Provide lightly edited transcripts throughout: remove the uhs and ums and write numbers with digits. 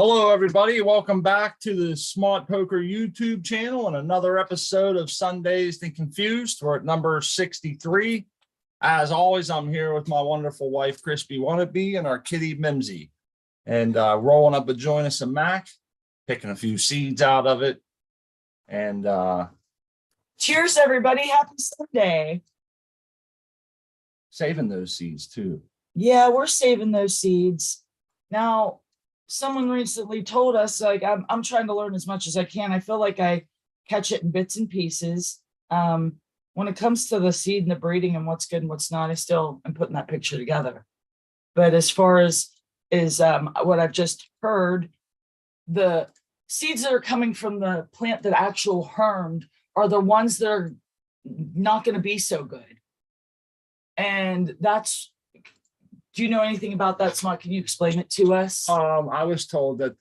Hello, everybody. Welcome back to the Smart Poker YouTube channel and another episode of Sundazed and Confused. We're at number 63. As always, I'm here with my wonderful wife, Crispy Wannabe, and our kitty, Mimsy. And rolling up a join us a Mac, picking a few seeds out of it. And cheers, everybody. Happy Sunday. Saving those seeds, too. Yeah, we're saving those seeds. Now, someone recently told us, like, I'm trying to learn as much as I can. I feel like I catch it in bits and pieces. When it comes to the seed and the breeding and what's good and what's not, I still am putting that picture together. But as far as what I've just heard, the seeds that are coming from the plant that actual hermed are the ones that are not going to be so good. And that's, do you know anything about that, Smart? Can you explain it to us? I was told that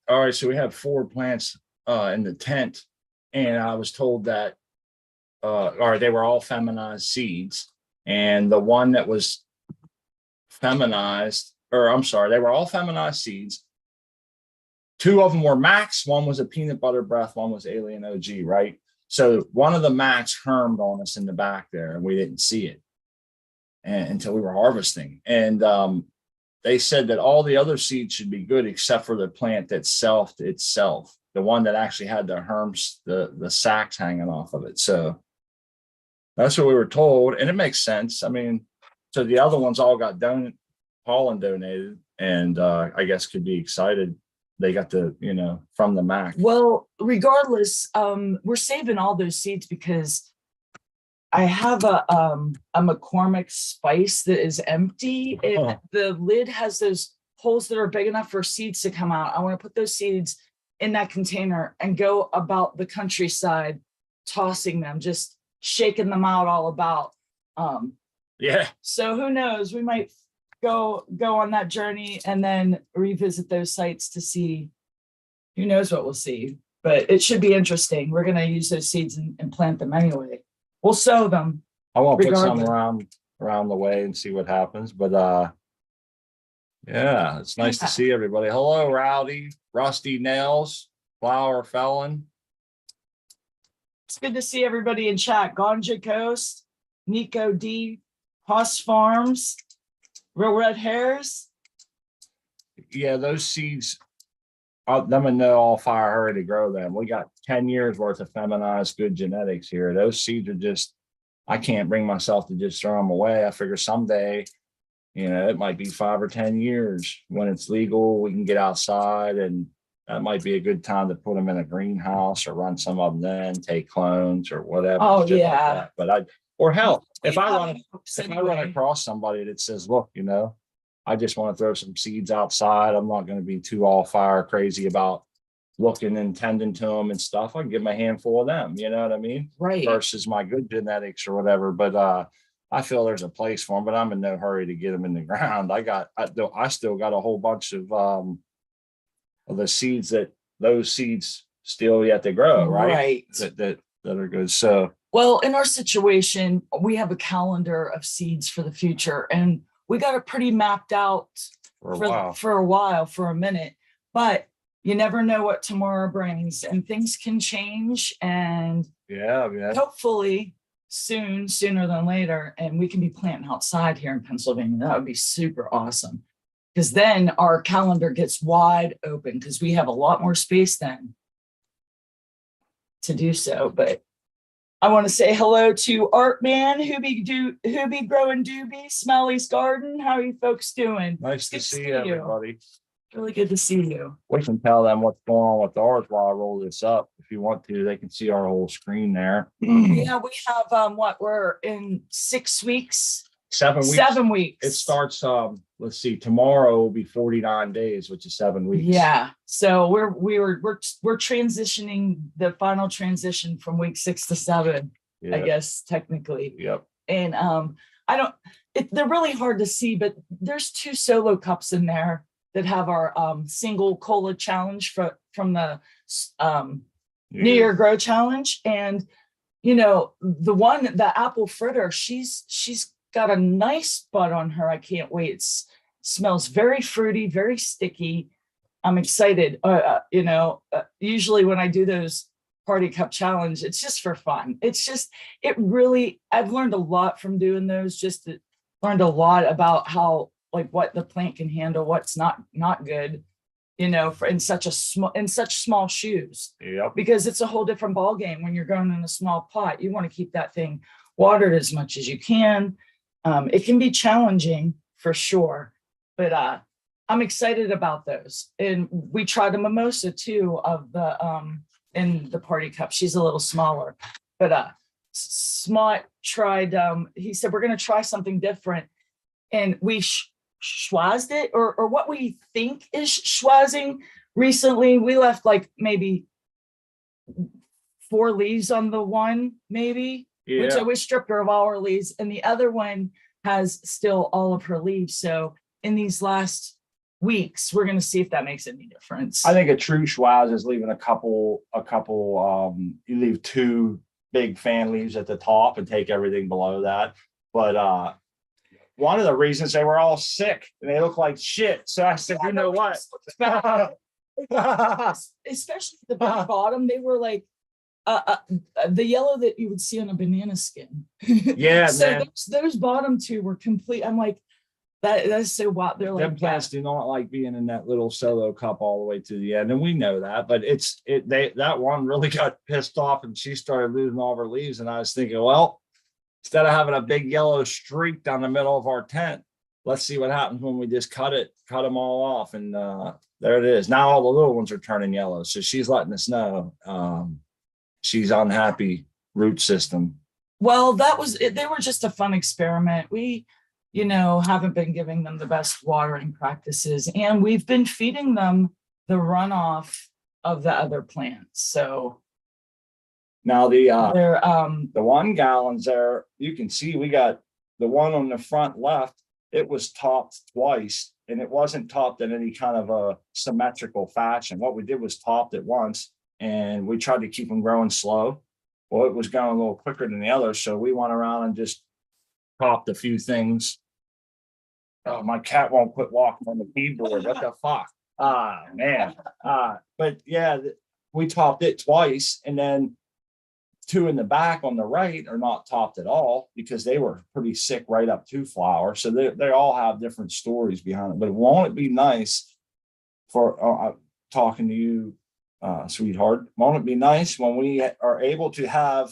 all right, so we have 4 plants in the tent, and I was told that they were all feminized seeds, and the one that was feminized, they were all feminized seeds. 2 of them were Max, one was a peanut butter breath, one was Alien OG, right? So one of the Max hermed on us in the back there, and we didn't see it until we were harvesting. And they said that all the other seeds should be good except for the plant that selfed itself, the one that actually had the herms, the sacks hanging off of it. So that's what we were told, and it makes sense. I mean, so the other ones all got pollen donated, and I guess could be excited they got from the Mac. Well, regardless, we're saving all those seeds because I have a McCormick spice that is empty. The lid has those holes that are big enough for seeds to come out. I want to put those seeds in that container and go about the countryside, tossing them, just shaking them out all about. Yeah. So who knows? We might go on that journey and then revisit those sites to see. Who knows what we'll see? But it should be interesting. We're going to use those seeds and plant them anyway. We'll sow them. I want to put some around the way and see what happens. But yeah, it's nice to see everybody. Hello, Rowdy, Rusty Nails, Flower Felon. It's good to see everybody in chat. Ganja Coast, Nico D, Hoss Farms, Real Red Hairs. Yeah, those seeds, them and no all fire hurry to grow them. We got 10 years worth of feminized good genetics here. Those seeds are just, I can't bring myself to just throw them away. I figure someday, it might be 5 or 10 years when it's legal, we can get outside, and that might be a good time to put them in a greenhouse or run some of them then, take clones or whatever. Oh, yeah. Like but if I run across somebody that says, look, I just want to throw some seeds outside, I'm not going to be too all fire crazy about looking and tending to them and stuff, I can give them a handful of them, you know what I mean? Right. Versus my good genetics or whatever. But I feel there's a place for them, but I'm in no hurry to get them in the ground. I still got a whole bunch of the seeds that those seeds still yet to grow, right? That are good. So, well, in our situation, we have a calendar of seeds for the future, and we got it pretty mapped out for a minute, but you never know what tomorrow brings, and things can change, and hopefully sooner than later, and we can be planting outside here in Pennsylvania. That would be super awesome, because then our calendar gets wide open because we have a lot more space then to do so. But I want to say hello to Artman, who be growing doobie, Smelly's Garden. How are you folks doing? Nice to see everybody. Really good to see you. We can tell them what's going on with ours while I roll this up. If you want to, they can see our whole screen there. Yeah, we have we're in 6 weeks. 7 weeks. 7 weeks. It starts let's see, tomorrow will be 49 days, which is 7 weeks. Yeah. So we're transitioning, the final transition from week 6 to 7, I guess, technically. Yep. And they're really hard to see, but there's 2 solo cups in there that have our single cola challenge from the New Year Grow Challenge. And the apple fritter, she's got a nice bud on her. I can't wait. smells very fruity, very sticky. I'm excited. Usually when I do those party cup challenge, it's just for fun. I've learned a lot from doing those, learned a lot about how, like, what the plant can handle, what's not good, in such small shoes. Yep. Because it's a whole different ball game when you're growing in a small pot. You want to keep that thing watered as much as you can. It can be challenging for sure, but I'm excited about those. And we tried a mimosa too in the party cup. She's a little smaller, but Smart tried, he said, we're going to try something different. And we schwazzed it, or what we think is schwazzing. Recently, we left like maybe 4 leaves on the one, maybe, which we stripped her of all her leaves. And the other one has still all of her leaves. So in these last weeks, we're going to see if that makes any difference. I think a true schwazz is leaving a couple, you leave 2 big fan leaves at the top and take everything below that. But one of the reasons they were all sick and they look like shit. So I said, you know what? Especially the bottom, they were like the yellow that you would see on a banana skin. Yeah, so man. Those bottom 2 were complete. I'm like, that's so wild. They're like, them plants do not like being in that little solo cup all the way to the end, and we know that. But that one really got pissed off, and she started losing all of her leaves. And I was thinking, well, instead of having a big yellow streak down the middle of our tent, let's see what happens when we just cut them all off. And there it is. Now all the little ones are turning yellow. So she's letting us know she's unhappy root system. Well, they were just a fun experiment. We, haven't been giving them the best watering practices, and we've been feeding them the runoff of the other plants. So now the 1 gallons there, you can see we got the one on the front left. It was topped twice, and it wasn't topped in any kind of a symmetrical fashion. What we did was topped it once, and we tried to keep them growing slow. Well, it was going a little quicker than the others, so we went around and just topped a few things. Oh, my cat won't quit walking on the keyboard. What the fuck? Man. But yeah, we topped it twice, and then 2 in the back on the right are not topped at all because they were pretty sick right up to flower. So they all have different stories behind it. But won't it be nice for talking to you, sweetheart? Won't it be nice when we are able to have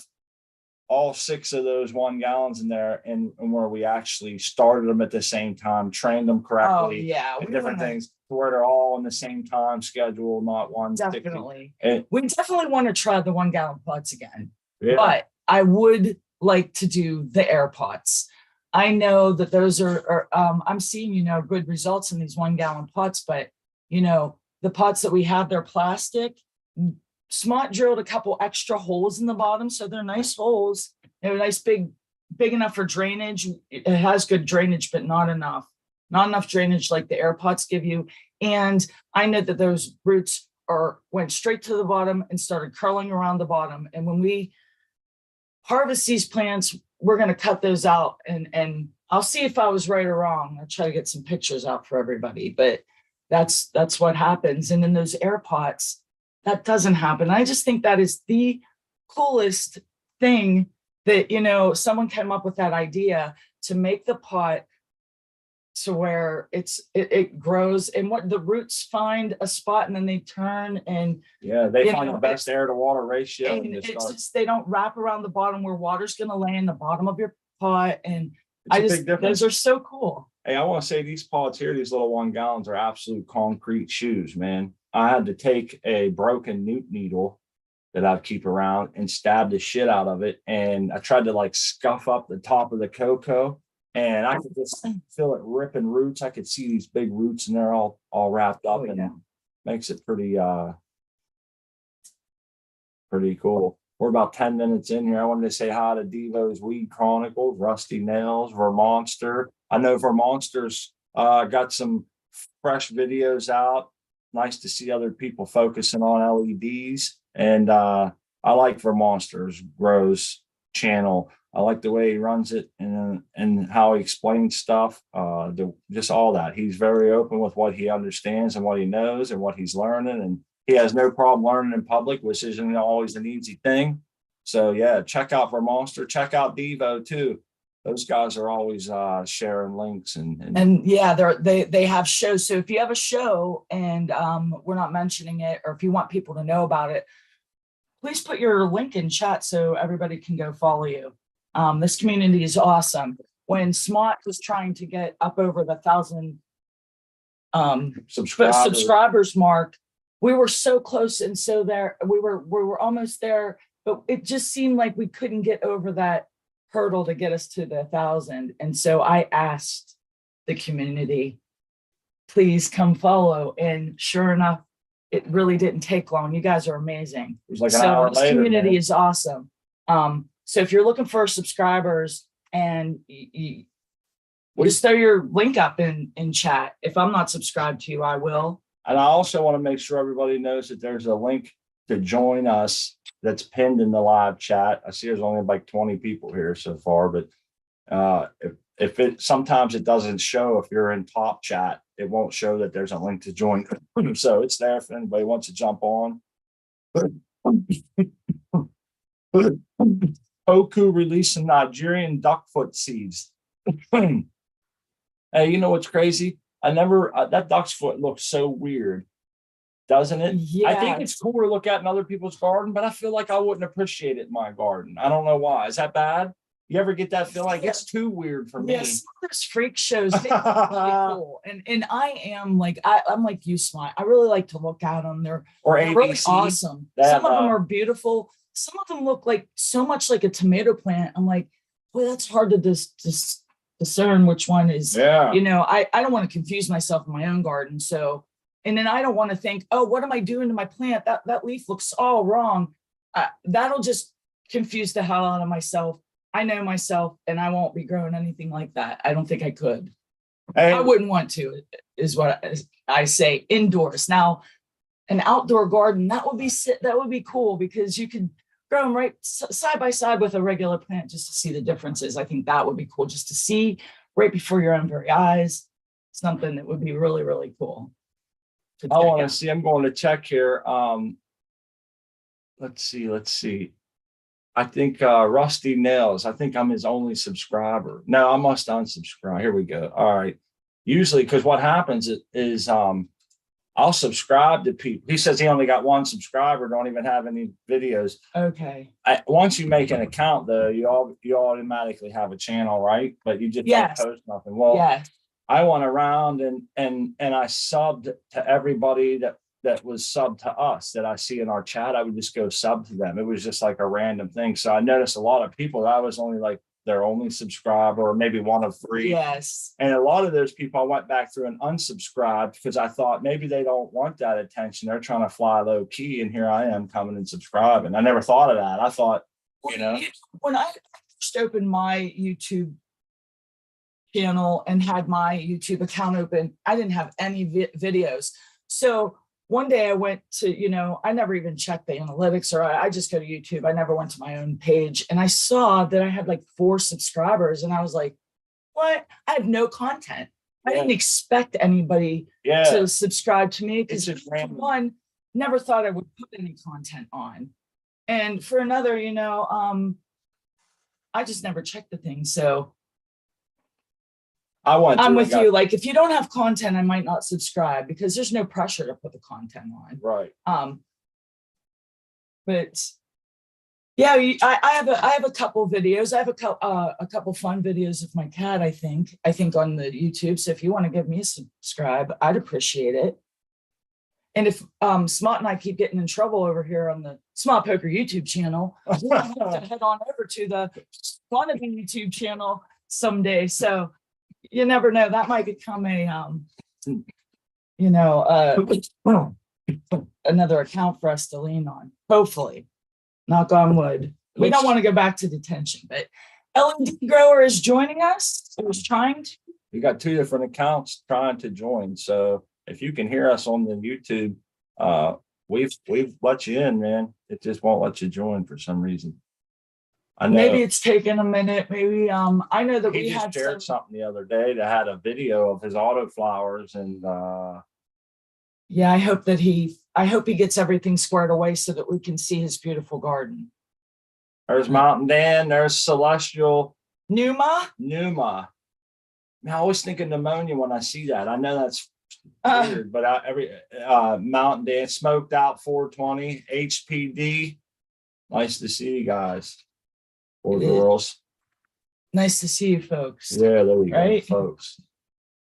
all 6 of those 1 gallons in there, and where we actually started them at the same time, trained them correctly, and different things to where they're all on the same time schedule, not one. Definitely. We definitely want to try the 1 gallon pots again. Yeah. But I would like to do the air pots. I know that those are I'm seeing, good results in these 1 gallon pots, but the pots that we have, they're plastic. Smart drilled a couple extra holes in the bottom, so they're nice holes. They're nice, big enough for drainage. It has good drainage, but not enough drainage like the air pots give you. And I know that those roots went straight to the bottom and started curling around the bottom. And when we harvest these plants, we're going to cut those out, and I'll see if I was right or wrong. I'll try to get some pictures out for everybody, but that's what happens. And in those air pots, that doesn't happen. I just think that is the coolest thing that, someone came up with that idea to make the pot to where it grows, and what the roots find a spot and then they turn, and they find the best air to water ratio. And it's just, they don't wrap around the bottom where water's going to lay in the bottom of your pot. And those are so cool. Hey, I want to say these pots here, these little 1 gallons, are absolute concrete shoes, man. I had to take a broken newt needle that I keep around and stab the shit out of it. And I tried to scuff up the top of the cocoa, and I could just feel it ripping roots. I could see these big roots, and they're all wrapped up, and makes it pretty cool. We're about 10 minutes in here. I wanted to say hi to Devo's Weed Chronicles, Rusty Nails, Vermonster. I know Vermonster's got some fresh videos out. Nice to see other people focusing on LEDs. And I like Vermonster's Grows channel. I like the way he runs it and how he explains stuff. Just all that. He's very open with what he understands and what he knows and what he's learning, and he has no problem learning in public, which isn't always an easy thing. So yeah, check out Vermonster. Check out Devo too. Those guys are always sharing links and yeah, they have shows. So if you have a show and we're not mentioning it, or if you want people to know about it, please put your link in chat so everybody can go follow you. This community is awesome. When SMOT was trying to get up over the 1,000 subscribers mark, we were so close, and so there we were almost there, but it just seemed like we couldn't get over that hurdle to get us to the 1,000. And so I asked the community, please come follow. And sure enough, it really didn't take long. You guys are amazing. It was like an hour later. This community is awesome. So if you're looking for subscribers, and you just throw your link up in chat. If I'm not subscribed to you, I will. And I also want to make sure everybody knows that there's a link to join us that's pinned in the live chat. I see there's only like 20 people here so far, but if it sometimes it doesn't show. If you're in top chat, it won't show that there's a link to join. So it's there if anybody wants to jump on. Oku releasing Nigerian duckfoot seeds. Hey, you know what's crazy? I never that duck's foot looks so weird, doesn't it? Yeah. I think it's cool to look at in other people's garden, but I feel like I wouldn't appreciate it in my garden. I don't know why. Is that bad? You ever get that feel like it's too weird for me? Yes, those freak shows, they are really cool. And I am like I'm like you, Smart. I really like to look at them. They're really awesome. Some of them are beautiful. Some of them look like so much like a tomato plant. I'm like, boy, that's hard to discern which one is. Yeah. You know, I don't want to confuse myself in my own garden. So, and then I don't want to think, oh, what am I doing to my plant? That leaf looks all wrong. That'll just confuse the hell out of myself. I know myself, and I won't be growing anything like that. I don't think I could. Hey. I wouldn't want to, is what I say. Indoors. Now, an outdoor garden, that would be cool, because you could grow them right side by side with a regular plant just to see the differences. I think that would be cool, just to see right before your own very eyes. Something that would be really, really cool. I want to see. I'm going to check here. Let's see. I think Rusty Nails. I think I'm his only subscriber. No, I must unsubscribe. Here we go. All right. Usually, because what happens is I'll subscribe to people. He says he only got one subscriber, don't even have any videos. Okay. Once you make an account, though, you automatically have a channel, right? But you just don't post nothing. Well, yes. I went around and I subbed to everybody that was subbed to us that I see in our chat. I would just go sub to them. It was just like a random thing. So I noticed a lot of people that I was only like their only subscriber, or maybe one of 3. Yes. And a lot of those people I went back through and unsubscribed, because I thought maybe they don't want that attention. They're trying to fly low key. And here I am coming and subscribing. I never thought of that. I thought, when I first opened my YouTube channel and had my YouTube account open, I didn't have any videos. So one day I went to, I never even checked the analytics, or I just go to YouTube. I never went to my own page, and I saw that I had like 4 subscribers, and I was like, what? I have no content. I didn't expect anybody to subscribe to me, because for one, never thought I would put any content on. And for another, I just never checked the thing. So I'm with you. Like, if you don't have content, I might not subscribe, because there's no pressure to put the content on. Right. But yeah, I have a couple videos. I have a couple fun videos of my cat, I think on the YouTube. So if you want to give me a subscribe, I'd appreciate it. And if Smart and I keep getting in trouble over here on the Smart Poker YouTube channel, we'll have to head on over to the wannabe YouTube channel someday. So you never know. That might become another account for us to lean on. Hopefully, knock on wood. We don't want to go back to detention, but LED Grower is joining us. He was trying to. We got 2 different accounts trying to join. So if you can hear us on the YouTube, we've let you in, man. It just won't let you join for some reason. I know. Maybe it's taken a minute. Maybe I know that He we just had shared something the other day that had a video of his autoflowers and yeah, I hope he gets everything squared away so that we can see his beautiful garden. there's Mountain Dan, there's Celestial Numa. Man, I always think of pneumonia when I see that. I know that's weird, but every Mountain Dan, Smoked Out 420, HPD. Nice to see you guys or girls. Nice to see you folks. Yeah, there we go, folks.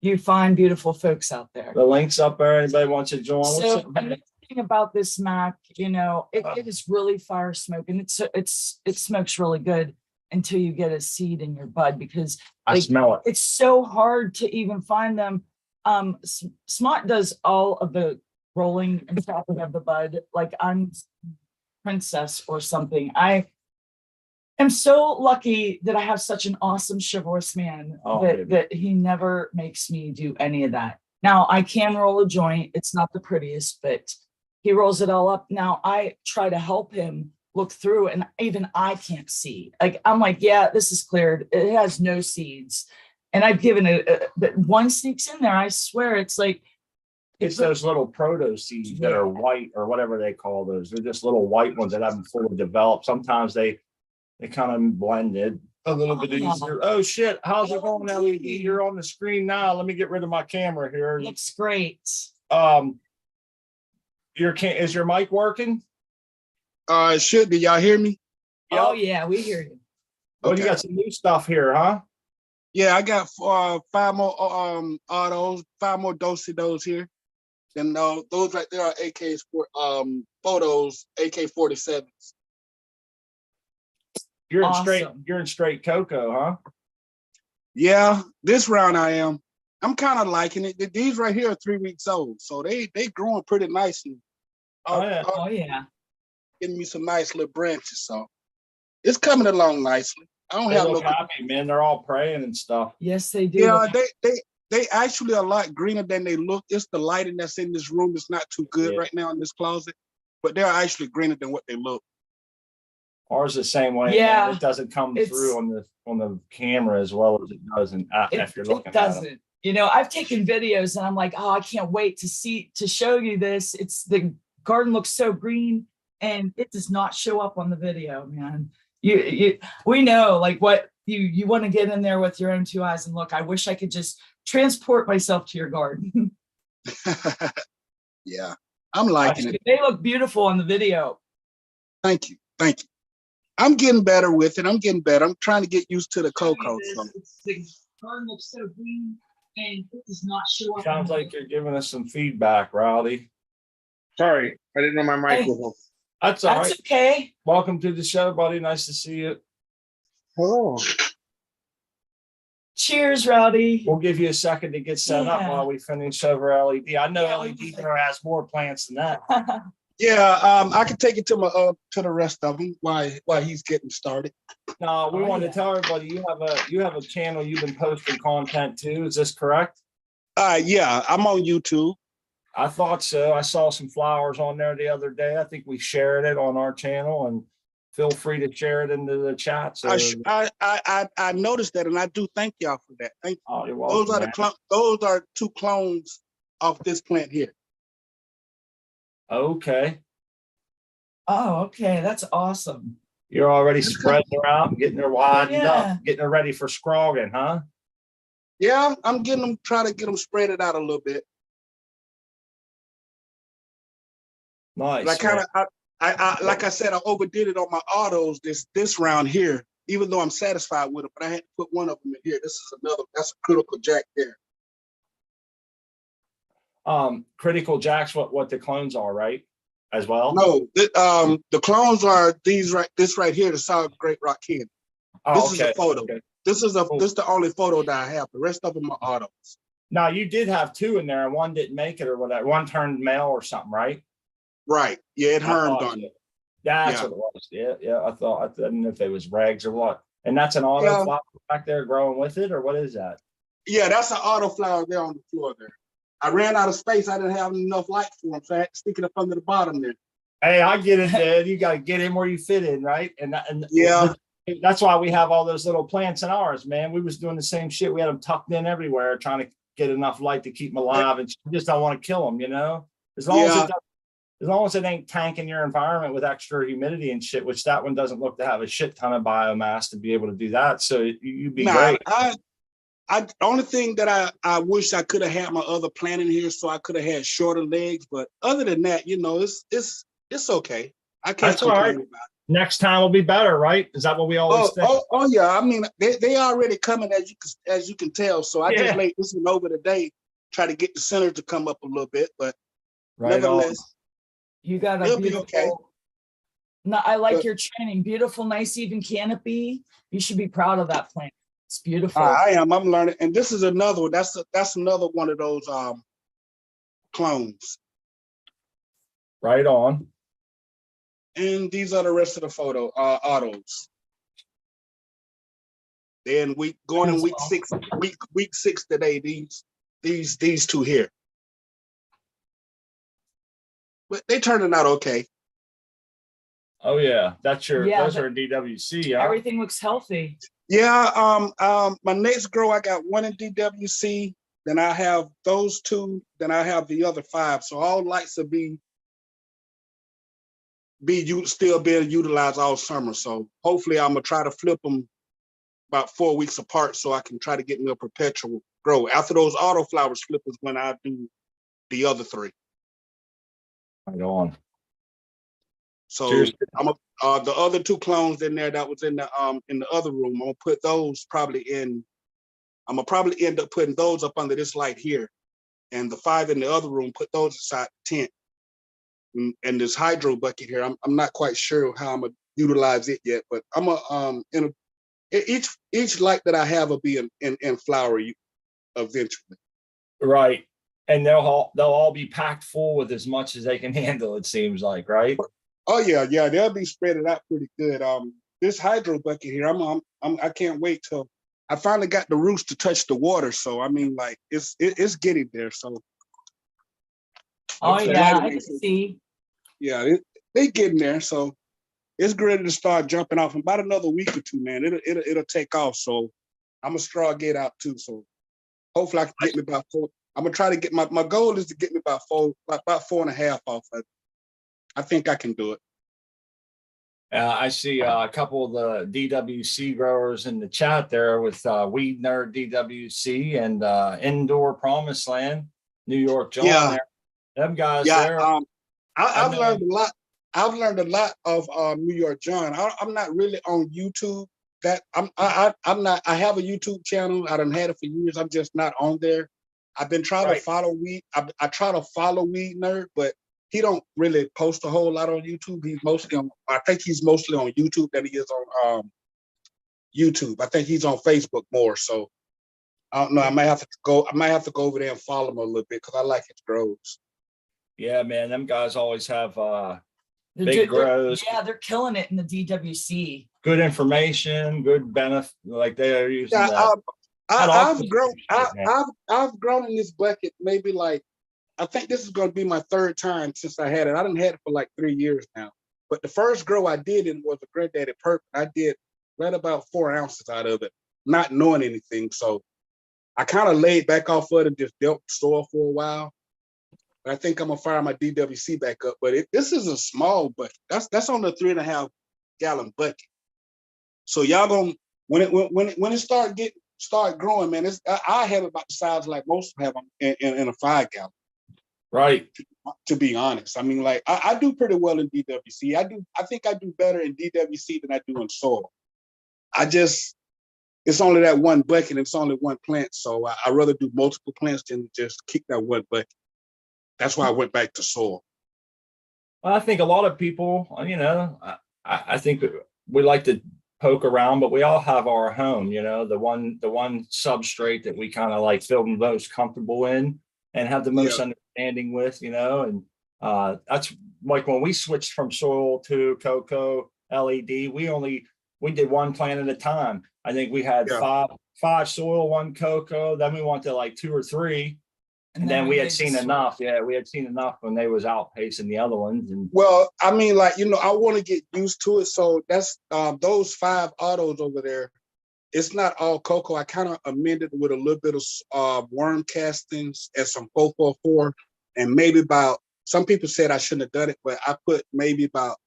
You fine, beautiful folks out there. The link's up there. Anybody wants to join? So another thing about this Mac, it is really fire smoking. It smokes really good until you get a seed in your bud, because I smell it. It's so hard to even find them. Smart does all of the rolling and chopping of the bud, like I'm princess or something. I am so lucky that I have such an awesome chivalrous man that he never makes me do any of that. Now I can roll a joint. It's not the prettiest, but he rolls it all up. Now I try to help him look through, and even I can't see. Like I'm like, yeah, this is cleared. It has no seeds, and I've given it. But one sneaks in there. I swear, it's like it's those little proto seeds that are white or whatever they call those. They're just little white ones that haven't fully developed. Sometimes they kind of blended a little bit easier. Oh shit, how's it going, LED? You're on the screen now. Let me get rid of my camera here. Looks great. Is your mic working? It should be. Y'all hear me? Oh yeah, we hear you. Oh, you got some new stuff here, huh? Yeah, I got 5 more autos, 5 more Dosidos here. And those right there are AKs for photos, AK-47s. You're in straight cocoa, huh? Yeah, this round I am. I'm kind of liking it. These right here are 3 weeks old, so they growing pretty nicely. Oh yeah. Giving me some nice little branches, so it's coming along nicely. I don't have no happy, man. They're all praying and stuff. Yes, they do. Yeah, they actually are a lot greener than they look. It's the lighting that's in this room is not too good right now in this closet, but they're actually greener than what they look. Ours the same way. Yeah, man. It doesn't come through on the camera as well as it does if you're looking at it. I've taken videos and I'm like, oh, I can't wait to show you this. It's the garden looks so green and it does not show up on the video, man. We know like what you want to get in there with your own 2 eyes and look. I wish I could just transport myself to your garden. Yeah, I'm liking it. They look beautiful on the video. Thank you. I'm getting better with it. I'm getting better. I'm trying to get used to the cocoa. The garden looks so green and it does not show up. Sounds like you're giving us some feedback, Rowdy. Sorry, I didn't know my mic was off. That's all right. That's okay. Welcome to the show, buddy. Nice to see you. Hello. Cheers, Rowdy. We'll give you a second to get set up while we finish over LED. I know LED has more plants than that. Yeah, I can take it to my to the rest of them while he's getting started. No, we want to tell everybody you have a channel you've been posting content to. Is this correct? Yeah, I'm on YouTube. I thought so. I saw some flowers on there the other day. I think we shared it on our channel, and feel free to share it into the chat. So I noticed that, and I do thank y'all for that. Thank you. Oh, you're welcome, those are 2 clones of this plant here. Okay. Oh, okay. That's awesome. You're already spreading her out, getting her widened up, getting her ready for scrogging, huh? Yeah, I'm trying to get them spread it out a little bit. Nice. But like I said, I overdid it on my autos this round here, even though I'm satisfied with it, but I had to put one of them in here. This is that's a critical jack there. Critical jacks, what the clones are, right? As well? No, the clones are this right here, the solid great rock candy. This is a photo. Okay. This is the only photo that I have. The rest of them are autos. Now you did have 2 in there and one didn't make it or whatever. One turned male or something, right? Right. Yeah, it harmed on it. That's what it was. Yeah. I didn't know if it was rags or what. And that's an auto flower back there growing with it, or what is that? Yeah, that's an auto flower there on the floor there. I ran out of space. I didn't have enough light for them, so I had to stick it up under the bottom there. Hey, I get it, Dad. You got to get in where you fit in, right? And yeah, That's why we have all those little plants in ours, man. We was doing the same shit. We had them tucked in everywhere, trying to get enough light to keep them alive, and you just don't want to kill them, you know. As long as Yeah. as long as it ain't tanking your environment with extra humidity and shit, which that one doesn't look to have a shit ton of biomass to be able to do that. So you'd be Nah, great. only thing that I wish I could have had my other plant in here so I could have had shorter legs. But other than that, you know, it's okay. I can't That's all complain right. about it. Next time will be better, right? Is that what we always think? Oh yeah. I mean, they already coming as you can tell. So I just Yeah. laid this one over today, try to get the center to come up a little bit, but Right on. nevertheless, You got a it'll be beautiful. okay. No, I like But- your training. Beautiful, nice, even canopy. You should be proud of that plant. It's beautiful. I am. I'm learning, and this is another one. That's another one of those clones. Right on. And these are the rest of the photo autos. Then going in week 6, week 6 today. These two here, but they turning out okay. Oh yeah, that's your. Yeah, those are DWC. Yeah. Everything looks healthy. Yeah. My next grow, I got one in DWC. Then I have those two. Then I have the other 5. So all lights will be still being utilized all summer. So hopefully I'm gonna try to flip them about 4 weeks apart so I can try to get me a perpetual grow. After those auto flowers flip is when I do the other 3. Right on. So Cheers. I'm the other 2 clones in there that was in the other room. I'm gonna put those probably in. I'm gonna probably end up putting those up under this light here, and the 5 in the other room, put those inside the tent. And this hydro bucket here, I'm not quite sure how I'm gonna utilize it yet, but I'm each light that I have will be in flower eventually. Right. And they'll all be packed full with as much as they can handle, it seems like, right? Oh yeah, they'll be spread it out pretty good. This hydro bucket here, I can't wait till I finally got the roots to touch the water. So I mean, like it's getting there. So Oh Okay. yeah, I can see. yeah, they getting there. So it's ready to start jumping off in about another week or 2, man. It'll take off. So I'm a straw get out too. So hopefully I can get me about 4. I'm gonna try to get my goal is to get me about 4.5 off of it. I think I can do it. I see a couple of the DWC growers in the chat there with Weed Nerd DWC and Indoor Promised Land, New York John. Yeah. There. Them guys Yeah, there. I've learned a lot. I've learned a lot of New York John. I'm not really on YouTube. I'm not. I have a YouTube channel. I done had it for years. I'm just not on there. I've been trying to follow Weed. I try to follow Weed Nerd, but he don't really post a whole lot on YouTube. He's mostly on. I think he's mostly on YouTube than he is on YouTube. I think he's on Facebook more. So I don't know. I might have to go over there and follow him a little bit because I like his grows. Yeah, man, them guys always have They're grows. Yeah, they're killing it in the DWC. Good information, good benefit. Like they are using Yeah, that. I've grown in this bucket maybe like, I think this is going to be my 3rd time since I had it. I done had it for like 3 years now. But the first grow I did in was a Granddaddy Purple. I did right about 4 ounces out of it, not knowing anything. So I kind of laid back off of it and just dealt soil for a while. But I think I'm gonna fire my DWC back up. But this is a small bucket. That's on the 3.5 gallon bucket. So y'all gonna when it start growing, man. I have it about the size like most have them in a 5 gallon. Right. To be honest, I mean, like I do pretty well in DWC. I think I do better in DWC than I do in soil. It's only that one bucket. It's only one plant, so I rather do multiple plants than just keep that one bucket. That's why I went back to soil. Well, I think a lot of people, you know, I think we like to poke around, but we all have our home, you know, the one substrate that we kind of like feel most comfortable in and have the most understanding with, you know, and that's like when we switched from soil to cocoa LED, we did one plant at a time. I think we had five soil, 1 cocoa, then we went to like 2 or 3. And then we made had the seen switch. enough. Yeah, we had seen enough when they was outpacing the other ones. And Well, I mean, like, I want to get used to it. So that's those 5 autos over there. It's not all cocoa. I kind of amended with a little bit of worm castings and some 444, and maybe about. Some people said I shouldn't have done it, but I put maybe about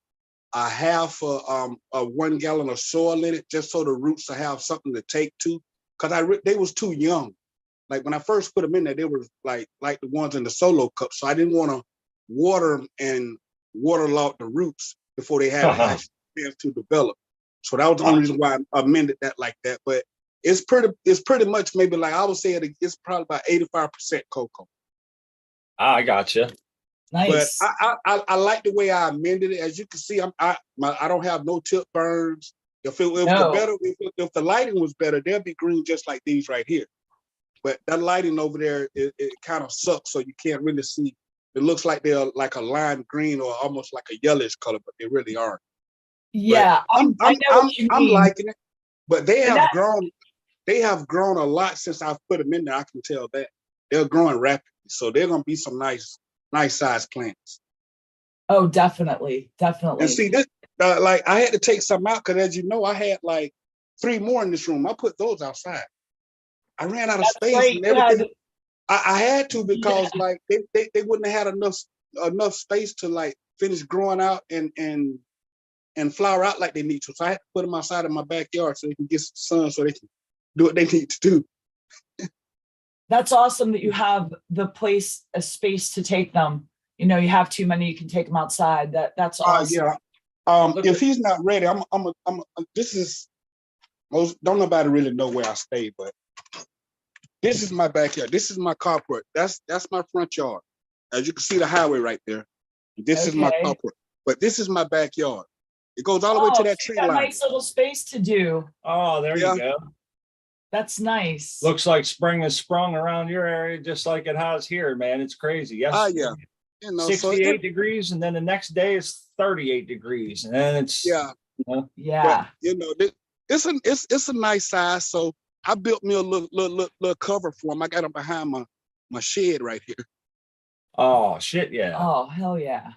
a half of 1 gallon of soil in it, just so the roots will have something to take to. Because they was too young. Like when I first put them in there, they were like the ones in the solo cup. So I didn't want to water them and waterlog the roots before they had a chance to develop. So that was the only reason why I amended that like that. But it's pretty much maybe like I would say it's probably about 85% cocoa. I gotcha. Nice. But I like the way I amended it. As you can see, I don't have no tip burns. If the lighting was better, they'll be green just like these right here. But that lighting over there, it kind of sucks, so you can't really see. It looks like they're like a lime green or almost like a yellowish color, but they really aren't. Yeah, I know what you mean. I'm liking it, but they have grown. They have grown a lot since I've put them in there. I can tell that they're growing rapidly, so they're gonna be some nice size plants. Oh, definitely. And see this, like I had to take some out because, as you know, I had like 3 more in this room. I put those outside. I ran out of space right. and everything. I had to because like they wouldn't have had enough space to like finish growing out and flower out like they need to. So I had to put them outside in my backyard so they can get some sun so they can do what they need to do. That's awesome that you have a space to take them. You have too many, you can take them outside. That's awesome. Yeah. If he's not ready, this is don't nobody really know where I stay, but this is my backyard. This is my carport. That's my front yard. As you can see the highway right there. This is my carport. But this is my backyard. It goes all the way to that tree line. Nice little space to do. Oh, there you go. That's nice. Looks like spring has sprung around your area just like it has here, man. It's crazy. Yes. Yeah. 68 degrees, and then the next day is 38 degrees, and then it's yeah. But, it's a nice size. So I built me a little cover for them. I got them behind my shed right here. Oh shit, yeah. Oh hell yeah.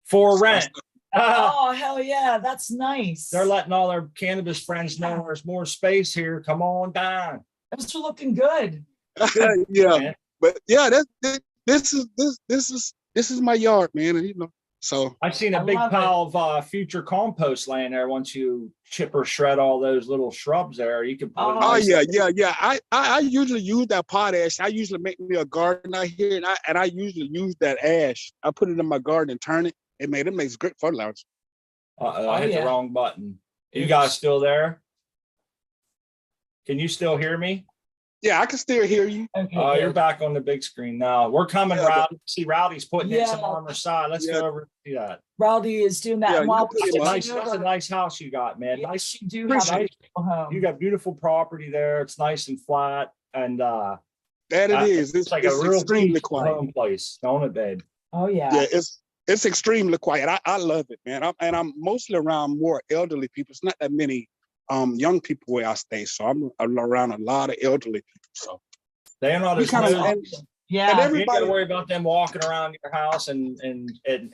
For rent. Oh hell yeah, that's nice. They're letting all their cannabis friends know there's more space here. Come on down. Those are looking good. Yeah, man. But yeah, this is my yard, man, and so I've seen a big pile of future compost laying there. Once you chip or shred all those little shrubs there, you can put yeah. I usually use that potash. I usually make me a garden out here, and I usually use that ash. I put it in my garden and turn it. It makes great fertilizer. I hit the wrong button. You guys still there? Can you still hear me? Yeah, I can still hear you. Okay, you're back on the big screen now. We're coming, Rowdy. See, Rowdy's putting in some on our side. Let's go over and see that. Rowdy is doing that. That's a nice house you got, man. Nice. You do have a beautiful home. You got beautiful property there. It's nice and flat, and that it is. It's like a real extremely quiet home place, don't it, babe? Oh yeah. Yeah, it's extremely quiet. I love it, man. I'm mostly around more elderly people. It's not that many young people where I stay, so I'm around a lot of elderly people. So they're not as yeah. And everybody, you got to worry about them walking around your house and in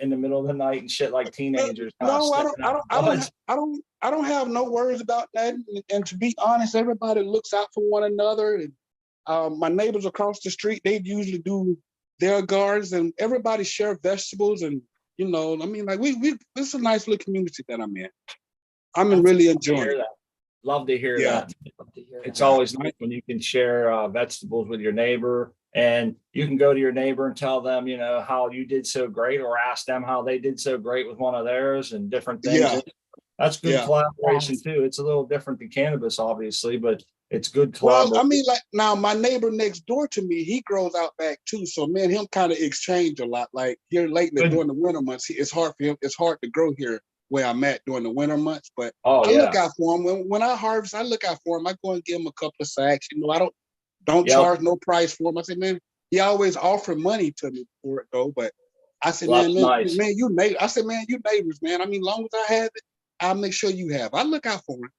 the middle of the night and shit like teenagers. No, I don't have no worries about that. And to be honest, everybody looks out for one another. And my neighbors across the street, they usually do their gardens, and everybody share vegetables. And I mean, like it's a nice little community that I'm in. I'm really enjoying it. Love to hear that. It's always nice when you can share vegetables with your neighbor, and you can go to your neighbor and tell them, how you did so great, or ask them how they did so great with one of theirs and different things. Yeah. That's good collaboration too. It's a little different than cannabis, obviously, but it's good collaboration. Well, I mean, like now my neighbor next door to me, he grows out back too. So me and him kind of exchange a lot. Like here lately during the winter months, it's hard for him. It's hard to grow here where I'm at during the winter months, but I look out for him. When I harvest, I look out for him. I go and give him a couple of sacks. I don't charge no price for him. I said, man, he always offered money to me for it though. But I said, man, you neighbors, man. I mean, long as I have it, I'll make sure you have. I look out for him.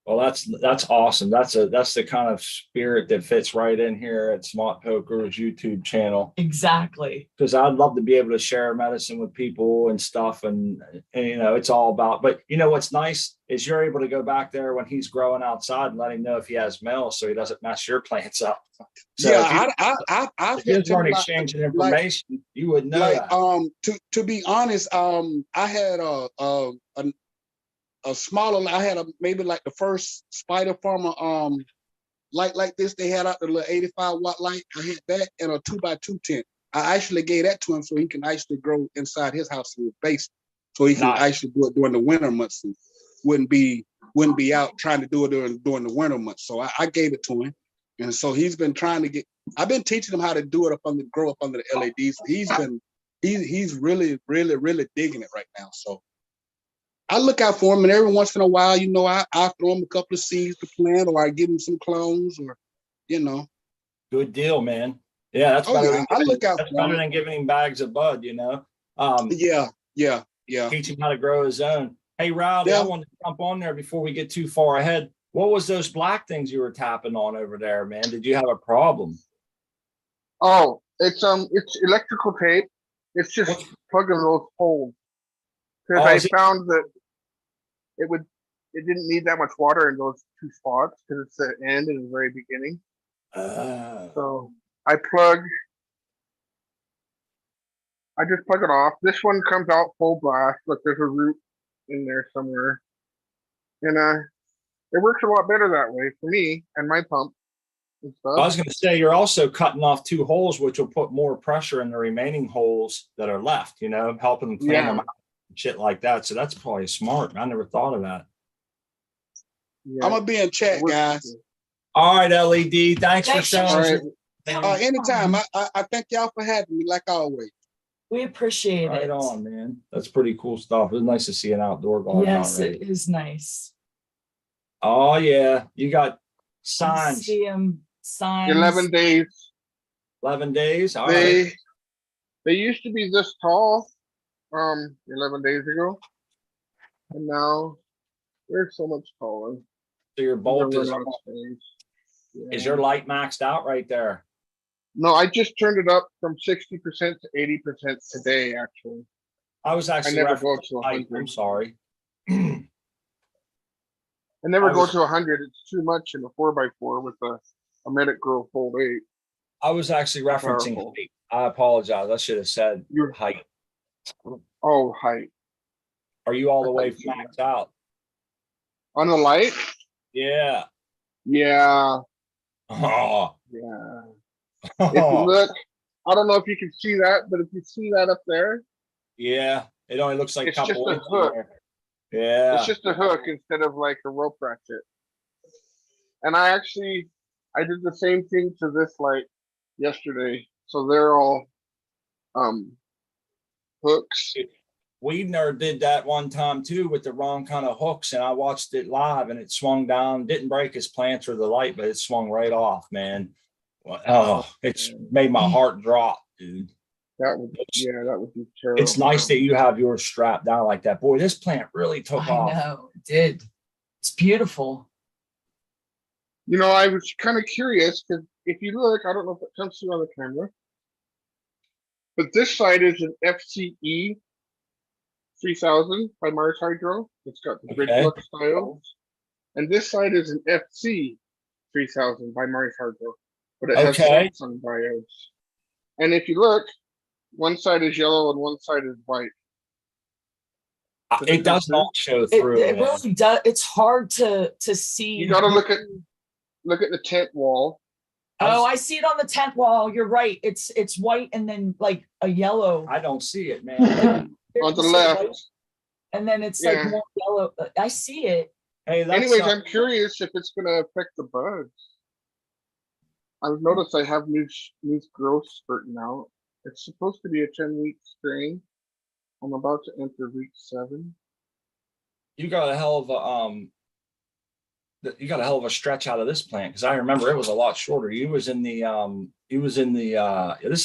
Well, that's awesome. That's the kind of spirit that fits right in here at Smart Poker's YouTube channel. Exactly. Because I'd love to be able to share medicine with people and stuff, and you know, it's all about. But you know what's nice is you're able to go back there when he's growing outside and let him know if he has males, so he doesn't mess your plants up. So Yeah, I've if you had weren't them exchanging information, you would know like that. to be honest, I had a smaller. I had a maybe like the first spider farmer light like this. They had out the little 85-watt light. I had that and a 2x2 tent. I actually gave that to him so he can actually grow inside his house in his basement, so he can Nice. actually do it during the winter months and wouldn't be out trying to do it during the winter months. So I gave it to him, and so he's been trying to get. I've been teaching him how to do it grow up under the LEDs. He's really digging it right now. So I look out for him, and every once in a while, you know, I throw him a couple of seeds to plant, or I give him some clones, or you know. Good deal, man. Yeah, that's Oh better yeah, than I look out that's for better him. than giving him bags of bud, you know. Yeah. Teach him how to grow his own. Hey, Rowdy, I Yeah. wanted to jump on there before we get too far ahead. What was those black things you were tapping on over there, man? Did you have a problem? Oh, it's electrical tape. It's just plugging those holes. Because I found that it didn't need that much water in those two spots because it's the end and the very beginning. So I just plug it off. This one comes out full blast. Look, there's a root in there somewhere. And it works a lot better that way for me and my pump and stuff. I was going to say, you're also cutting off two holes, which will put more pressure in the remaining holes that are left, you know, helping them clean them out and shit like that. So that's probably smart. I never thought of that. Yeah. I'm going to be in chat, guys. All right, LED. Thanks for showing us. Anytime. I thank y'all for having me, like always. We appreciate it. Right on, man. That's pretty cool stuff. It was nice to see an outdoor garden. Yes, it is nice. Oh, yeah. You got signs. See them signs. 11 days. 11 days? All right. They used to be this tall 11 days ago. And now they're so much taller. So your bolt is your light maxed out right there? No, I just turned it up from 60% to 80% today, actually. I was actually I never go to 100. I'm sorry. I never go to 100. It's too much in a 4x4 with a Medic Girl Fold 8. I was actually referencing height. I apologize. I should have said your height. Oh, height. Are you all the way maxed out? On the light? Yeah. Yeah. Oh. Yeah. If you look, I don't know if you can see that, but if you see that up there. Yeah. It only looks like it's just a hook. Yeah. It's just a hook instead of like a rope ratchet. And I did the same thing to this light yesterday. So they're all hooks. Weedner did that one time too with the wrong kind of hooks, and I watched it live, and it swung down, didn't break his plants or the light, but it swung right off, man. Oh, it's made my heart drop, dude. That would be terrible. It's nice that you have yours strapped down like that. Boy, this plant really took off. I know, it did. It's beautiful. You know, I was kind of curious because if you look, I don't know if it comes through on the camera, but this side is an FCE 3000 by Mars Hydro. It's got the big look styles. And this side is an FC 3000 by Mars Hydro, but it has Samsung diodes. And if you look, one side is yellow and one side is white. It does not show through. It really does. It's hard to see. You got to look at the tent wall. Oh, I see it on the tent wall. You're right. It's white and then like a yellow. I don't see it, man. On the left. And then it's like more yellow. I see it. Hey, anyways, I'm curious if it's going to affect the buds. I've noticed I have new growth spurting out. It's supposed to be a 10-week strain. I'm about to enter week 7. You got a hell of a stretch out of this plant, because I remember it was a lot shorter. This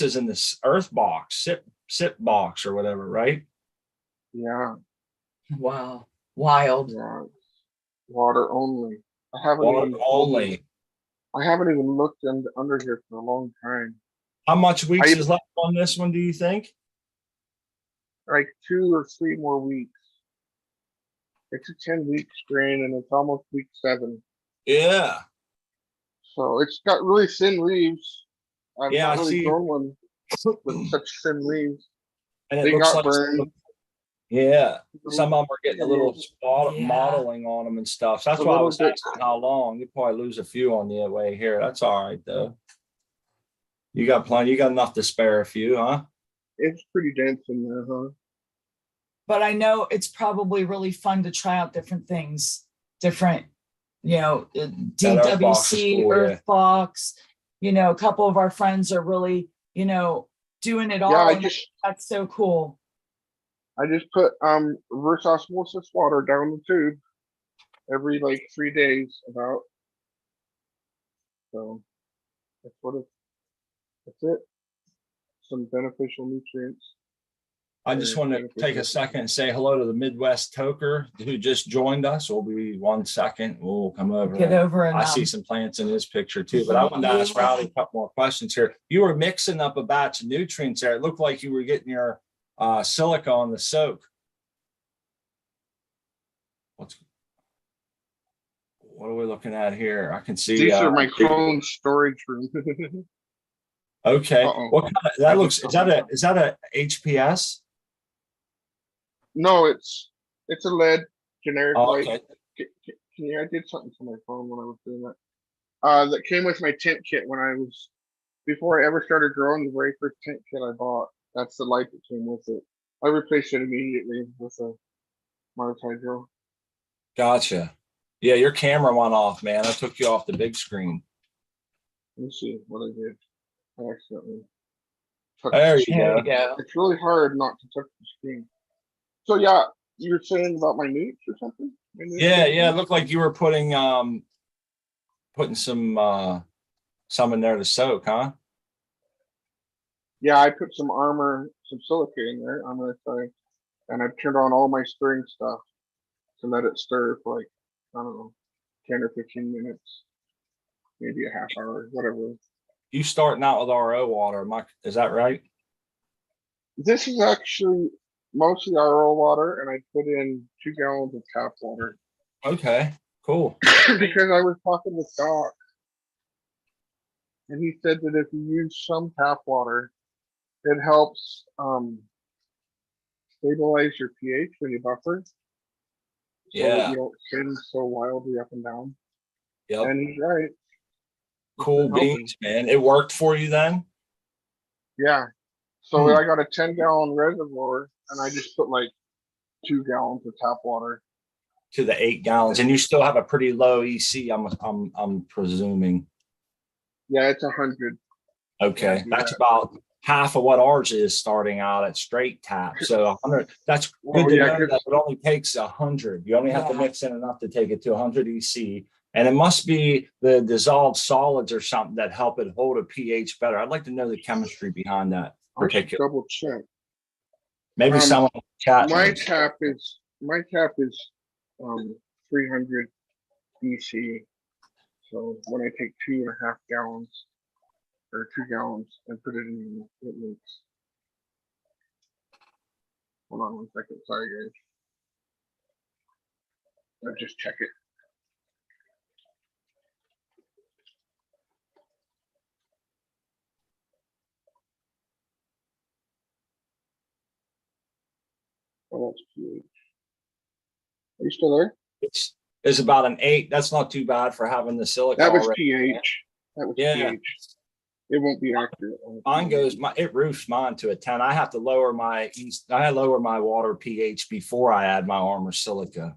is in this earth box, sip box or whatever, right? Yeah. Wow. Wild. Yeah. Water only. I haven't Water even only. I haven't even looked under here for a long time. How much weeks I- is left on this one, do you think? Like 2 or 3 more weeks. It's a 10-week strain and it's almost week 7. Yeah. So it's got really thin leaves. I've Yeah, I not really see. grown one with such thin leaves. And it They looks got like, burned. yeah, some of them are getting a little spot Yeah. modeling on them and stuff. So that's A why I little was bit. asking how long. You probably lose a few on the way here. That's all right though. You got plenty. You got enough to spare a few, huh? It's pretty dense in there, huh? But I know it's probably really fun to try out different things, different, That Earth box is DWC, cool, yeah. Earth Box. A couple of our friends are really, doing it all. Yeah, and that's so cool. I just put reverse osmosis water down the tube every like 3 days about. So that's it. Some beneficial nutrients. I just want to take a second and say hello to the Midwest Toker who just joined us. We'll be 1 second. We'll come over. Get over and I see some plants in his picture too, but I wanted to ask Rowdy a couple more questions here. You were mixing up a batch of nutrients there. It looked like you were getting your silica on the soak. What are we looking at here? I can see These are my clone storage room. Okay. Uh-oh. What kind of, that looks, is that a HPS? No, it's a lead generic light. Okay. I did something to my phone when I was doing that. That came with my tent kit before I ever started growing. The very first tent kit I bought, that's the light that came with it. I replaced it immediately with a Mars Hydro. Gotcha. Yeah, your camera went off, man. I took you off the big screen. Let me see what I did. I accidentally There you go. It's really hard not to touch the screen. So yeah, you were saying about my newts or something? Yeah, it looked like you were putting some in there to soak, huh? Yeah, I put some silica in there. And I've turned on all my stirring stuff to let it stir for like, I don't know, 10 or 15 minutes, maybe a half hour, whatever. You starting out with RO water, is that right? This is actually mostly RO water, and I put in 2 gallons of tap water. Okay, cool. Because I was talking with Doc, and he said that if you use some tap water, it helps stabilize your pH when you buffer. So that you don't spin so wildly up and down. Yep. And he's right. Cool beans, man. It worked for you then? Yeah. So I got a 10-gallon reservoir, and I just put like 2 gallons of tap water to the 8 gallons, and you still have a pretty low EC. I'm presuming. Yeah, it's 100. Okay, that's about half of what ours is starting out at straight tap. So 100. That's good to know that it only takes 100. You only have to mix in enough to take it to 100 EC. And it must be the dissolved solids or something that help it hold a pH better. I'd like to know the chemistry behind that. I should double check. Maybe someone in the chat. My tap is 300 EC. So when I take 2.5 gallons or 2 gallons and put it in, it makes. Hold on 1 second. Sorry, guys. I'll just check it. Oh, that's pH. Are you still there? It's about an 8. That's not too bad for having the silica. That was pH. That was pH. It won't be accurate. Mine it roofs mine to a 10. I have to lower my water pH before I add my Armor silica.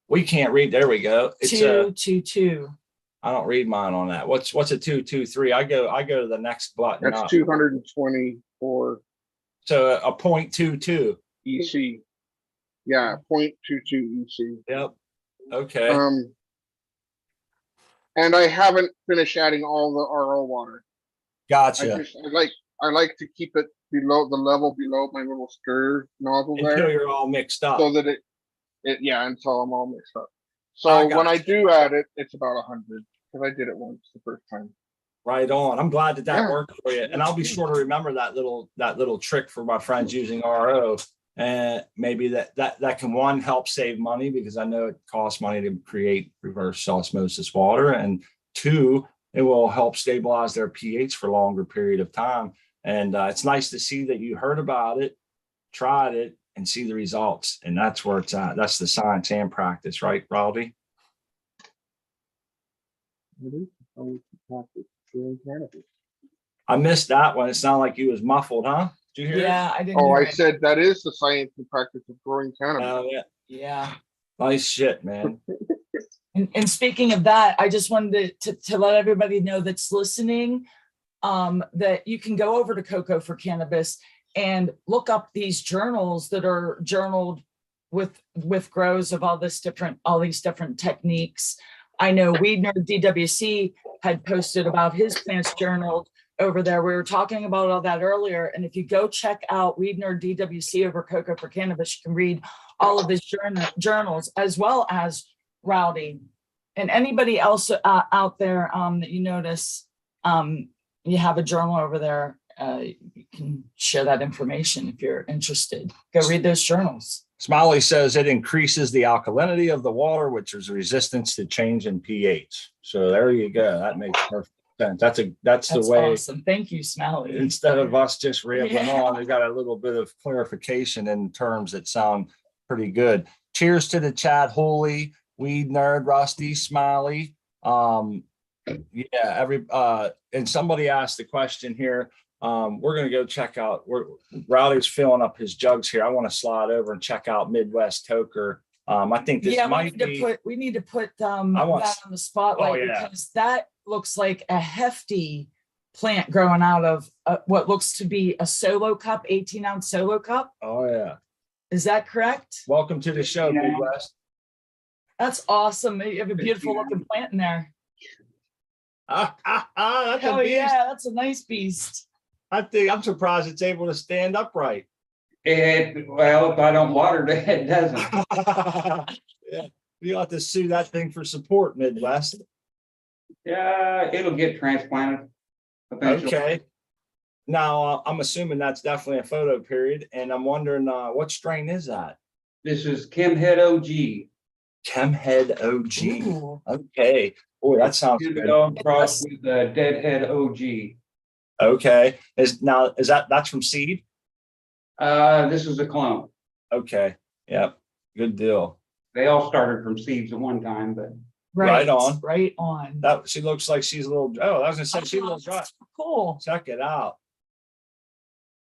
We can't read. There we go. It's 222. I don't read mine on that. What's a 223? I go to the next button. That's 224. So a 0.22 EC. Yeah, 0.22 EC. Yep. Okay. And I haven't finished adding all the RO water. Gotcha. I like to keep it below the level below my little stir nozzle until there. You're all mixed up. So that Yeah, until I'm all mixed up. So I got when I you. do add it, it's about 100 because I did it once the first time. Right on. I'm glad that Yeah. worked for you. And I'll be sure to remember that little trick for my friends using RO. And maybe that can, one, help save money, because I know it costs money to create reverse osmosis water. And two, it will help stabilize their pH for a longer period of time. And it's nice to see that you heard about it, tried it, and see the results. And that's where it's at. That's the science and practice, right, Rowdy? I missed that one. It sounded like you was muffled, huh? Did you hear it? Yeah, I didn't Oh, hear I it. said that is the science and practice of growing cannabis. Oh, yeah. Yeah. Nice shit, man. And speaking of that, I just wanted to let everybody know that's listening, that you can go over to Cocoa for Cannabis and look up these journals that are journaled with grows of all these different techniques. I know Weed Nerd DWC had posted about his plants journaled over there. We were talking about all that earlier. And if you go check out Weed Nerd DWC over Cocoa for Cannabis, you can read all of his journals, as well as Rowdy. And anybody else out there that you notice, you have a journal over there, you can share that information if you're interested. Go read those journals. Smiley says it increases the alkalinity of the water, which is resistance to change in pH. So there you go. That makes perfect sense. That's the way. Awesome. Thank you, Smiley. Instead of us just rambling on, we got a little bit of clarification in terms that sound pretty good. Cheers to the chat, Holy, Weed Nerd, Rusty, Smiley. And somebody asked the question here. We're going to go check out. Rowdy's filling up his jugs here. I want to slide over and check out Midwest Toker. I think this might be. We need to put that on the spotlight, because that looks like a hefty plant growing out of what looks to be a solo cup, 18-ounce solo cup. Oh yeah. Is that correct? Welcome to the show, Midwest. That's awesome. You have a beautiful looking plant in there. That's Oh yeah, that's a nice beast. I'm surprised it's able to stand upright. Well, if I don't water it, it doesn't. Yeah, you have to sue that thing for support, Midwest. Yeah, it'll get transplanted eventually. Okay. Now I'm assuming that's definitely a photo period, and I'm wondering what strain is that? This is Chemhead OG. Chemhead OG. Ooh. Okay. Boy, that sounds good. Crossed with the Deadhead OG. Okay. That's from seed? This is a clone. Okay. Yep. Good deal. They all started from seeds at one time, but Right on. Right on. That she looks like she's a little. Oh, I was gonna say she's a little dry. Cool. Check it out.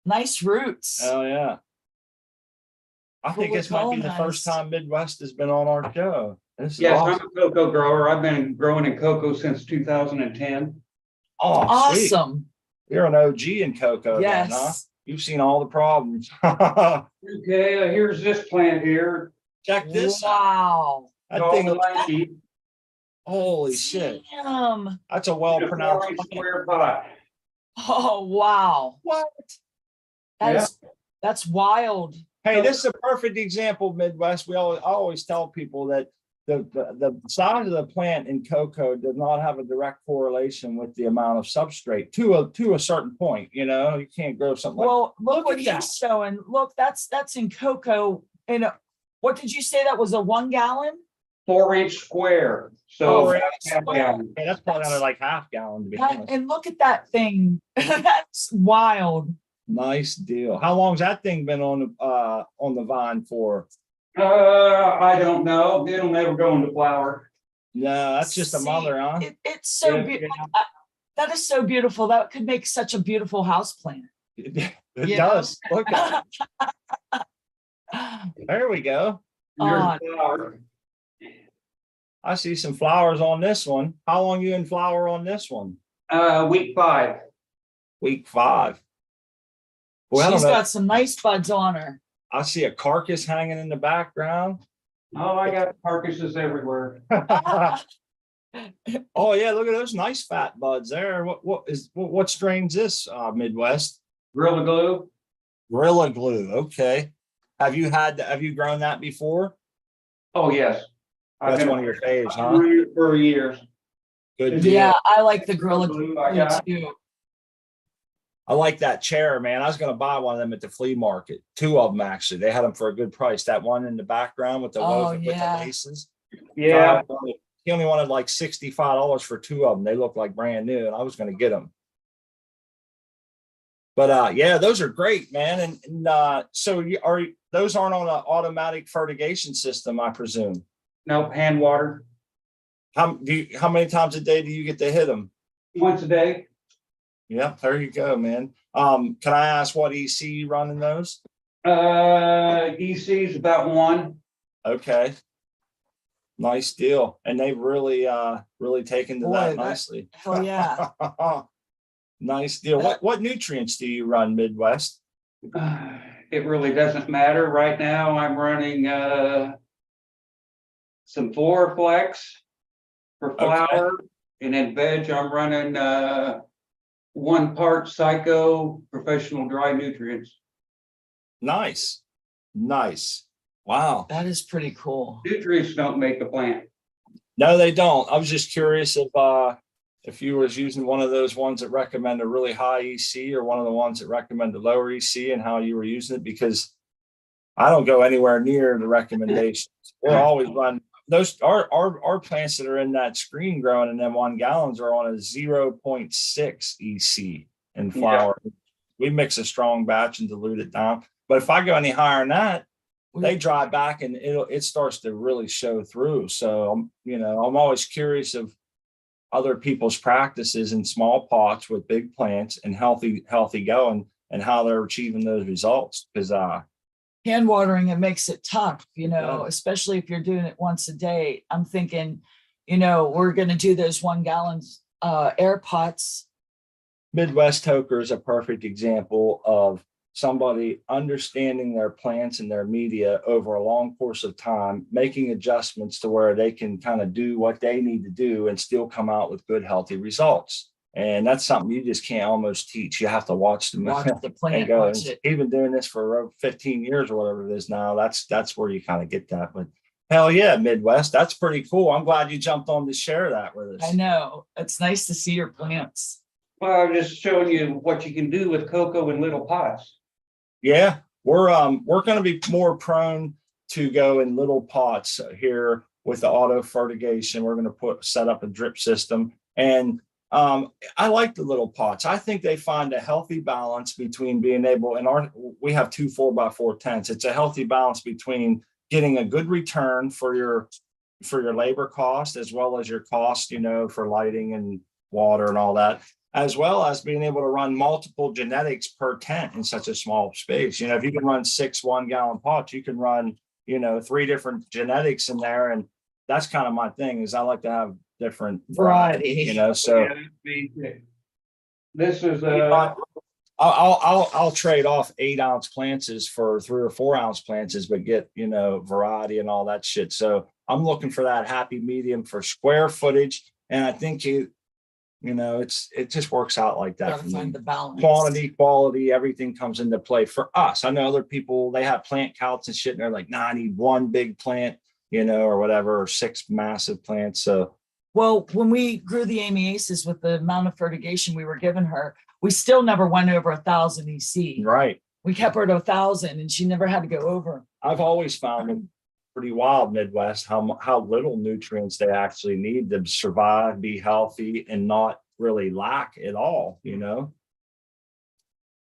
Nice roots. Oh yeah. I think this might be the first time Midwest has been on our show. yes, awesome. I'm a cocoa grower. I've been growing in cocoa since 2010. Oh, awesome. Sweet. You're an OG in cocoa. Yes. Then, huh? You've seen all the problems. Okay, here's this plant here. Check this out. Wow. That thing, holy shit. Damn. That's a well-pronounced square pot. Oh, wow. What? That's wild. Hey, this is a perfect example, Midwest. I always tell people that the size of the plant in cocoa does not have a direct correlation with the amount of substrate to a certain point. You know, you can't grow something look what he's showing. Look, that's in cocoa. And what did you say that was, a 1 gallon? 4-inch square. So half gallon. Hey, that's probably only like half gallon to be honest. And look at that thing. That's wild. Nice deal. How long's that thing been on the vine for? I don't know. It'll never go into flower. No, that's just a mother, huh? It's so beautiful. That is so beautiful. That could make such a beautiful house plant. It does. Look at it. There we go. Flower. I see some flowers on this one. How long you in flower on this one? Week 5. Week 5. Well, she's got some nice buds on her. I see a carcass hanging in the background. Oh, I got carcasses everywhere. Oh yeah, look at those nice fat buds there. What strain's this, Midwest? Gorilla Glue. Gorilla Glue. Okay. Have you grown that before? Oh, yes. I've That's been one of your faves, huh? running it for years. Good Yeah, deal. I like the Gorilla Blue I Glue got. too. I like that chair, man. I was going to buy one of them at the flea market. Two of them, actually. They had them for a good price. That one in the background with the Oh, woven with the yeah. laces. Yeah, He only wanted like $65 for two of them. They look like brand new, and I was going to get them. But yeah, those are great, man. And so those aren't on an automatic fertigation system, I presume. no, hand water How many times a day do you get to hit them? once a day. Yeah, there you go, man. Can I ask what EC you run in those? EC is about 1. Okay. Nice deal. And they've really taken to Boy, that that- nicely. Hell yeah. Nice deal. What nutrients do you run Midwest? It really doesn't matter. Right now, I'm running some Floraflex for flour, and then veg, I'm running 1 part Psycho Professional Dry Nutrients. Nice. Wow. That is pretty cool. Nutrients don't make a plant. No, they don't. I was just curious if you was using one of those ones that recommend a really high EC or one of the ones that recommend a lower EC and how you were using it, because I don't go anywhere near the recommendations. We're always run those our plants that are in that screen growing in them 1 gallons are on a 0.6 EC in flour. Yeah. We mix a strong batch and dilute it down. But if I go any higher than that, they dry back and it starts to really show through. So, I'm always curious of other people's practices in small pots with big plants and healthy going and how they're achieving those results. Because hand watering, it makes it tough, especially if you're doing it once a day. I'm thinking, we're going to do those 1 gallons air pots. Midwest Toker is a perfect example of somebody understanding their plants and their media over a long course of time, making adjustments to where they can kind of do what they need to do and still come out with good, healthy results. And that's something you just can't almost teach. You have to watch the plant and go. And even doing this for 15 years or whatever it is now, that's where you kind of get that. But hell yeah, Midwest, that's pretty cool. I'm glad you jumped on to share that with us. I know. It's nice to see your plants. Well, I'm just showing you what you can do with cocoa in little pots. Yeah, we're going to be more prone to go in little pots here with the auto fertigation. We're going to set up a drip system, and I like the little pots. I think they find a healthy balance between being able, we have 2 4x4 tents. It's a healthy balance between getting a good return for your labor cost as well as your cost, for lighting and water and all that, as well as being able to run multiple genetics per tent in such a small space. If you can run 6 1-gallon pots, you can run, 3 different genetics in there. And that's kind of my thing, is I like to have different variety, so Yeah, this is I'll trade off 8-ounce plants for 3 or 4-ounce plants, but get, variety and all that shit. So I'm looking for that happy medium for square footage. And I think it just works out like that. Find the balance. Quantity, quality, everything comes into play for us. I know other people, they have plant counts and shit, and they're like, nah, I need 1 big plant, or whatever, or 6 massive plants. So, well, when we grew the amiaceae with the amount of fertigation we were giving her, we still never went over 1,000 EC. Right. We kept her at 1,000, and she never had to go over. I've always found it pretty wild, Midwest, how little nutrients they actually need to survive, be healthy, and not really lack at all, No,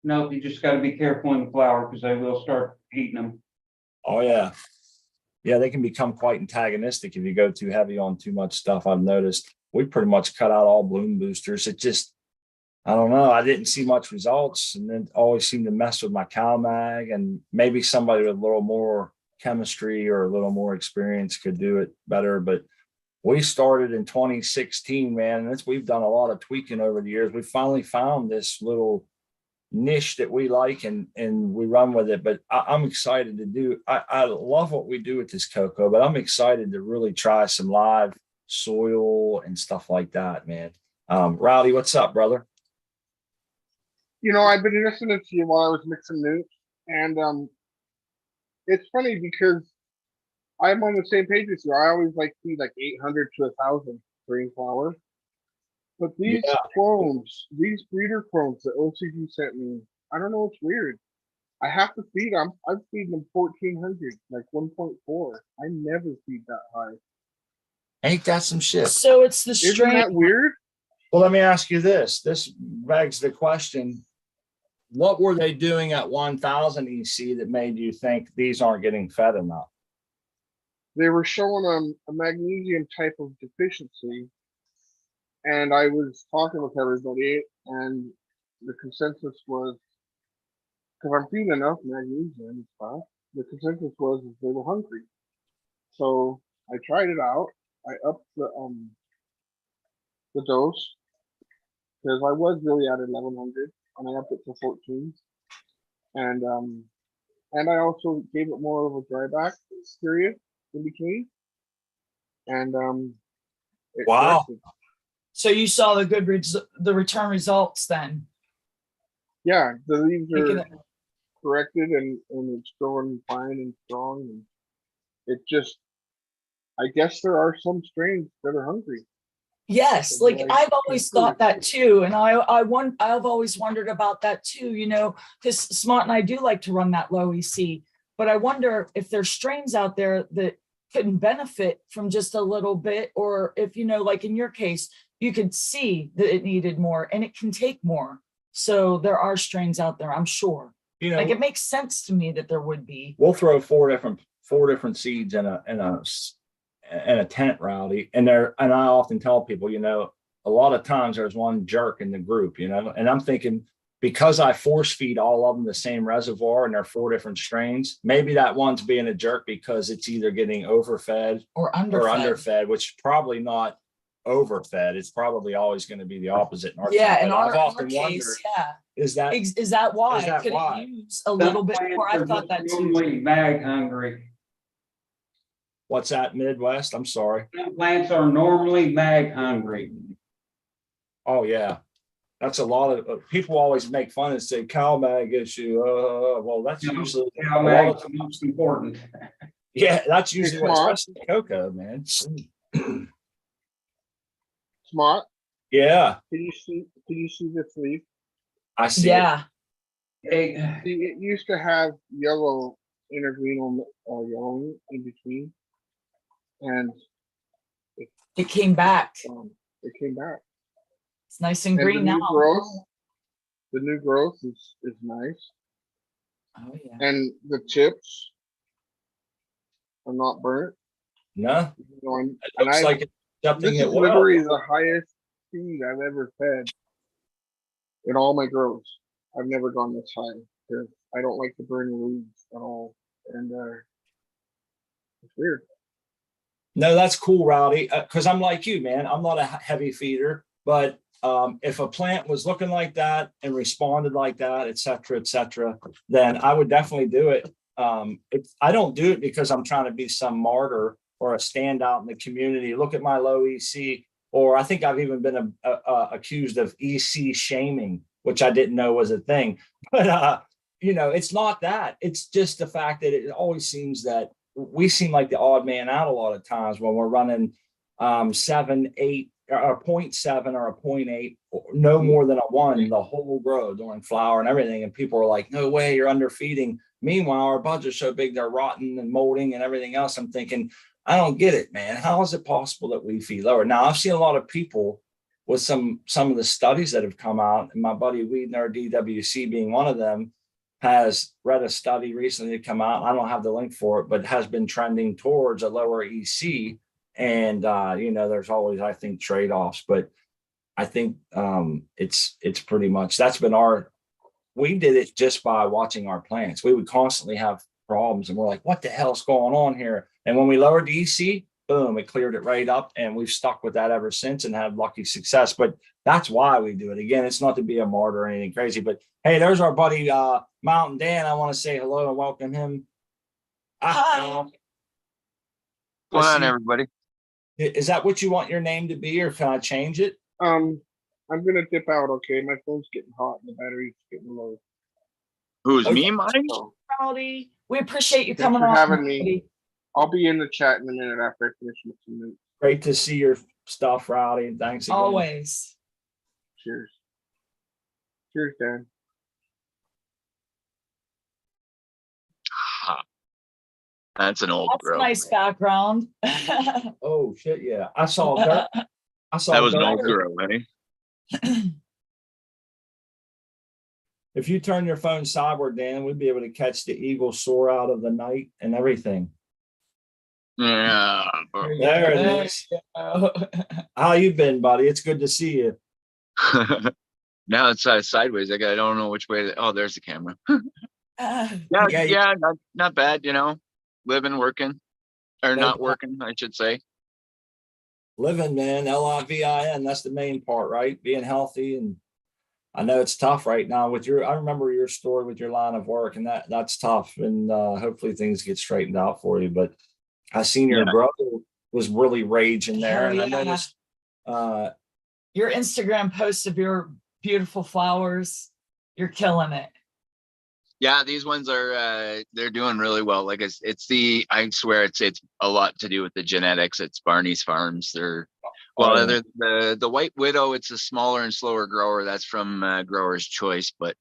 you just got to be careful in the flour because they will start eating them. Oh yeah. Yeah, they can become quite antagonistic if you go too heavy on too much stuff. I've noticed we pretty much cut out all bloom boosters. It just, I don't know. I didn't see much results, and then always seemed to mess with my CalMag, and maybe somebody with a little more chemistry or a little more experience could do it better. But we started in 2016, man, and we've done a lot of tweaking over the years. We finally found this little niche that we like, and we run with it. But I'm excited to do. I love what we do with this cocoa, but I'm excited to really try some live soil and stuff like that, man. Rowdy, what's up, brother? I've been listening to you while I was mixing notes, and it's funny because I'm on the same page with you. I always like feed like 800 to 1,000 green flower. But these Yeah. clones, these breeder clones that OCG sent me, I don't know, it's weird. I have to feed them. I'm feeding them 1,400, like 1.4. I never feed that high. Ain't that some shit? So it's the Isn't strain. that weird? Well, let me ask you this. This begs the question. What were they doing at 1,000 EC that made you think these aren't getting fed enough? They were showing a magnesium type of deficiency. And I was talking with everybody, and the consensus was, because I'm feeding enough magnesium and stuff, the consensus was they were hungry. So I tried it out. I upped the dose because I was really at 1,100, and I upped it to 14. And I also gave it more of a dry back period in between. And it Wow. corrected. So you saw the good the return results then. Yeah, the leaves Making are corrected and it's growing fine and strong, and it just, I guess there are some strains that are hungry. Yes, like I've always thought that too, and I've always wondered about that too. You know, because Smart and I do like to run that low EC, but I wonder if there's strains out there that couldn't benefit from just a little bit, or if, you know, like in your case, you could see that it needed more and it can take more. So there are strains out there, I'm sure. You know, Like it makes sense to me that there would be. we'll throw four different seeds in a tent, Rowdy, and I often tell people, you know, a lot of times there's one jerk in the group, you know, and I'm thinking, because I force feed all of them the same reservoir and they're 4 different strains, maybe that one's being a jerk because it's either getting overfed Or underfed. which is probably not overfed. It's probably always going to be the opposite. In our Yeah, case. in But our, I've in our often wondered, case, yeah. is that Is that why? Is that Could why? it use a little bit more? I thought that too. Normally mag hungry. what's that, Midwest? I'm sorry. Some plants are normally mag hungry. Oh yeah. That's a lot of people always make fun and say cow mag issue. Well, that's You know, usually cow a lot mag of is the most important. yeah, that's usually what, Smart. especially cocoa, man. Smart. Yeah, Can you see this leaf? I see it. Yeah. Hey, See, it used to have yellow intergreenal yellow in between, and It came back. it came back. It's nice and And green now. The new growth is nice, Oh yeah. and the chips are not burnt. No, You know, it looks like it's accepting this it is well. literally the highest seed I've ever fed in all my grows. I've never gone this high because I don't like to burn the leaves at all, and it's weird. No, that's cool, Rowdy. Because I'm like you, man. I'm not a heavy feeder, but if a plant was looking like that and responded like that, et cetera, then I would definitely do it. I don't do it because I'm trying to be some martyr or a standout in the community. Look at my low EC, or I think I've even been accused of EC shaming, which I didn't know was a thing. But you know, it's not that. It's just the fact that it always seems that we seem like the odd man out a lot of times when we're running 7, 8, or a 0.7 or a 0.8, no more than a 1 the whole grow during flower and everything. And people are like, no way, you're underfeeding. Meanwhile, our buds are so big, they're rotting and molding and everything else. I'm thinking, I don't get it, man. How is it possible that we feed lower? Now, I've seen a lot of people with some of the studies that have come out, and my buddy Wiedner, DWC being one of them, has read a study recently to come out. I don't have the link for it, but has been trending towards a lower EC. And you know, there's always, I think, trade-offs, but I think it's pretty much, that's been we did it just by watching our plants. We would constantly have problems and we're like, what the hell's going on here? And when we lowered the EC, boom, it cleared it right up, and we've stuck with that ever since and had lucky success. But that's why we do it. Again, it's not to be a martyr or anything crazy, but hey, there's our buddy Mountain Dan. I want to say hello and welcome him. Hi. What's going on, everybody? Is that what you want your name to be, or can I change it? I'm gonna dip out. Okay, my phone's getting hot and the battery's getting low. Who's Okay. me, Mike? So Rowdy, we appreciate you thanks coming for on. having me. Rowdy. I'll be in the chat in a minute after I finish with some notes. Great to see your stuff, Rowdy. Thanks again. Always. Cheers. Cheers, Dan. That's an old That's a grow. nice background. Oh shit, yeah. I saw dirt. I saw That was an dirt. old grow, eh? If you turn your phone sideward, Dan, we'd be able to catch the eagle soar out of the night and everything. Yeah. There it is. How you been, buddy? It's good to see you. Now it's sideways. I don't know which way. Oh, there's the camera. Yeah, Yeah, not bad. You know, living, working, or not working, I should say. Living, man. LIVIN. That's the main part, right? Being healthy. And I know it's tough right now with I remember your story with your line of work, and that's tough. And hopefully things get straightened out for you. But I seen your brother was really raging there. And I noticed your Instagram posts of your beautiful flowers. You're killing it. Yeah, these ones are they're doing really well. Like I swear it's a lot to do with the genetics. It's Barney's Farms. They're the White Widow, it's a smaller and slower grower. That's from Grower's Choice, but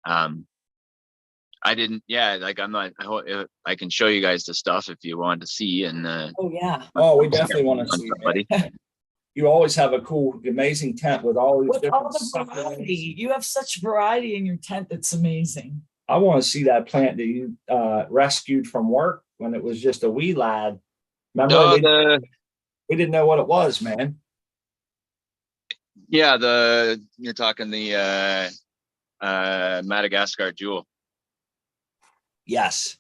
I didn't, like I can show you guys the stuff if you want to see. And oh yeah. Oh, we definitely want to see, buddy. You always have a cool, amazing tent with all these different variety. You have such variety in your tent. That's amazing. I want to see that plant that you rescued from work when it was just a wee lad. Remember, we didn't know what it was, man. Yeah, you're talking the Madagascar jewel. Yes.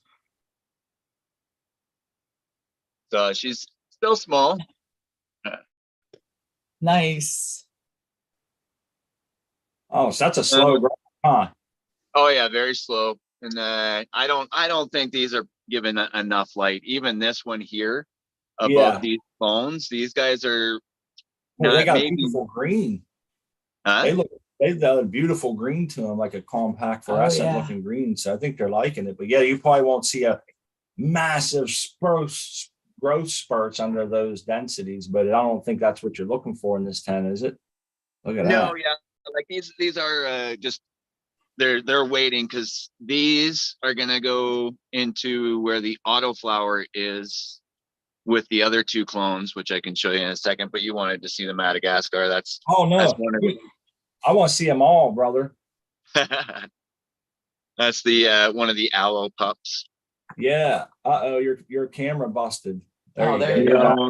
So she's still small. Nice. Oh, so that's a slow grow, huh? Oh yeah, very slow. And I don't think these are given enough light. Even this one here above these bones, these guys are they got a beautiful green. Huh? They've done a beautiful green to them, like a compact fluorescent looking green. So I think they're liking it. But yeah, you probably won't see a massive growth spurts under those densities, but I don't think that's what you're looking for in this tent, is it? Look at that. No, yeah, like these are just they're waiting, because these are gonna go into where the autoflower is with the other two clones, which I can show you in a second. But you wanted to see the Madagascar. That's I want to see them all, brother. That's the one of the aloe pups. Yeah. Your camera busted. There you go.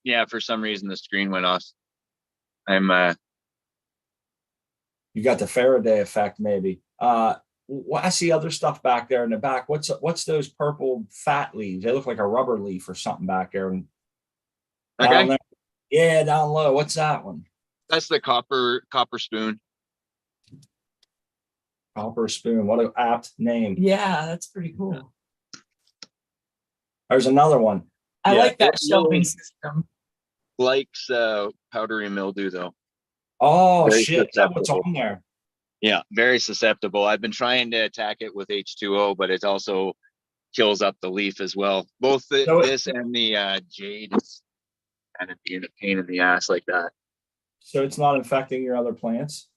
Yeah, for some reason the screen went off. You got the Faraday effect, maybe. I see other stuff back there in the back. What's those purple fat leaves? They look like a rubber leaf or something back there. Down there. Yeah, down low. What's that one? That's the copper spoon. Copper spoon. What an apt name. Yeah, that's pretty cool. There's another one. I like that shelving system. Likes powdery mildew though. Oh shit! That's what's on there. Yeah, very susceptible. I've been trying to attack it with H2O, but it also kills up the leaf as well. Both this and the jade is kind of being a pain in the ass like that. So it's not infecting your other plants?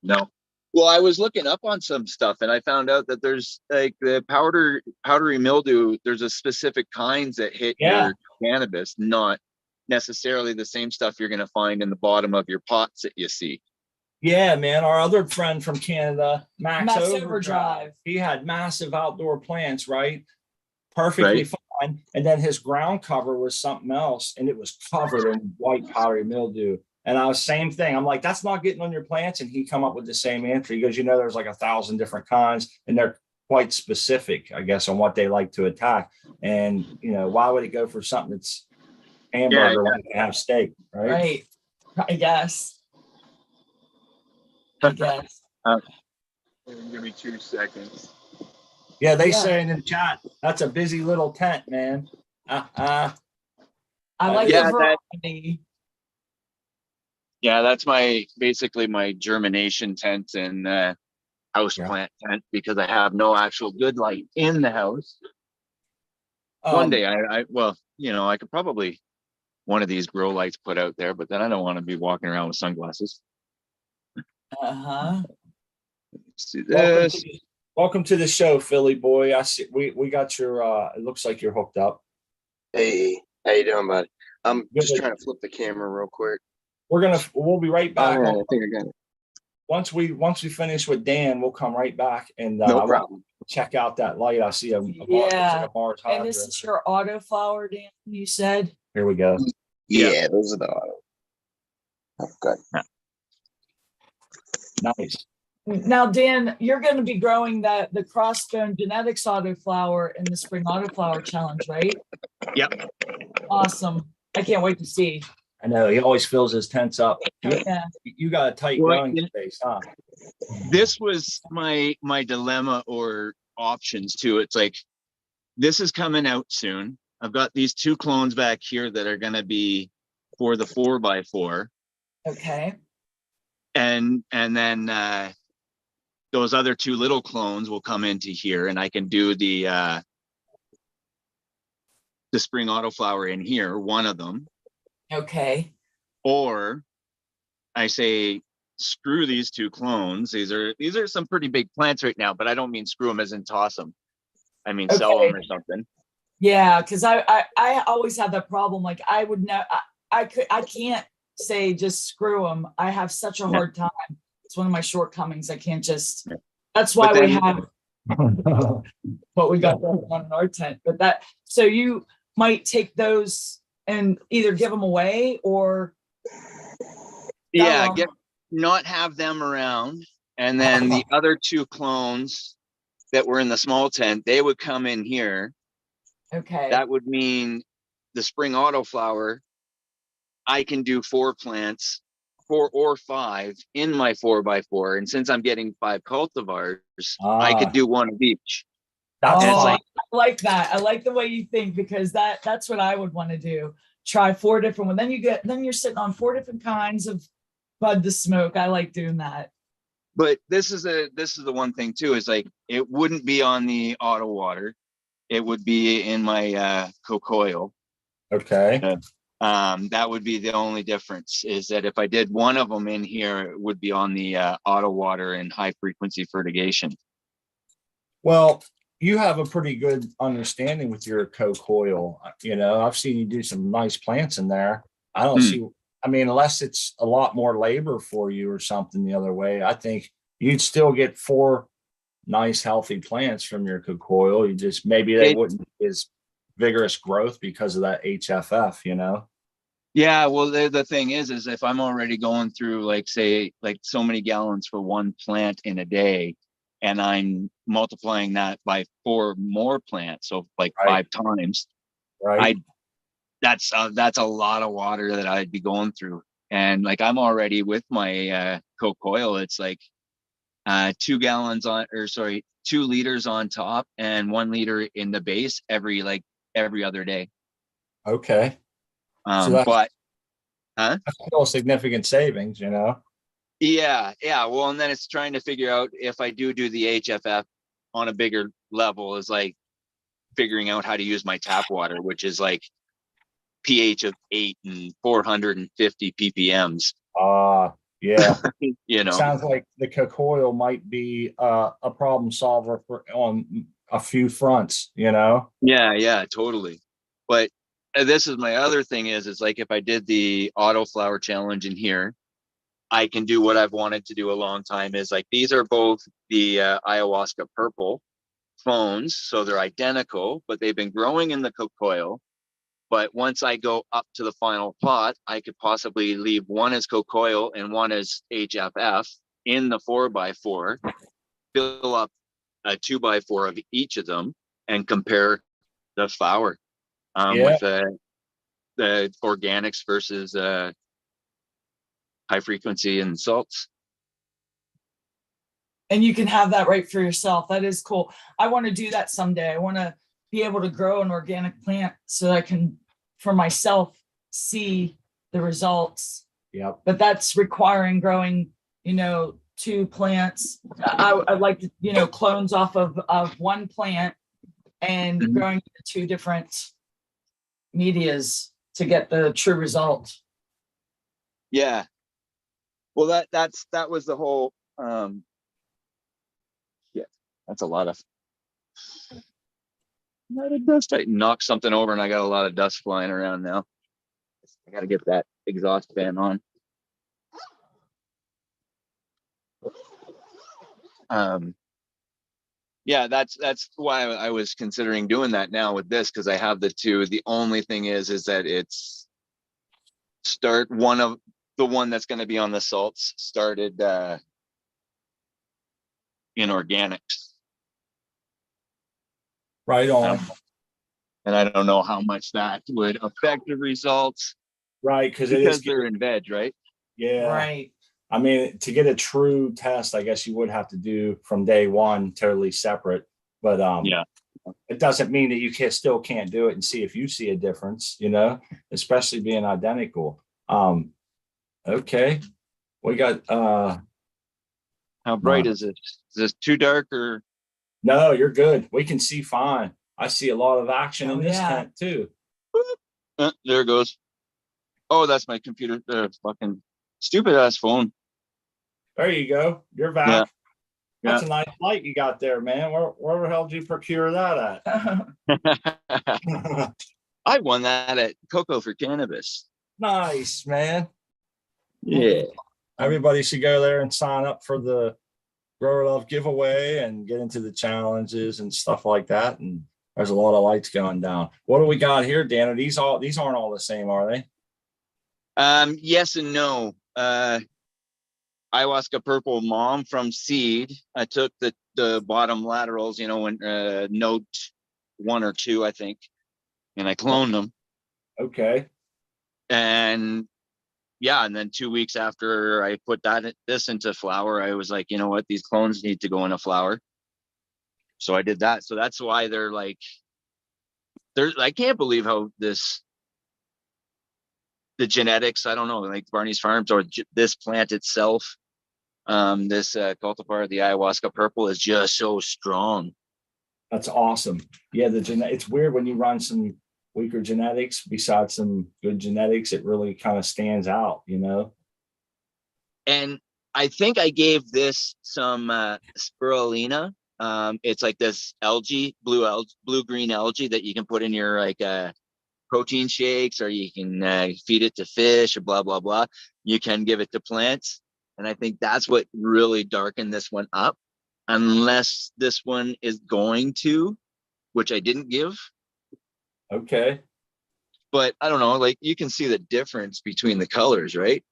No. Well, I was looking up on some stuff and I found out that there's like the powdery mildew. There's a specific kinds that hit your cannabis, not necessarily the same stuff you're going to find in the bottom of your pots that you see. Yeah, man. Our other friend from Canada, Max Overdrive. He had massive outdoor plants, right? Perfectly fine. And then his ground cover was something else, and it was covered in white powdery mildew. And I was same thing. I'm like, that's not getting on your plants. And he come up with the same answer. He goes, there's like 1,000 different kinds, and they're quite specific, I guess, on what they like to attack. And why would it go for something that's hamburger when you can have steak, right? Right. I guess. Give me 2 seconds. Yeah, they say in the chat, that's a busy little tent, man. I like the variety. Yeah, that's basically my germination tent and house plant tent, because I have no actual good light in the house. One Um, day well, I could probably one of these grow lights put out there, but then I don't want to be walking around with sunglasses. Uh-huh. Let's do welcome this. to, welcome to the show, Philly boy. I see we got your it looks like you're hooked up. Hey, how you doing, buddy? I'm just Good. trying to flip the camera real quick. We'll be right Oh, back. yeah, I think I got it. Once we finish with Dan, we'll come right back and No I want problem. to check out that light. I see a Mars, looks Yeah. like a Mars And this Hydra. is your autoflower, Dan, you said? Here we go. Yeah, those are the auto. Okay. Nice. Now, Dan, you're going to be growing the Crossbone Genetics autoflower in the Spring Autoflower Challenge, right? Yep. Awesome. I can't wait to see. I know he always fills his tents up. Yeah. You got a tight Well, growing space, huh? This was my dilemma or options too. It's like, this is coming out soon. I've got these 2 clones back here that are going to be for the 4x4. Okay. And then those other 2 little clones will come into here, and I can do the spring autoflower in here, one of them. Okay. Or I say, screw these 2 clones. These are some pretty big plants right now, but I don't mean screw them as in toss them. I mean sell them or something. Yeah, because I always have that problem. Like I would know I can't say just screw them. I have such a hard time. It's one of my shortcomings. I can't just. That's why we have what we got going on in our tent. But so you might take those and either give them away or not have them around, and then the other 2 clones that were in the small tent, they would come in here. Okay. That would mean the spring autoflower, I can do 4 plants, 4 or 5 in my 4x4. And since I'm getting 5 cultivars, I could do 1 of each. That's I like that. I like the way you think, because that's what I would want to do. Try 4 different ones. Then you're sitting on 4 different kinds of bud to smoke. I like doing that. But this is the one thing too, is like, it wouldn't be on the auto water. It would be in my cocoil. Okay. That would be the only difference, is that if I did one of them in here, it would be on the auto water and high frequency fertigation. Well, you have a pretty good understanding with your cocoil. I've seen you do some nice plants in there. I don't see, unless it's a lot more labor for you or something the other way, I think you'd still get 4 nice healthy plants from your cocoil. You just, maybe they wouldn't be as vigorous growth because of that HFF, Yeah, well, the thing is if I'm already going through, like, say, like so many gallons for 1 plant in a day, and I'm multiplying that by 4 more plants, so like 5 times, right? That's a lot of water that I'd be going through. And like, I'm already with my cocoil, it's like 2 liters on top and 1 liter in the base every other day. Okay. So that's still a significant savings, Yeah. Well, and then it's trying to figure out if I do the HFF on a bigger level, is like figuring out how to use my tap water, which is like pH of 8 and 450 ppms. Yeah. Sounds like the cocoil might be a problem solver on a few fronts, Yeah, totally. But this is my other thing is like, if I did the autoflower challenge in here, I can do what I've wanted to do a long time, is like, these are both the ayahuasca purple clones, so they're identical, but they've been growing in the cocoil. But once I go up to the final pot, I could possibly leave one as cocoil and one as HFF in the 4x4, fill up a 2x4 of each of them, and compare the flower with the organics versus high frequency and salts. And you can have that right for yourself. That is cool. I want to do that someday. I want to be able to grow an organic plant so that I can, for myself, see the results. Yep. But that's requiring growing, 2 plants. I'd like to, clones off of 1 plant and Mhm. growing into 2 different medias to get the true result. Yeah. Well, that was the whole, yeah, that's a lot of dust. I knocked something over and I got a lot of dust flying around now. I got to get that exhaust fan on. Yeah, that's why I was considering doing that now with this, because I have the 2. The only thing is that it's one of the one that's going to be on the salts started in organics. Right on. And I don't know how much that would affect the results, Right, because they're in veg, right? Yeah. Right. I mean, to get a true test, I guess you would have to do from day one totally separate. But Yeah. it doesn't mean that you still can't do it and see if you see a difference, especially being identical. Okay. We got How bright is it? Is this too dark or? no, you're good. We can see fine. I see a lot of action in this yeah. tent too. There it goes. Oh, that's my computer. Fucking stupid ass phone. There you go. You're back. Yeah. That's a nice light you got there, man. Where the hell did you procure that at? I won that at Cocoa for Cannabis. Nice, man. Yeah. Everybody should go there and sign up for the Grower Love giveaway and get into the challenges and stuff like that. And there's a lot of lights going down. What do we got here, Dan? These aren't all the same, are they? Yes and no. Ayahuasca Purple Mom from seed. I took the bottom laterals, when note 1 or 2, I think, and I cloned them. Okay. And yeah, and then 2 weeks after I put this into flower, I was like, you know what, these clones need to go in a flower. So I did that. So that's why I can't believe how the genetics, I don't know, like Barney's Farms or this plant itself, this cultivar, the Ayahuasca Purple, is just so strong. That's awesome. Yeah, it's weird when you run some weaker genetics besides some good genetics, it really kind of stands out, And I think I gave this some spirulina. It's like this algae, blue green algae that you can put in your protein shakes, or you can feed it to fish, or blah blah blah. You can give it to plants, and I think that's what really darkened this one up. Unless this one is going to, which I didn't give. Okay. But I don't know, like you can see the difference between the colors, right?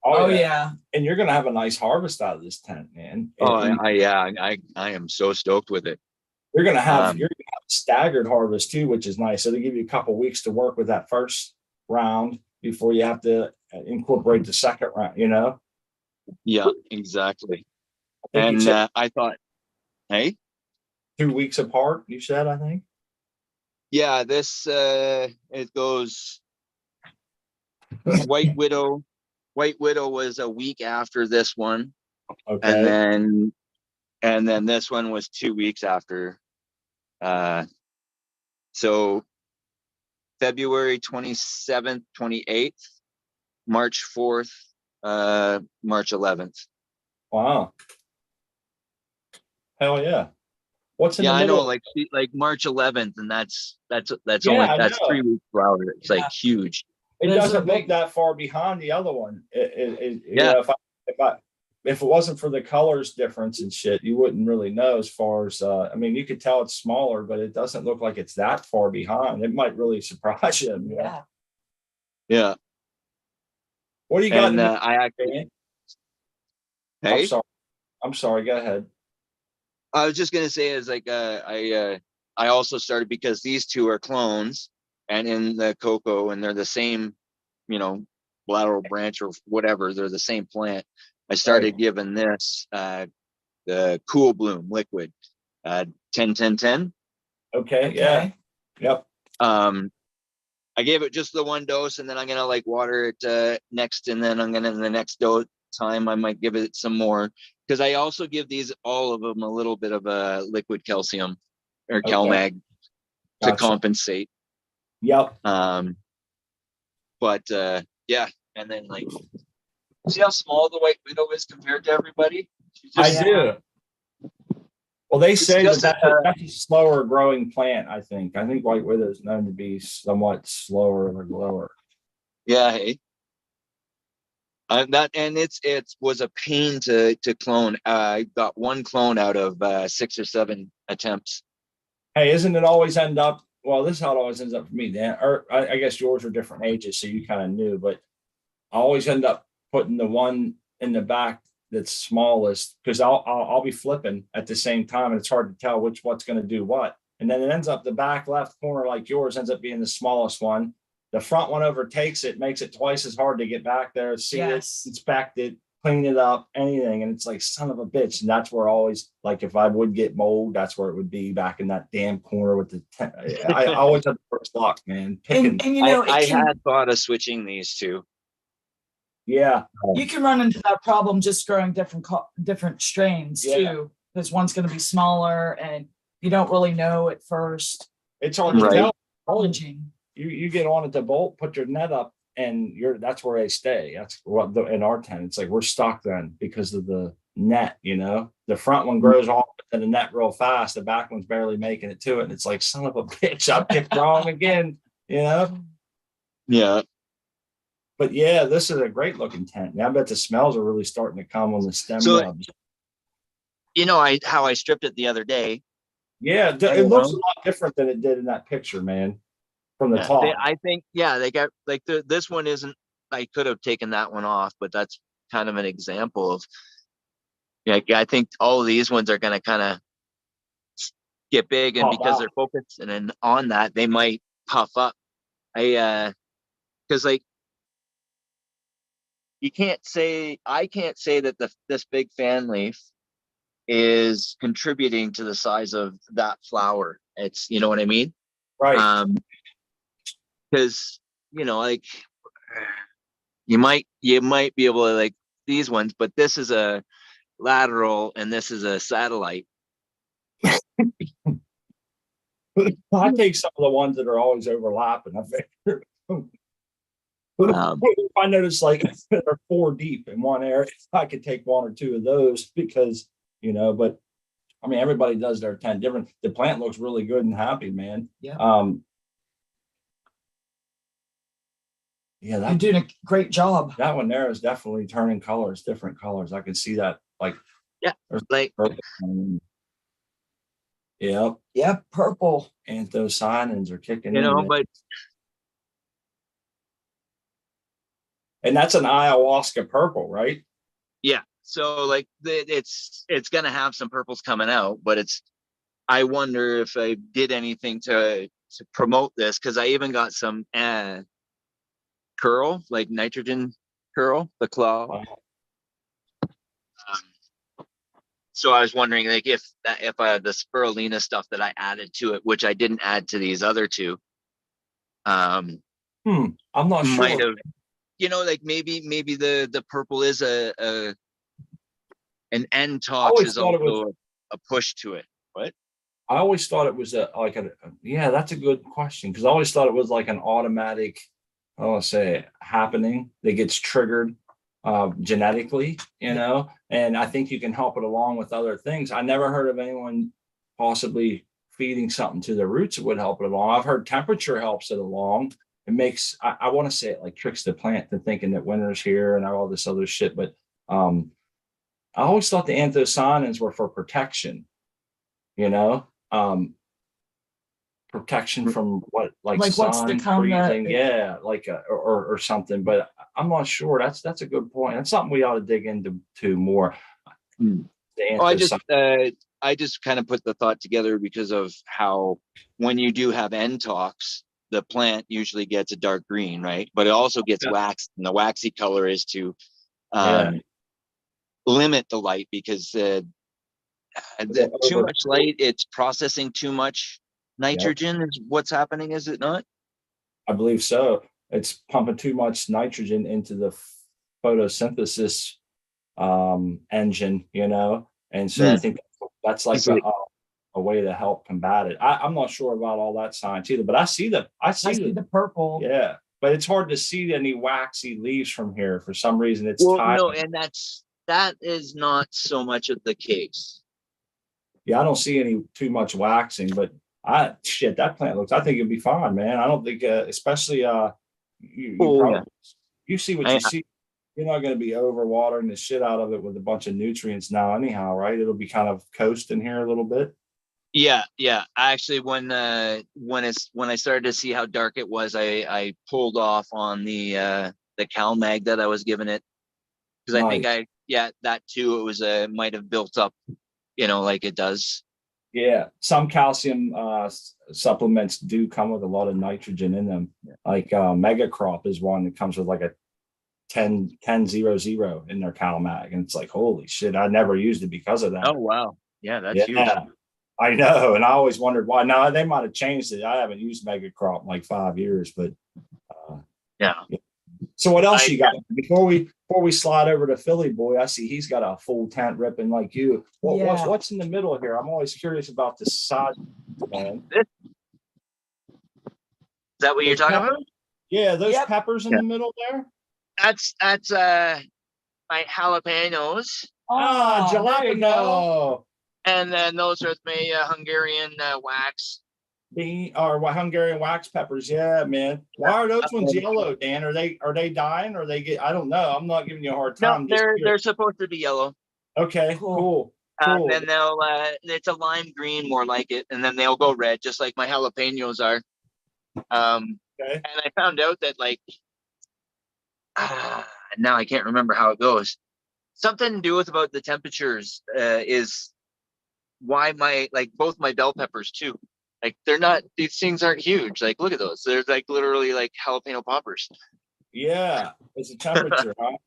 Oh yeah. And you're gonna have a nice harvest out of this tent, man. I am so stoked with it. You're gonna have a staggered harvest too, which is nice. So they give you a couple of weeks to work with that first round before you have to incorporate the second round, Yeah, exactly. And I thought, hey, 2 weeks apart, you said, I think. Yeah, this it goes White Widow. White Widow was a week after this one. Okay. And then this one was 2 weeks after. So February 27th, 28th, March 4th, March 11th. Wow. Hell yeah. What's in the I middle? know, like March 11th, and that's Yeah, only 3 weeks flower. It's like huge. It doesn't look that far behind the other one. Yeah. If it wasn't for the colors difference and shit, you wouldn't really know. As far as I mean, you could tell it's smaller, but it doesn't look like it's that far behind. It might really surprise you. Yeah. Yeah. What do you got? And I actually. Hey. I'm sorry. Go ahead. I was just gonna say is like I also started because these two are clones, and in the cocoa, and they're the same, lateral branch or whatever. They're the same plant. I started giving this the Cool Bloom liquid, 10-10-10. Okay. Yeah. Yep. I gave it just the one dose, and then I'm gonna water it next, and then I'm gonna the next dose time I might give it some more, because I also give all of them a little bit of a liquid calcium or CalMag. to Gotcha. compensate. Yep. But yeah, and then like, see how small the white widow is compared to everybody? She's I just, do. Well, they say just that's a slower growing plant. I think white widow is known to be somewhat slower or lower. yeah, hey. It was a pain to clone. I got one clone out of 6 or 7 attempts. Hey, isn't it always end up? Well, this is how it always ends up for me, Dan. Or I guess yours are different ages, so you kind of knew. But I always end up putting the one in the back that's smallest because I'll be flipping at the same time, and it's hard to tell what's going to do what. And then it ends up the back left corner, like yours, ends up being the smallest one. The front one overtakes it, makes it twice as hard to get back there, see it, inspect it, clean it up, anything. And it's like, son of a bitch. And that's where always, like, if I would get mold, that's where it would be, back in that damn corner with the I always have the first luck, man. And you know, I had thought of switching these two. Yeah. You can run into that problem just growing different strains too, because one's going to be smaller and you don't really know at first. It's hard to tell. Challenging. You get on at the bolt, put your net up, and that's where they stay. That's what in our tent. It's like we're stuck then because of the net. You know, the front one grows off and the net real fast. The back one's barely making it to it, and it's like, son of a bitch, I picked wrong again. You know. Yeah. But yeah, this is a great looking tent. Now I bet the smells are really starting to come on the stem nubs. You know, how I stripped it the other day. Yeah, it looks a lot different than it did in that picture, man. From the top. I think, they got like this one isn't, I could have taken that one off, but that's kind of an example of, I think all of these ones are going to kind of get big, and because they're focused and then on that, they might puff up. Because like, I can't say that this big fan leaf is contributing to the size of that flower. It's, you know what I mean? Right. Because like you might be able to like these ones, but this is a lateral and this is a satellite. I take some of the ones that are always overlapping. I figure. I notice like they're 4 deep in one area. I could take 1 or 2 of those because but I mean everybody does their 10 different. The plant looks really good and happy, man. Yeah. Yeah, you're doing a great job. That one there is definitely turning colors, different colors. I can see that. Like, like purple anthocyanins are kicking in. But and that's an ayahuasca purple, right? Yeah. So like it's gonna have some purples coming out, but I wonder if I did anything to promote this, because I even got some curl, like nitrogen curl, the claw. Wow. So I was wondering, like, if the spirulina stuff that I added to it, which I didn't add to these other 2, I'm not sure. Might have, like maybe the purple is an end tox is also a push to it. What? I always thought it was that's a good question, because I always thought it was like an automatic, I want to say, happening that gets triggered genetically, and I think you can help it along with other things. I never heard of anyone possibly feeding something to the roots that would help it along. I've heard temperature helps it along. It makes, I want to say it like tricks the plant to thinking that winter's here and all this other shit. But I always thought the anthocyanins were for protection, protection from what, like sun, what's to come, freezing, or something. But I'm not sure. That's a good point. That's something we ought to dig into more. I just kind of put the thought together because of how when you do have end tox, the plant usually gets a dark green, right? But it also gets waxed, and the waxy color is to limit the light, because too much light, it's processing too much nitrogen is what's happening, is it not? I believe so. It's pumping too much nitrogen into the photosynthesis engine, and so I think that's like a way to help combat it. I'm not sure about all that science either, but I see I see the purple. yeah, but it's hard to see any waxy leaves from here for some reason. It's Well, tied. no, and that is not so much of the case. Yeah, I don't see any too much waxing, but that plant looks. I think it'd be fine, man. I don't think, especially you probably Yeah. you see what you see. You're not going to be overwatering the shit out of it with a bunch of nutrients now, anyhow, right? It'll be kind of coasting here a little bit. Yeah. Actually, when I started to see how dark it was, I pulled off on the CalMag that I was giving it, because I think that too, it was might have built up, like it does. Yeah, some calcium supplements do come with a lot of nitrogen in them. Like Mega Crop is one that comes with like a 10-0-0 in their CalMag, and it's like, holy shit, I never used it because of that. Oh wow, yeah, that's huge. I know, and I always wondered why. Now they might have changed it. I haven't used Mega Crop in like 5 years, but yeah. So what else you got before we slide over to Philly Boy? I see he's got a full tent ripping like you. What's in the middle here? I'm always curious about the size, man. Is that what you're talking about? Yeah, those peppers in the middle there. That's my jalapenos. Jalapeno. And then those are my Hungarian wax. Hungarian wax peppers. Yeah, man. Why are those ones yellow, Dan? Are they dying, or I don't know. I'm not giving you a hard time. No, they're supposed to be yellow. Okay, cool. Then they'll it's a lime green, more like it, and then they'll go red, just like my jalapenos are. Okay. And I found out that now I can't remember how it goes. Something to do with about the temperatures is why both my bell peppers too. These things aren't huge. Like, look at those. They're like literally like jalapeno poppers. Yeah, it's a temperature, huh?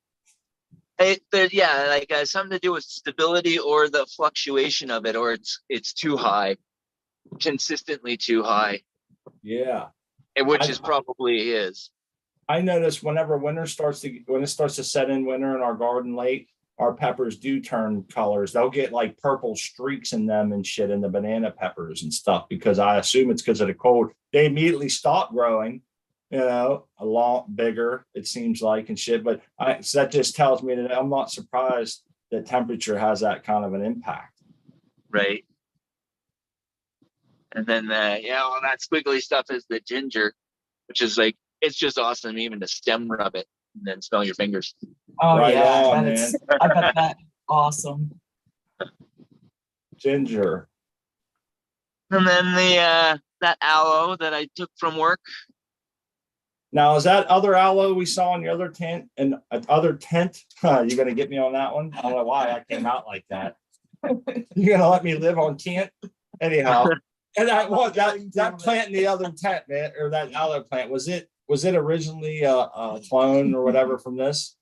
Something to do with stability or the fluctuation of it, or it's too high, consistently too high. Yeah, which is probably is. I notice whenever when it starts to set in winter in our garden late, our peppers do turn colors. They'll get like purple streaks in them and shit in the banana peppers and stuff, because I assume it's because of the cold. They immediately stop growing, a lot bigger, it seems like, and shit. But so that just tells me that I'm not surprised that temperature has that kind of an impact. Right. And then, all that squiggly stuff is the ginger, which is like, it's just awesome even to stem rub it and then smell your fingers. Oh, right yeah. on, man. I bet that's awesome. Ginger. And then that aloe that I took from work. Now, is that other aloe we saw in the other tent? And other tent? You're going to get me on that one? I don't know why I came out like that. You're going to let me live on tent? Anyhow. And that plant in the other tent, man, or that aloe plant, was it originally a clone or whatever from this?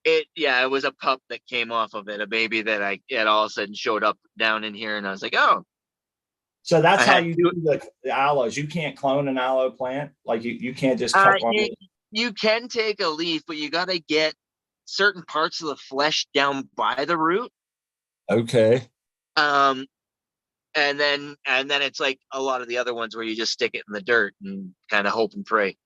It was a pup that came off of it, a baby that it all of a sudden showed up down in here, and I was like, oh. So that's how you do the aloes. You can't clone an aloe plant, like you can't just cut one. You can take a leaf, but you got to get certain parts of the flesh down by the root. Okay. And then it's like a lot of the other ones where you just stick it in the dirt and kind of hope and pray.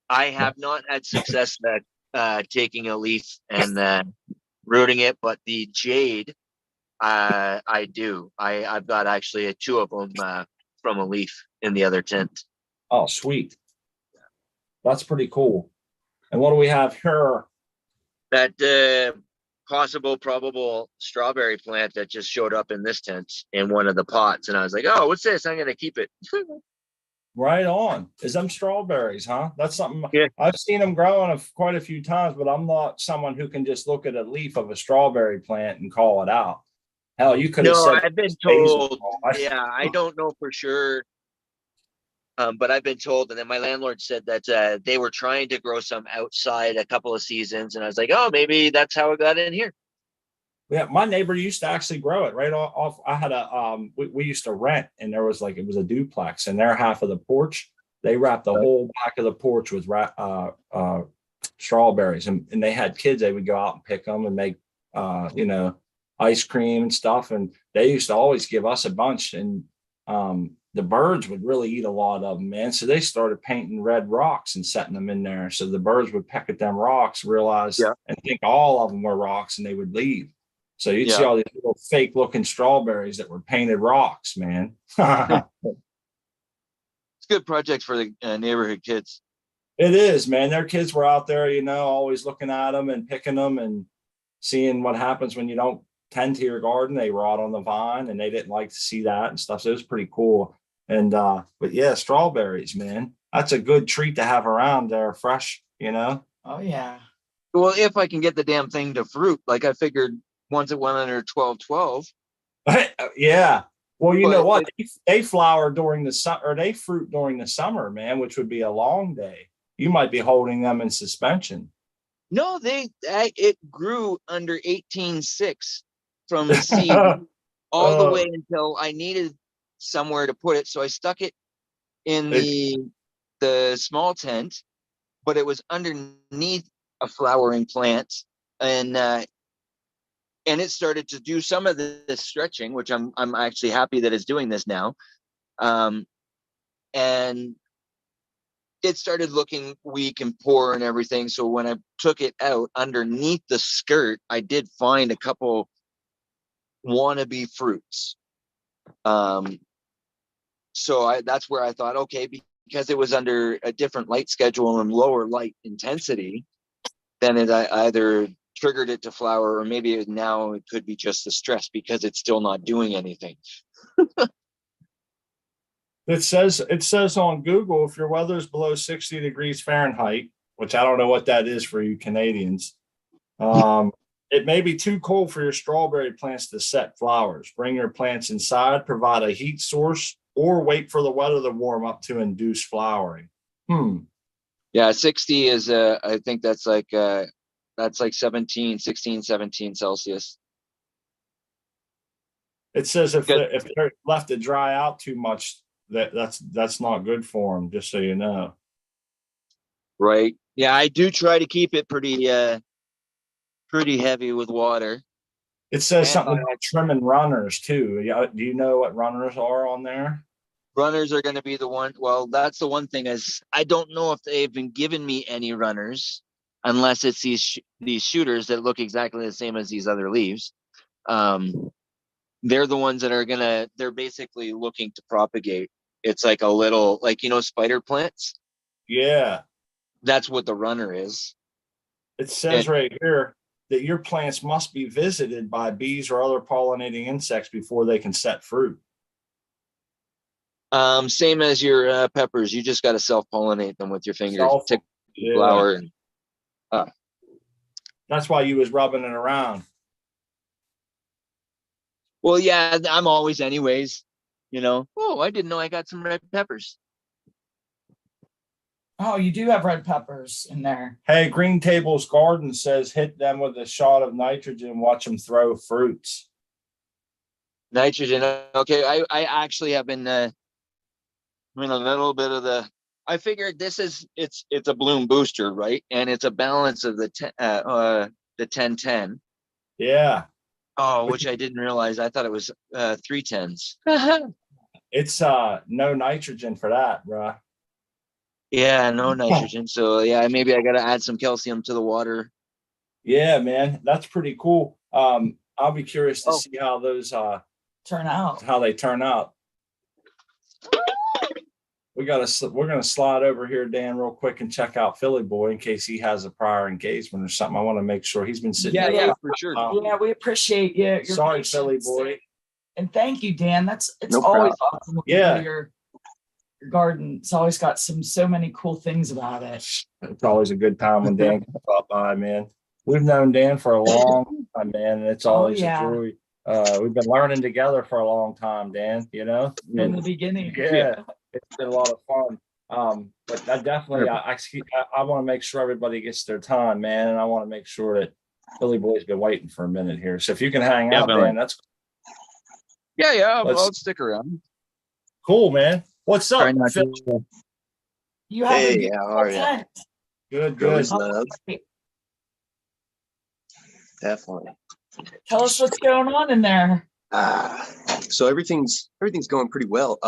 I have not had success at taking a leaf and rooting it, but the jade, I do. I've got actually two of them from a leaf in the other tent. Oh, sweet. That's pretty cool. And what do we have here? That probable strawberry plant that just showed up in this tent in one of the pots, and I was like, oh, what's this? I'm gonna keep it. Right on. Is them strawberries, huh? That's something. Yeah. I've seen them growing quite a few times, but I'm not someone who can just look at a leaf of a strawberry plant and call it out. Hell, you could have said. I've been told. Yeah, I don't know for sure. But I've been told, and then my landlord said that they were trying to grow some outside a couple of seasons, and I was like, oh, maybe that's how it got in here. Yeah, my neighbor used to actually grow it right off. I had we used to rent, and there was it was a duplex, and their half of the porch, they wrapped the whole back of the porch with strawberries, and they had kids. They would go out and pick them and make, ice cream and stuff. And they used to always give us a bunch. And the birds would really eat a lot of them, man. So they started painting red rocks and setting them in there. So the birds would peck at them rocks, realize and think all of them were rocks, and they would leave. So you'd see all these little fake looking strawberries that were painted rocks, man. It's a good project for the neighborhood kids. It is, man. Their kids were out there, you know, always looking at them and picking them and seeing what happens when you don't tend to your garden. They rot on the vine, and they didn't like to see that and stuff. So it was pretty cool. And but yeah, strawberries, man. That's a good treat to have around there, fresh, you know. Oh yeah. Well, if I can get the damn thing to fruit, like I figured once it went under 12-12. Yeah. Well, you But know what? They flower during the summer, or they fruit during the summer, man, which would be a long day. You might be holding them in suspension. No, it grew under 18.6 from the seed all the way until I needed somewhere to put it. So I stuck it in the small tent, but it was underneath a flowering plant, and it started to do some of this stretching, which I'm actually happy that it's doing this now. And it started looking weak and poor and everything. So when I took it out underneath the skirt, I did find a couple wannabe fruits. So that's where I thought, okay, because it was under a different light schedule and lower light intensity, then it either triggered it to flower, or maybe now it could be just the stress because it's still not doing anything. It says on Google, if your weather is below 60 degrees Fahrenheit, which I don't know what that is for you Canadians, it may be too cold for your strawberry plants to set flowers. Bring your plants inside, provide a heat source, or wait for the weather to warm up to induce flowering. Yeah, 60 is I think that's like 16, 17 Celsius. It says if they're left to dry out too much, that's not good for them, just so you know. Right. Yeah, I do try to keep it pretty heavy with water. It says something about trimming runners too. Yeah, do you know what runners are on there? Runners are going to be the one. Well, that's the one thing, is I don't know if they've been giving me any runners, unless it's these shooters that look exactly the same as these other leaves. They're the ones that they're basically looking to propagate. It's like a little, like, you know, spider plants. Yeah. That's what the runner is. It says right here that your plants must be visited by bees or other pollinating insects before they can set fruit. Same as your peppers. You just got to self-pollinate them with your fingers. Tick flower. And, that's why you was rubbing it around. Well, yeah, I'm always anyways, you know. Oh, I didn't know I got some red peppers. Oh, you do have red peppers in there. Hey, Green Table's Garden says hit them with a shot of nitrogen, watch them throw fruits. Nitrogen. Okay, I actually have been a little bit of I figured it's a bloom booster, right? And it's a balance of the 10-10. Yeah. Oh, which I didn't realize. I thought it was 3 10s. It's no nitrogen for that, bro. Yeah, no nitrogen. So yeah, maybe I got to add some calcium to the water. Yeah, man, that's pretty cool. I'll be curious to see how those turn out. How they turn out. We're gonna slide over here, Dan, real quick and check out Philly Boy in case he has a prior engagement or something. I want to make sure he's been sitting. Yeah, for sure. Yeah, we appreciate you. Sorry, patience. Philly Boy. And thank you, Dan. It's No always problem. awesome. Yeah, your garden. It's always got so many cool things about it. It's always a good time when Dan comes up by, man. We've known Dan for a long time, man, and it's always a joy. We've been learning together for a long time, Dan, you know, in the beginning. Yeah, it's been a lot of fun. But I definitely, I want to make sure everybody gets their time, man. And I want to make sure that Billy Boy's been waiting for a minute here. So if you can hang out, Dan, that's yeah, I'll stick around. Cool, man. What's up? You have Hey, how are you? Good. Definitely. Tell us what's going on in there. So everything's going pretty well.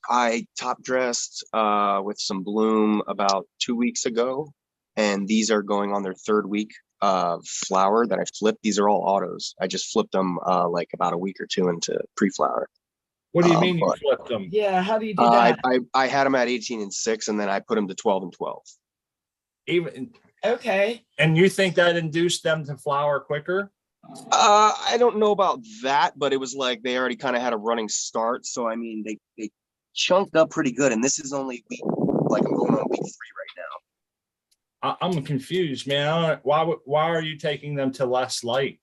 I top dressed with some bloom about 2 weeks ago, and these are going on their third week of flower that I flipped. These are all autos. I just flipped them like about a week or two into pre-flower. What do you mean you but, flipped them? Yeah, how do you do that? I had them at 18 and 6, and then I put them to 12 and 12. Even Okay. and you think that induced them to flower quicker? I don't know about that, but it was like they already kind of had a running start. So I mean, they chunked up pretty good, and this is only week, like I'm going on week 3 right now. I'm confused, man. Why are you taking them to less light?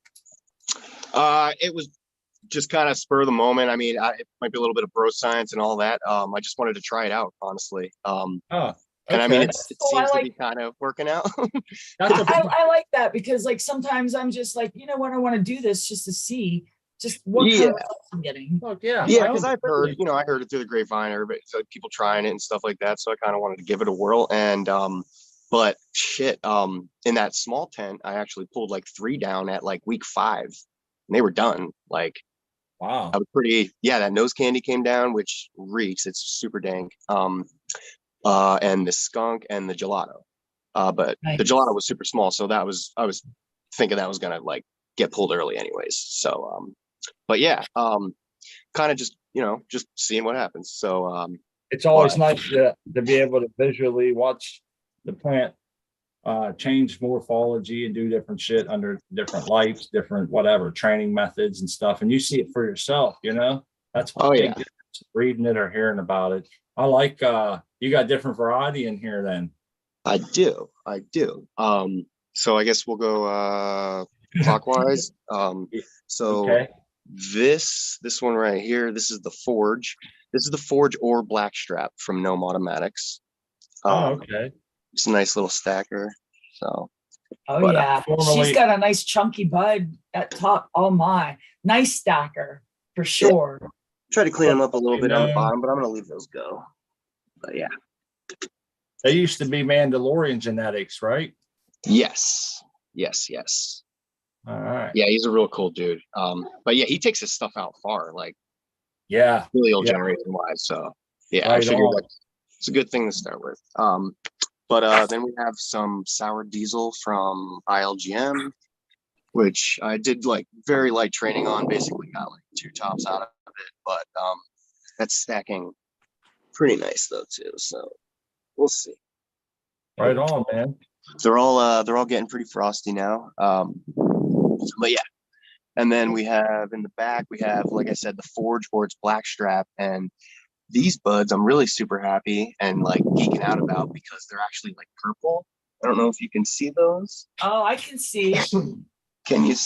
It was just kind of spur of the moment. I mean, it might be a little bit of bro science and all that. I just wanted to try it out, honestly. And I mean, it seems to be kind of working out. I like that because like sometimes I'm just like, you know what, I want to do this just to see just what kind of results I'm getting. Look, yeah, because I've heard, I heard it through the grapevine, everybody, so people trying it and stuff like that. So I kind of wanted to give it a whirl. And but shit, in that small tent, I actually pulled like 3 down at like week 5, and they were done. Like, wow, I was pretty. Yeah, that nose candy came down, which reeks. It's super dank. And the skunk and the gelato. But nice. The gelato was super small, so I was thinking that was gonna like get pulled early anyways. So but yeah, kind of just just seeing what happens. So it's always nice to be able to visually watch the plant change morphology and do different shit under different lights, different whatever training methods and stuff, and you see it for yourself. That's what reading it or hearing about it. I like you got different variety in here then. I do. So I guess we'll go clockwise. So okay. This one right here, this is the Forge. This is the Forge or Blackstrap from Gnome Automatics. Okay. It's a nice little stacker. So yeah, she's got a nice chunky bud at top. Oh my, nice stacker for sure. Yeah. Try to clean them up a little bit on the bottom, but I'm gonna leave those go. But yeah, they used to be Mandalorian genetics, right? Yes. All right. Yeah, he's a real cool dude. But yeah, he takes his stuff out far, like really old generation wise. So yeah, I figured it's a good thing to start with. But then we have some sour diesel from ILGM, which I did like very light training on, basically got like 2 tops out of it, but that's stacking pretty nice though too. So we'll see. Right on, man. They're all getting pretty frosty now. But yeah. And then we have in the back, we have, like I said, the Forge or its Blackstrap. And these buds, I'm really super happy and like geeking out about because they're actually like purple. I don't know if you can see those. Oh, I can see. Can you?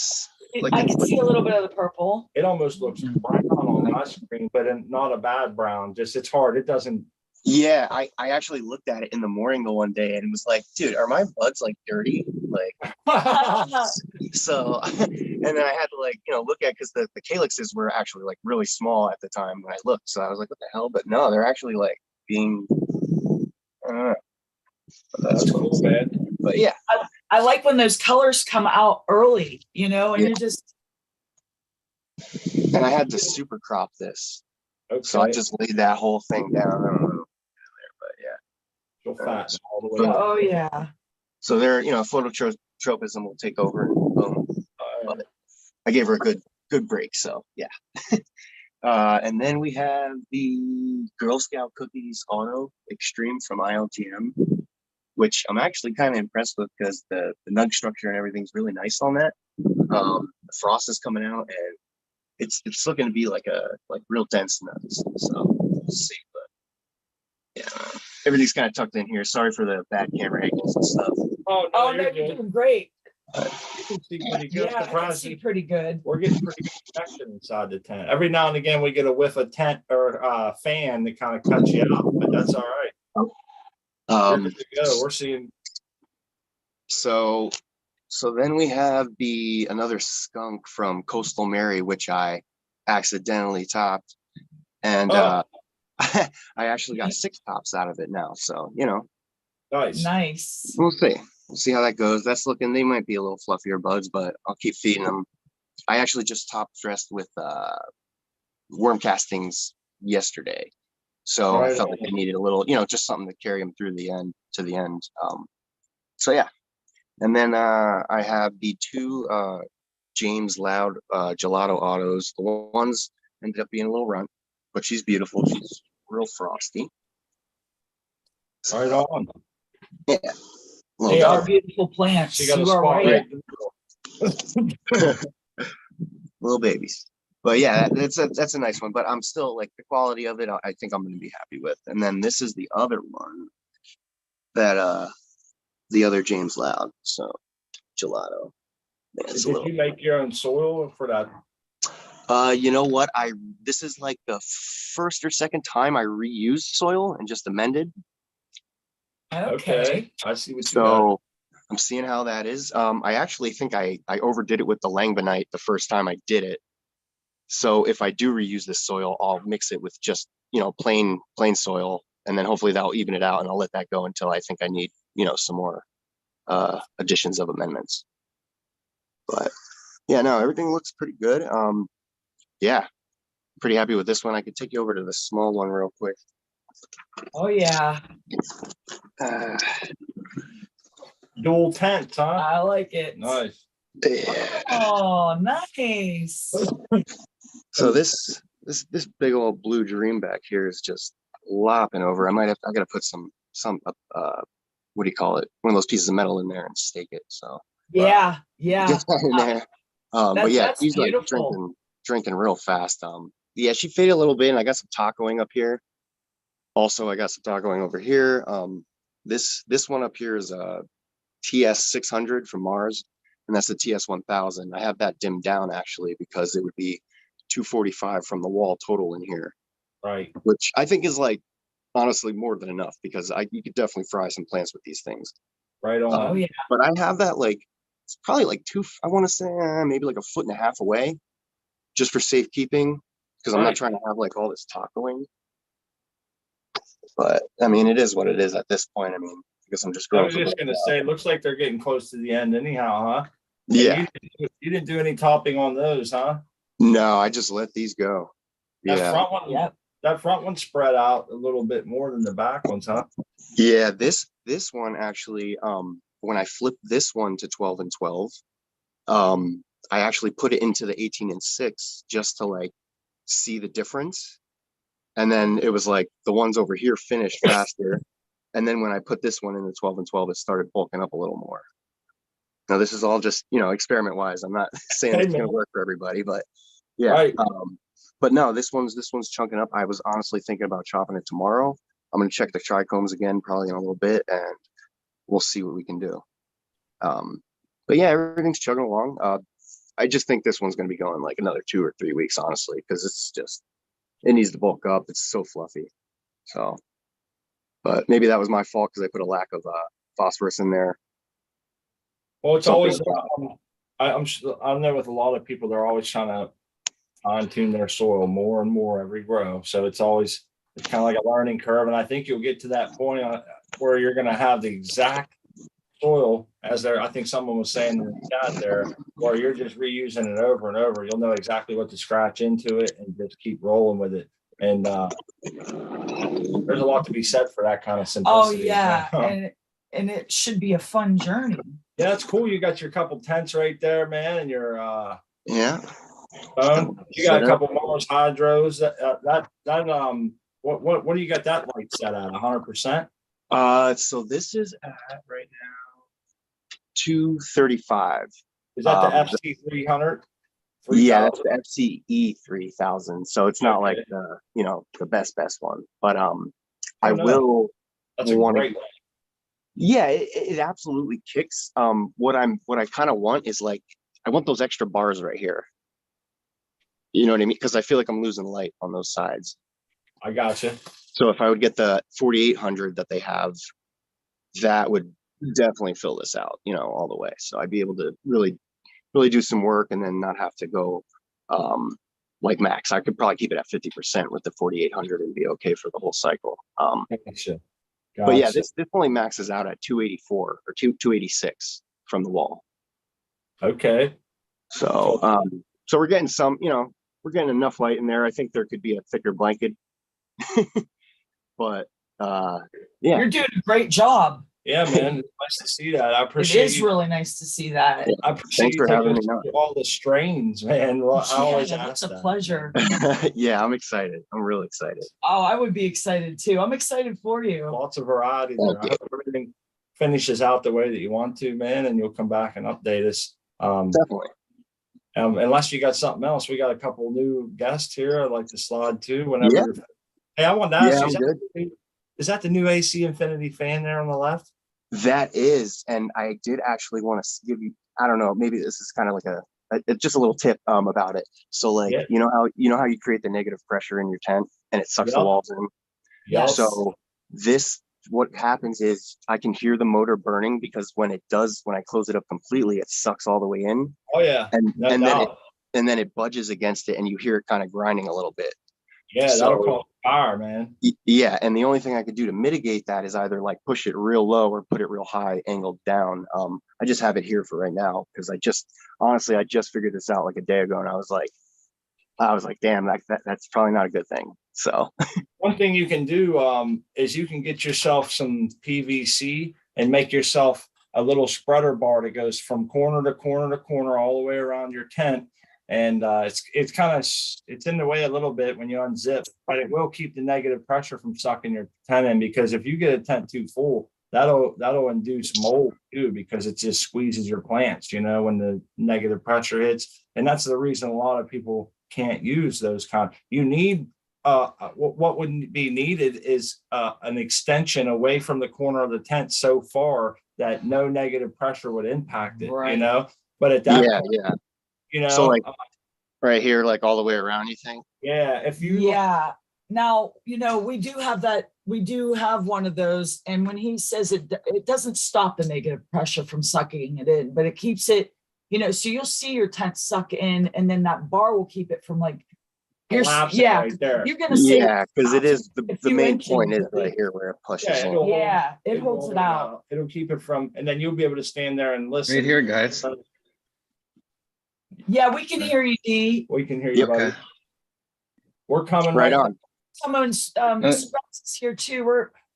I can see a little bit of the purple. It almost looks brown on my screen, but not a bad brown. Just it's hard. It doesn't. Yeah, I actually looked at it in the morning the one day and was like, dude, are my buds like dirty? Like, so, and then I had to like, look at, because the calyxes were actually like really small at the time when I looked. So I was like, what the hell? But no, they're actually like being, I don't know. That's cool, man. But yeah. I like when those colors come out early, and you're just. And I had to super crop this. Okay. So I just laid that whole thing down. I don't know. Fat all the way. Oh yeah. So there, phototropism will take over. And boom. I gave her a good break. So yeah. And then we have the Girl Scout Cookies Auto Extreme from ILTM, which I'm actually kind of impressed with because the nug structure and everything's really nice on that. The frost is coming out and it's looking to be like real dense nuts. So we'll see. But yeah. Everything's kind of tucked in here. Sorry for the bad camera angles and stuff. Oh no, you're doing great. You can see pretty good. Yeah, I can see pretty good. We're getting pretty good protection inside the tent. Every now and again, we get a whiff of tent or fan that kind of cuts you out, but that's all right. We're good to go. We're seeing. So then we have another skunk from Coastal Mary, which I accidentally topped, and I actually got 6 tops out of it now. So Nice. Nice. We'll see. we'll see how that goes. That's looking, they might be a little fluffier buds, but I'll keep feeding them. I actually just top dressed with worm castings yesterday. So I Right felt like I needed a little, just something to carry them through the end to the end. So yeah. And then I have the two James Loud gelato autos. The ones ended up being a little runt, but she's beautiful. She's real frosty. Right on. Yeah. They Little are beautiful plants. She got a You are spot right. right in the middle. dog. Little babies. But yeah, that's a nice one. But I'm still like the quality of it, I think I'm gonna be happy with. And then this is the other one that the other James Loud. So gelato. Man, it's a Did little. you make your own soil for that? You know what? This is like the first or second time I reused soil and just amended. Okay. I see what you got. So I'm seeing how that is. I actually think I overdid it with the langbonite the first time I did it. So if I do reuse this soil, I'll mix it with just, plain soil, and then hopefully that'll even it out, and I'll let that go until I think I need, some more additions of amendments. But yeah, no, everything looks pretty good. Yeah, pretty happy with this one. I could take you over to the small one real quick. Oh yeah, Dual tent, huh? I like it. Nice. Yeah. Oh, nice. So this big old blue dream back here is just lopping over. I gotta put some what do you call it? One of those pieces of metal in there and stake it. So Yeah, yeah. get that in there. But yeah, That's she's like beautiful. drinking real fast. Yeah, she faded a little bit, and I got some tacoing up here. Also, I got some tacoing over here. This one up here is a TS 600 from Mars, and that's the TS 1000. I have that dimmed down actually because it would be 245 from the wall total in here, Right. which I think is like honestly more than enough because you could definitely fry some plants with these things. Right on. Oh yeah. But I have that like it's probably like I want to say maybe like 1.5 feet away, just for safekeeping because I'm not trying to have like all this tacoing. But I mean, it is what it is at this point. I mean, I guess I'm just I growing. was just gonna say, it looks like they're getting close to the end anyhow, huh? Yeah. You didn't do any topping on those, huh? No, I just let these go. That Yeah. front one, Yep. that front one spread out a little bit more than the back ones, huh? Yeah, this one actually, when I flipped this one to 12 and 12, I actually put it into the 18 and 6 just to like see the difference. And then it was like the ones over here finished faster. And then when I put this one in the 12 and 12, it started bulking up a little more. Now this is all just, experiment wise. I'm not saying it's going to work for everybody, but yeah. Right. But no, this one's chunking up. I was honestly thinking about chopping it tomorrow. I'm going to check the trichomes again, probably in a little bit, and we'll see what we can do. But yeah, everything's chugging along. I just think this one's going to be going like another 2 or 3 weeks, honestly, because it needs to bulk up. It's so fluffy. So, but maybe that was my fault because I put a lack of phosphorus in there. Well, it's always, I know with a lot of people, they're always trying to fine tune their soil more and more every grow. So it's kind of like a learning curve. And I think you'll get to that point where you're going to have the exact soil I think someone was saying in the chat there, where you're just reusing it over and over. You'll know exactly what to scratch into it and just keep rolling with it. And there's a lot to be said for that kind of simplicity. Oh yeah, and it should be a fun journey. Yeah, it's cool. You got your couple tents right there, man, and your yeah. You got a couple Mars hydros. What do you got that light set at? 100%? So this is at right now 235. Is that the FC 300? Yeah, that's the FCE 3000. So it's not like the best one, but I will. That's a great one. Yeah, it absolutely kicks. What I kind of want is like I want those extra bars right here. You know what I mean? Because I feel like I'm losing light on those sides. I gotcha. So if I would get the 4800 that they have, that would definitely fill this out, all the way. So I'd be able to really do some work and then not have to go like max. I could probably keep it at 50% with the 4800 and be okay for the whole cycle. Gotcha. But yeah, Gotcha. this only maxes out at 284 or 286 from the wall. Okay. So so we're getting some, we're getting enough light in there. I think there could be a thicker blanket. But yeah. You're doing a great job. Yeah, man. It's nice to see that. I It appreciate is you. really nice to see that. I appreciate Thanks you for having taking me us on. through all the strains, man. Well, I always Yeah, ask it's a that. pleasure. Yeah, I'm excited. I'm really excited. Oh, I would be excited too. I'm excited for you. Lots of variety Thank there. I you. hope everything finishes out the way that you want to, man, and you'll come back and update us. Definitely. Unless you got something else, we got a couple new guests here. I'd like to slide to whenever Yeah. you're. Hey, I wanted to ask Yeah, you, I'm good. is that the new AC Infinity fan there on the left? That is, and I did actually want to give you, I don't know, maybe this is kind of like just a little tip about it. So like, Yeah. you know how you create the negative pressure in your tent and it sucks the Yep. walls in. Yes. So what happens is I can hear the motor burning because when I close it up completely, it sucks all the way in, Oh yeah, and no then doubt. it budges against it, and you hear it kind of grinding a little bit. Yeah, that'll So- cause fire, man. Yeah, and the only thing I could do to mitigate that is either like push it real low or put it real high, angled down. I just have it here for right now because honestly, I just figured this out like a day ago, and I was like, damn, that's probably not a good thing. So One thing you can do is you can get yourself some PVC and make yourself a little spreader bar that goes from corner to corner to corner all the way around your tent. And it's kind of it's in the way a little bit when you unzip, but it will keep the negative pressure from sucking your tent in, because if you get a tent too full, that'll induce mold too, because it just squeezes your plants, when the negative pressure hits. And that's the reason a lot of people can't use those you need what would be needed is an extension away from the corner of the tent so far that no negative pressure would impact it, Right. But at that point, so like right here, like all the way around, you think? yeah, if you Yeah. Now, we do have that. We do have one of those. And when he says it doesn't stop the negative pressure from sucking it in, but it keeps it, so you'll see your tent suck in, and then that bar will keep it from like, collapse it right there. you're going to see. Yeah, because it is the few main inches, point is but right here where it pushes Yeah, in. it'll hold- Yeah, it holds it out. It'll keep it from, and then you'll be able to stand there and listen. Right here, guys. Yeah, we can hear you, Dee. We can hear you, Yep. buddy. Okay. We're coming Right on. Someone's Spence is here too.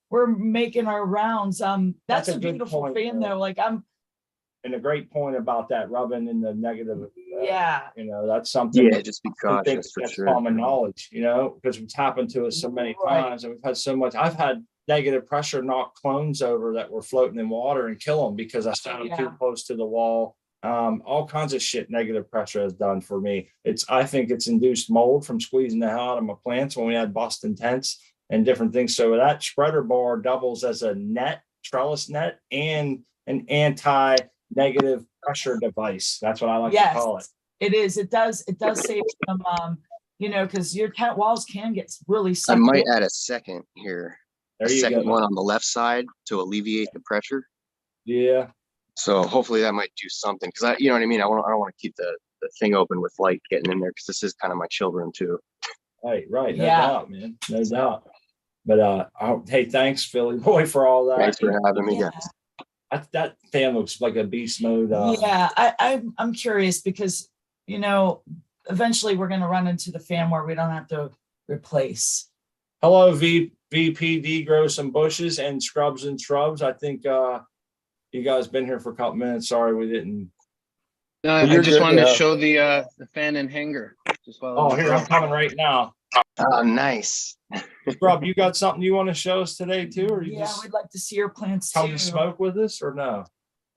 We're making our rounds. That's That's a a good beautiful point, fan though. though. Like And a great point about that rubbing in the negative. yeah. That's something. Yeah, that just be I think cautious for that's sure. common knowledge, because it's happened to us so many Right. times, and we've had so much. I've had negative pressure knock clones over that were floating in water and kill them because I sat them too Yeah. close to the wall. All kinds of shit negative pressure has done for me. I think it's induced mold from squeezing the hell out of my plants when we had Boston tents and different things. So that spreader bar doubles as a trellis net and an anti-negative pressure device. That's what I like to call it. It is. It does save some, because your tent walls can get really I sucked might in. add a second here, a There you second go. one on the left side to alleviate the pressure. Yeah. So hopefully that might do something, because you know what I mean. I don't want to keep the thing open with light getting in there, because this is kind of my children too. Right. No Yeah. doubt, man. No doubt. But hey, thanks, Philly boy, for all that. Thanks for having me, Yeah. guys. That fan looks like a beast mode. Yeah, I'm curious because eventually we're going to run into the fan where we don't have to replace. Hello, VPD, grow some bushes and scrubs and shrubs. I think you guys been here for a couple minutes. Sorry, we didn't. No, I You're just good, wanted to yeah. show the fan and hanger. Just while I Oh, was here I'm there. coming right now. Oh, nice. Scrub, you got something you want to show us today too, or you Yeah, just we'd like to see your plants come too. to smoke with us, or no?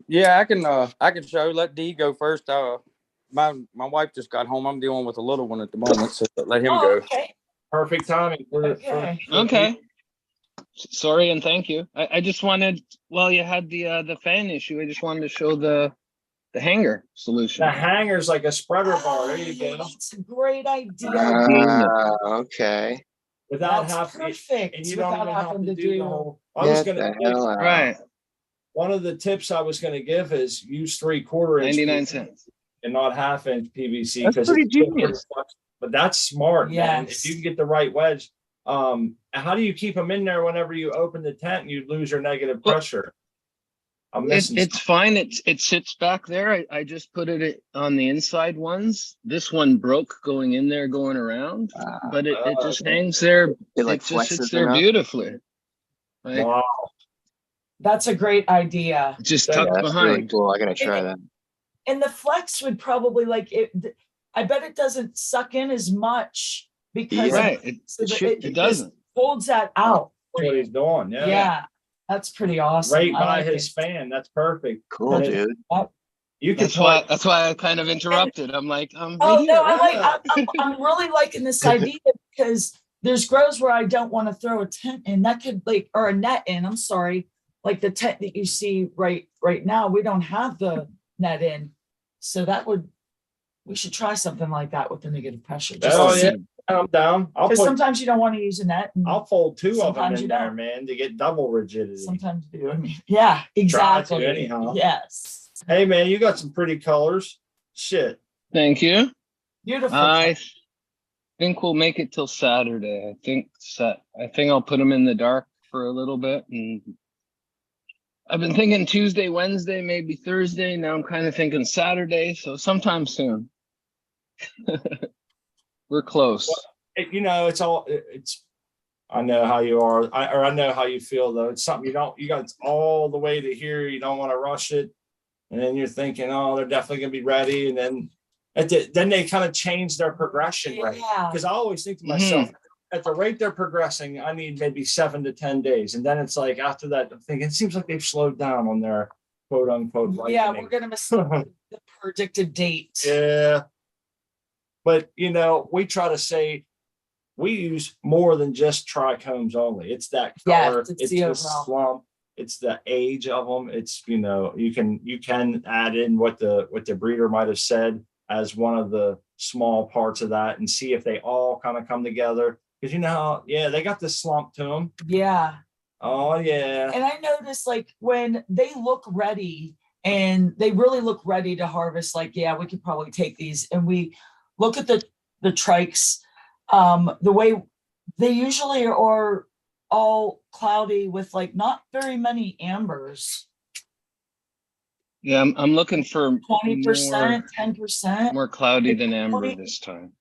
Yeah, I can show. Let D go first. My wife just got home. I'm dealing with a little one at the moment, so let him Oh, go. okay. Perfect timing. Okay. Okay. Sorry and thank you. I just wanted, while you had the fan issue, I just wanted to show the hanger solution. The hanger's like a spreader bar. There you go. That's a great idea. Okay. Without That's having, perfect. and you don't without even have having to do the whole. I Get was gonna the give, hell out. Right. one of the tips I was gonna give is use 3/4 inch 99 cents. and not 1/2 inch PVC, That's because pretty genius. but that's smart, man. Yes. If you can get the right wedge, How do you keep them in there whenever you open the tent and you lose your negative Well, pressure? I'm missing It's fine. It sits back there. I just put it on the inside ones. This one broke going in there, going around, but it just hangs there. It like Just sits flexes there enough. beautifully. Like, wow. That's a great idea. just Yeah, tucked That's really behind. cool. I gotta try that. And the flex would probably like it. I bet it doesn't suck in as much because Yeah. Right. so that should- It doesn't. just holds that out. That's what he's doing. Yeah. Yeah. That's pretty awesome. Right I by like his it. fan. That's perfect. Cool, And dude. You can That's why I kind of interrupted. I'm like, right Oh here. no, I'm really liking this idea because there's grows where I don't want to throw a tent in. That could like or a net in. I'm sorry, like the tent that you see right now. We don't have the net in, so we should try something like that with the negative pressure. Oh yeah, I'm down. Because sometimes you don't want to use a net. And I'll fold two of them sometimes in you there, don't. man, to get double rigidity. Sometimes you do. I mean, yeah, exactly. anyhow. Yes. Hey man, you got some pretty colors. Shit. Thank you. Beautiful. I think we'll make it till Saturday. I think I'll put them in the dark for a little bit, and I've been thinking Tuesday, Wednesday, maybe Thursday. Now I'm kind of thinking Saturday, so sometime soon. We're close. It's I know how you are. I know how you feel though. It's something you got all the way to here. You don't want to rush it. And then you're thinking, oh, they're definitely gonna be ready. And then they kind of change their progression rate. Yeah. Because I always think to myself, at the rate they're progressing, I need maybe 7 to 10 days. And then it's like after that, I'm thinking it seems like they've slowed down on their quote unquote Yeah, ripening. we're gonna miss the predicted date. Yeah. But we try to say we use more than just trichomes only. It's that color, Yes, it's it's the the overall. slump, it's the age of them. It's you can add in what the breeder might have said as one of the small parts of that and see if they all kind of come together. Because they got this slump to them. Yeah. Oh yeah. And I noticed like when they look ready and they really look ready to harvest, like, yeah, we could probably take these. And we look at the trikes, the way they usually are all cloudy with like not very many ambers. Yeah, I'm looking for 20%, 10%. more cloudy than amber this time.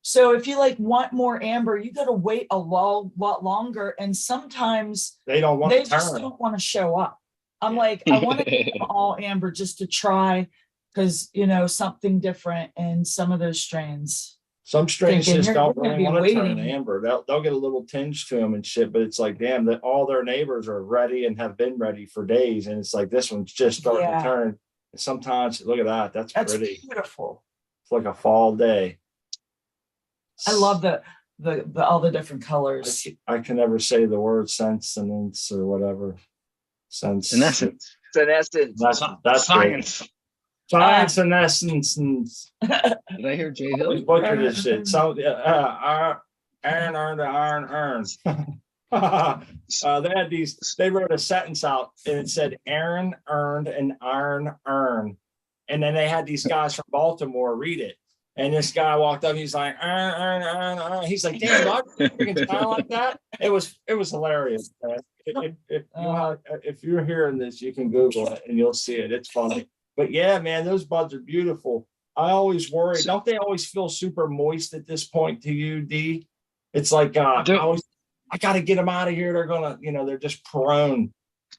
So if you like want more amber, you got to wait a lot longer. And sometimes they don't want they to just turn. don't want to show up. I'm like, I want to get them all amber just to try because something different in some of those strains. Some strains Thinking, just don't you're gonna really be want to turn waiting. amber. They'll get a little tinge to them and shit, but it's like, damn, that all their neighbors are ready and have been ready for days. And it's like, this one's just starting to turn. And sometimes, look at that. That's pretty. Beautiful. It's like a fall day. I love the all the different colors. I can never say the word sentence or whatever. Sense. In essence. It's an essence. That's science. Great. Science and essence. Did I hear Jay Hill? We butchered this shit. So, iron earned, iron earned. They had they wrote a sentence out and it said Aaron earned and iron earned. And then they had these guys from Baltimore read it. And this guy walked up, he's like, earn. He's like, damn, I freaking sound like that. It was hilarious. If you're hearing this, you can Google it and you'll see it. It's funny. But yeah, man, those buds are beautiful. I always worry. Don't they always feel super moist at this point to you, D? It's like, I got to get them out of here. They're going to, they're just prone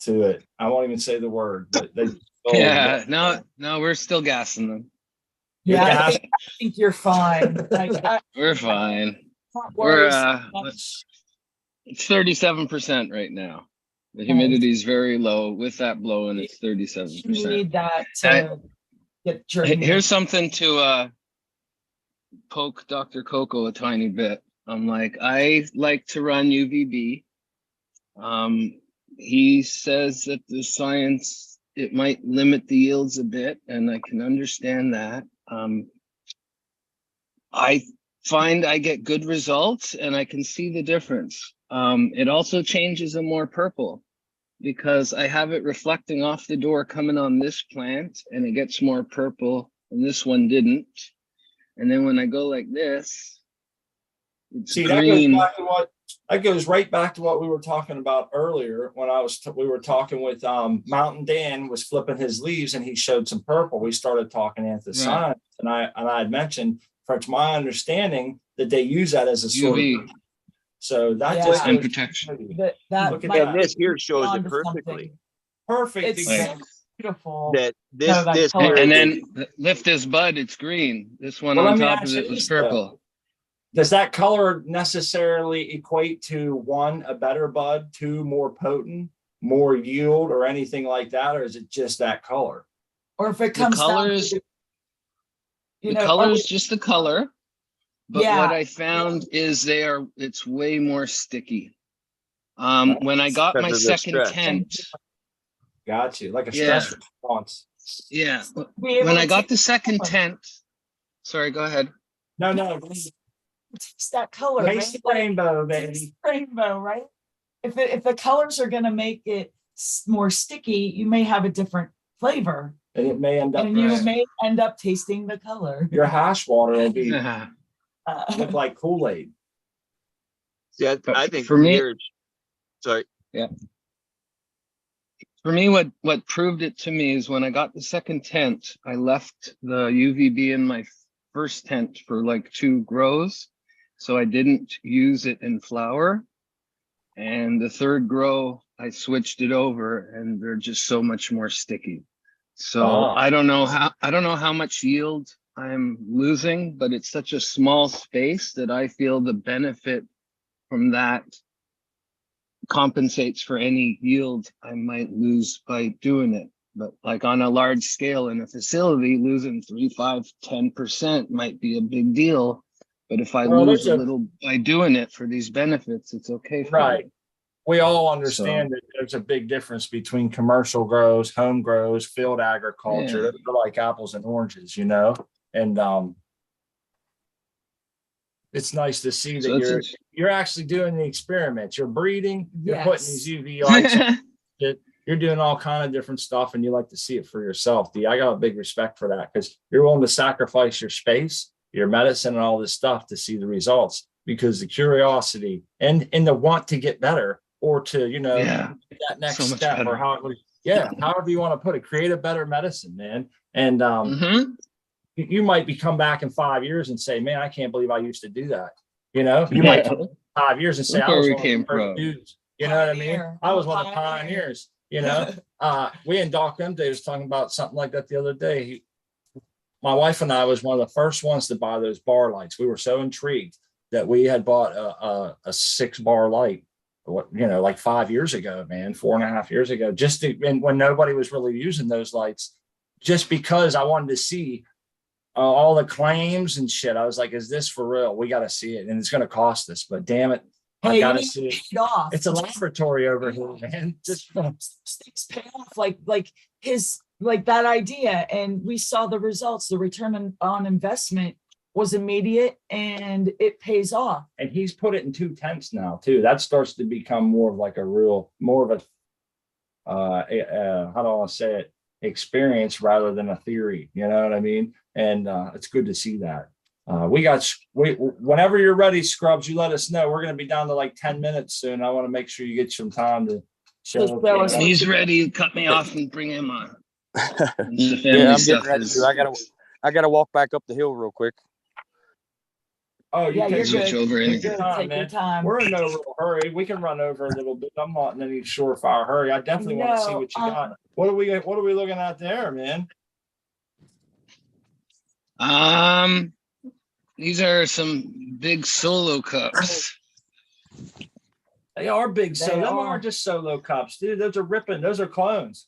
to it. I won't even say the word, but they. No, we're still gassing them. Yeah, I think you're fine. We're fine. We're it's 37% right now. The humidity is very low. With that blowing, it's 37%. You need that to get germinated. Here's something to poke Dr. Coco a tiny bit. I'm like, I like to run UVB. He says that the science, it might limit the yields a bit, and I can understand that. I find I get good results and I can see the difference. It also changes a more purple because I have it reflecting off the door coming on this plant and it gets more purple and this one didn't. And then when I go like this, It's See, green. that goes right back to what we were talking about earlier when we were talking with Mountain Dan was flipping his leaves and he showed some purple. We started talking anthocyanins, and I had mentioned, from my understanding, that they use that as a sort of, UV. so that Yeah. just And goes- protection. That Look at might that. And this be here shows it onto perfectly. something. perfect It's example. so beautiful. That this No, that this color. here And is- then lift this bud, it's green. This one Well, on let me top ask of you it was this, though. purple. Does that color necessarily equate to one, a better bud, two, more potent, more yield, or anything like that? Or is it just that color? Or if it The comes color down is to, the color is just the color. But Yeah. what I found is it's way more sticky. When I got Because my of the second stress. tent, Got you. Like a Yeah. stress response. yeah, be able when to I got take the second color. tent, sorry, go ahead. No, Taste that color, taste the right? rainbow, Taste baby. the rainbow, right? If the colors are gonna make it more sticky, you may have a different flavor, And it may end up, and you may end up tasting the color. your hash water will be Yeah. look like Kool-Aid. Yeah, But I think for me- here, sorry. For me, what proved it to me is when I got the second tent, I left the UVB in my first tent for like 2 grows. So I didn't use it in flower. And the third grow, I switched it over and they're just so much more sticky. So Ah. I don't know how much yield I'm losing, but it's such a small space that I feel the benefit from that compensates for any yield I might lose by doing it. But like on a large scale in a facility, losing 3, 5, 10% might be a big deal. But if I Well, lose there's a little by doing it for these benefits, it's okay for Right. me. We all understand that there's a big difference between commercial grows, home grows, field agriculture. Yeah. They're like apples and oranges, you know? And it's nice to see So that it's- you're actually doing the experiments. You're breeding, you're putting Yes. these UV lights on it. You're doing all kind of different stuff and you like to see it for yourself. D, I got a big respect for that because you're willing to sacrifice your space, your medicine, and all this stuff to see the results because the curiosity and the want to get better or to, you know, Yeah. that next So much step better. or however you want to put it, create a better medicine, man. And Mhm. you might be come back in 5 years and say, man, I can't believe I used to do that. You know, you might come 5 years and say, Look I where was we one of the came first from. dudes. You know what I mean? Pioneer. I was one of the Pioneer. pioneers, you know. We and Doc MD was talking about something like that the other day. My wife and I was one of the first ones to buy those bar lights. We were so intrigued that we had bought a 6-bar light, like 5 years ago, man, 4.5 years ago, and when nobody was really using those lights, just because I wanted to see all the claims and shit. I was like, is this for real? We got to see it. And it's going to cost us, but damn it. I Hey, got you to need see to it. pay it off. It's a laboratory over here, man. Just Things pay off like that idea, and we saw the results. The return on investment was immediate and it pays off. and he's put it in 2 tents now too. That starts to become more of like more of a how do I say it, experience rather than a theory. You know what I mean? And it's good to see that. Whenever you're ready, Scrubs, you let us know. We're going to be down to like 10 minutes soon. I want to make sure you get some time to show. When he's ready, cut me off and bring him on. The family Yeah, I'm stuff getting ready is- to. I gotta walk back up the hill real quick. Oh, Yeah, you're Switch good. over You're in. good. Take your man. time. We're in no real hurry. We can run over a little bit. I'm not in any surefire hurry. I definitely want to see No, what you got. What are we looking at there, man? These are some big solo cups. They are big. So They them are. aren't just solo cups, dude. Those are ripping. Those are clones.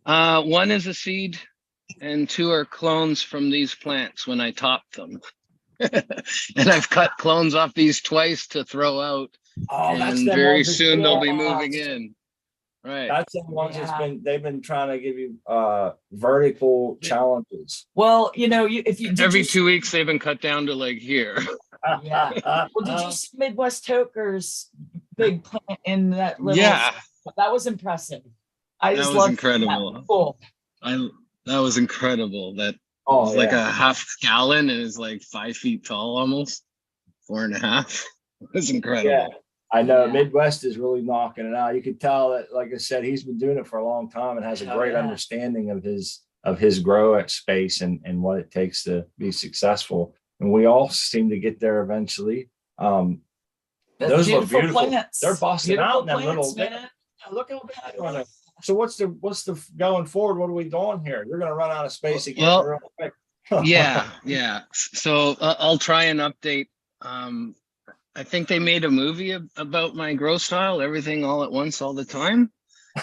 One is a seed and 2 are clones from these plants when I topped them. And I've cut clones off these twice to throw out. Oh, that's And them very ones that- soon they'll be yeah. moving in. Right. That's the ones Yeah. they've been trying to give you vertical challenges. Well, if you did Every you, 2 weeks they've been cut down to like here. Yeah. Well, did you see Midwest Toker's big plant in that little? Yeah, That was impressive. I that just was love incredible. that. Cool. That was incredible. That Oh, was like a half gallon and is like 5 feet tall almost. 4.5. It was incredible. Yeah, I know Yeah. Midwest is really knocking it out. You could tell that, like I said, he's been doing it for a long time and has a Oh, great yeah. understanding of his grow at space and what it takes to be successful. And we all seem to get there eventually. Those look beautiful. Plants. They're busting Beautiful out in them plants, little. man. Look how bad they're gonna. So what's the going forward? What are we doing here? You're gonna run out of space again Well, real quick. yeah. So I'll try and update. I think they made a movie about my grow style, everything all at once, all the time.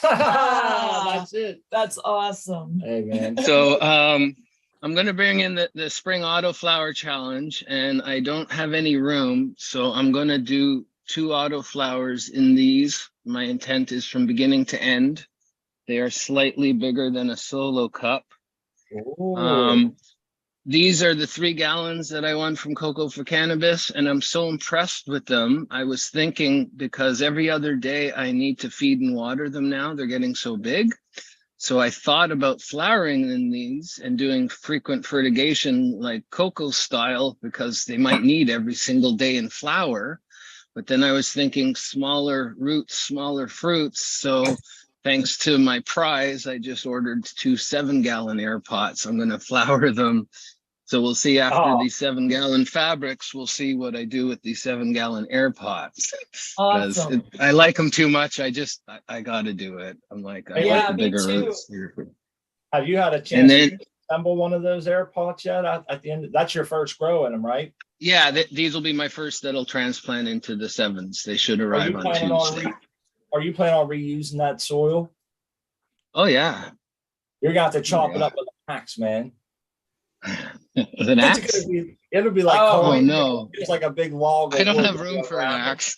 That's it. That's awesome. Hey man. So I'm gonna bring in the spring auto flower challenge, and I don't have any room, so I'm gonna do 2 auto flowers in these. My intent is from beginning to end. They are slightly bigger than a solo cup. These are the 3 gallons that I won from Cocoa for Cannabis, and I'm so impressed with them. I was thinking, because every other day I need to feed and water them now, they're getting so big. So I thought about flowering in these and doing frequent fertigation like cocoa style, because they might need every single day in flower. But then I was thinking smaller roots, smaller fruits. So thanks to my prize, I just ordered 2 7-gallon air pots. I'm going to flower them. So we'll see after these 7-gallon fabrics, we'll see what I do with these 7-gallon air pots. Because Awesome. I like them too much. I got to do it. I'm like, I like the me bigger too. roots. Have you had a And chance then, to assemble one of those air pots yet? At the end, that's your first grow in them, right? yeah, these will be my first that'll transplant into the 7s. They should arrive on Tuesday. Are you planning on reusing that soil? Oh yeah. You're gonna have to chop Yeah. it up with an axe, man. With an axe? It'll be like Oh no. it's like a big log. I don't have room for an axe.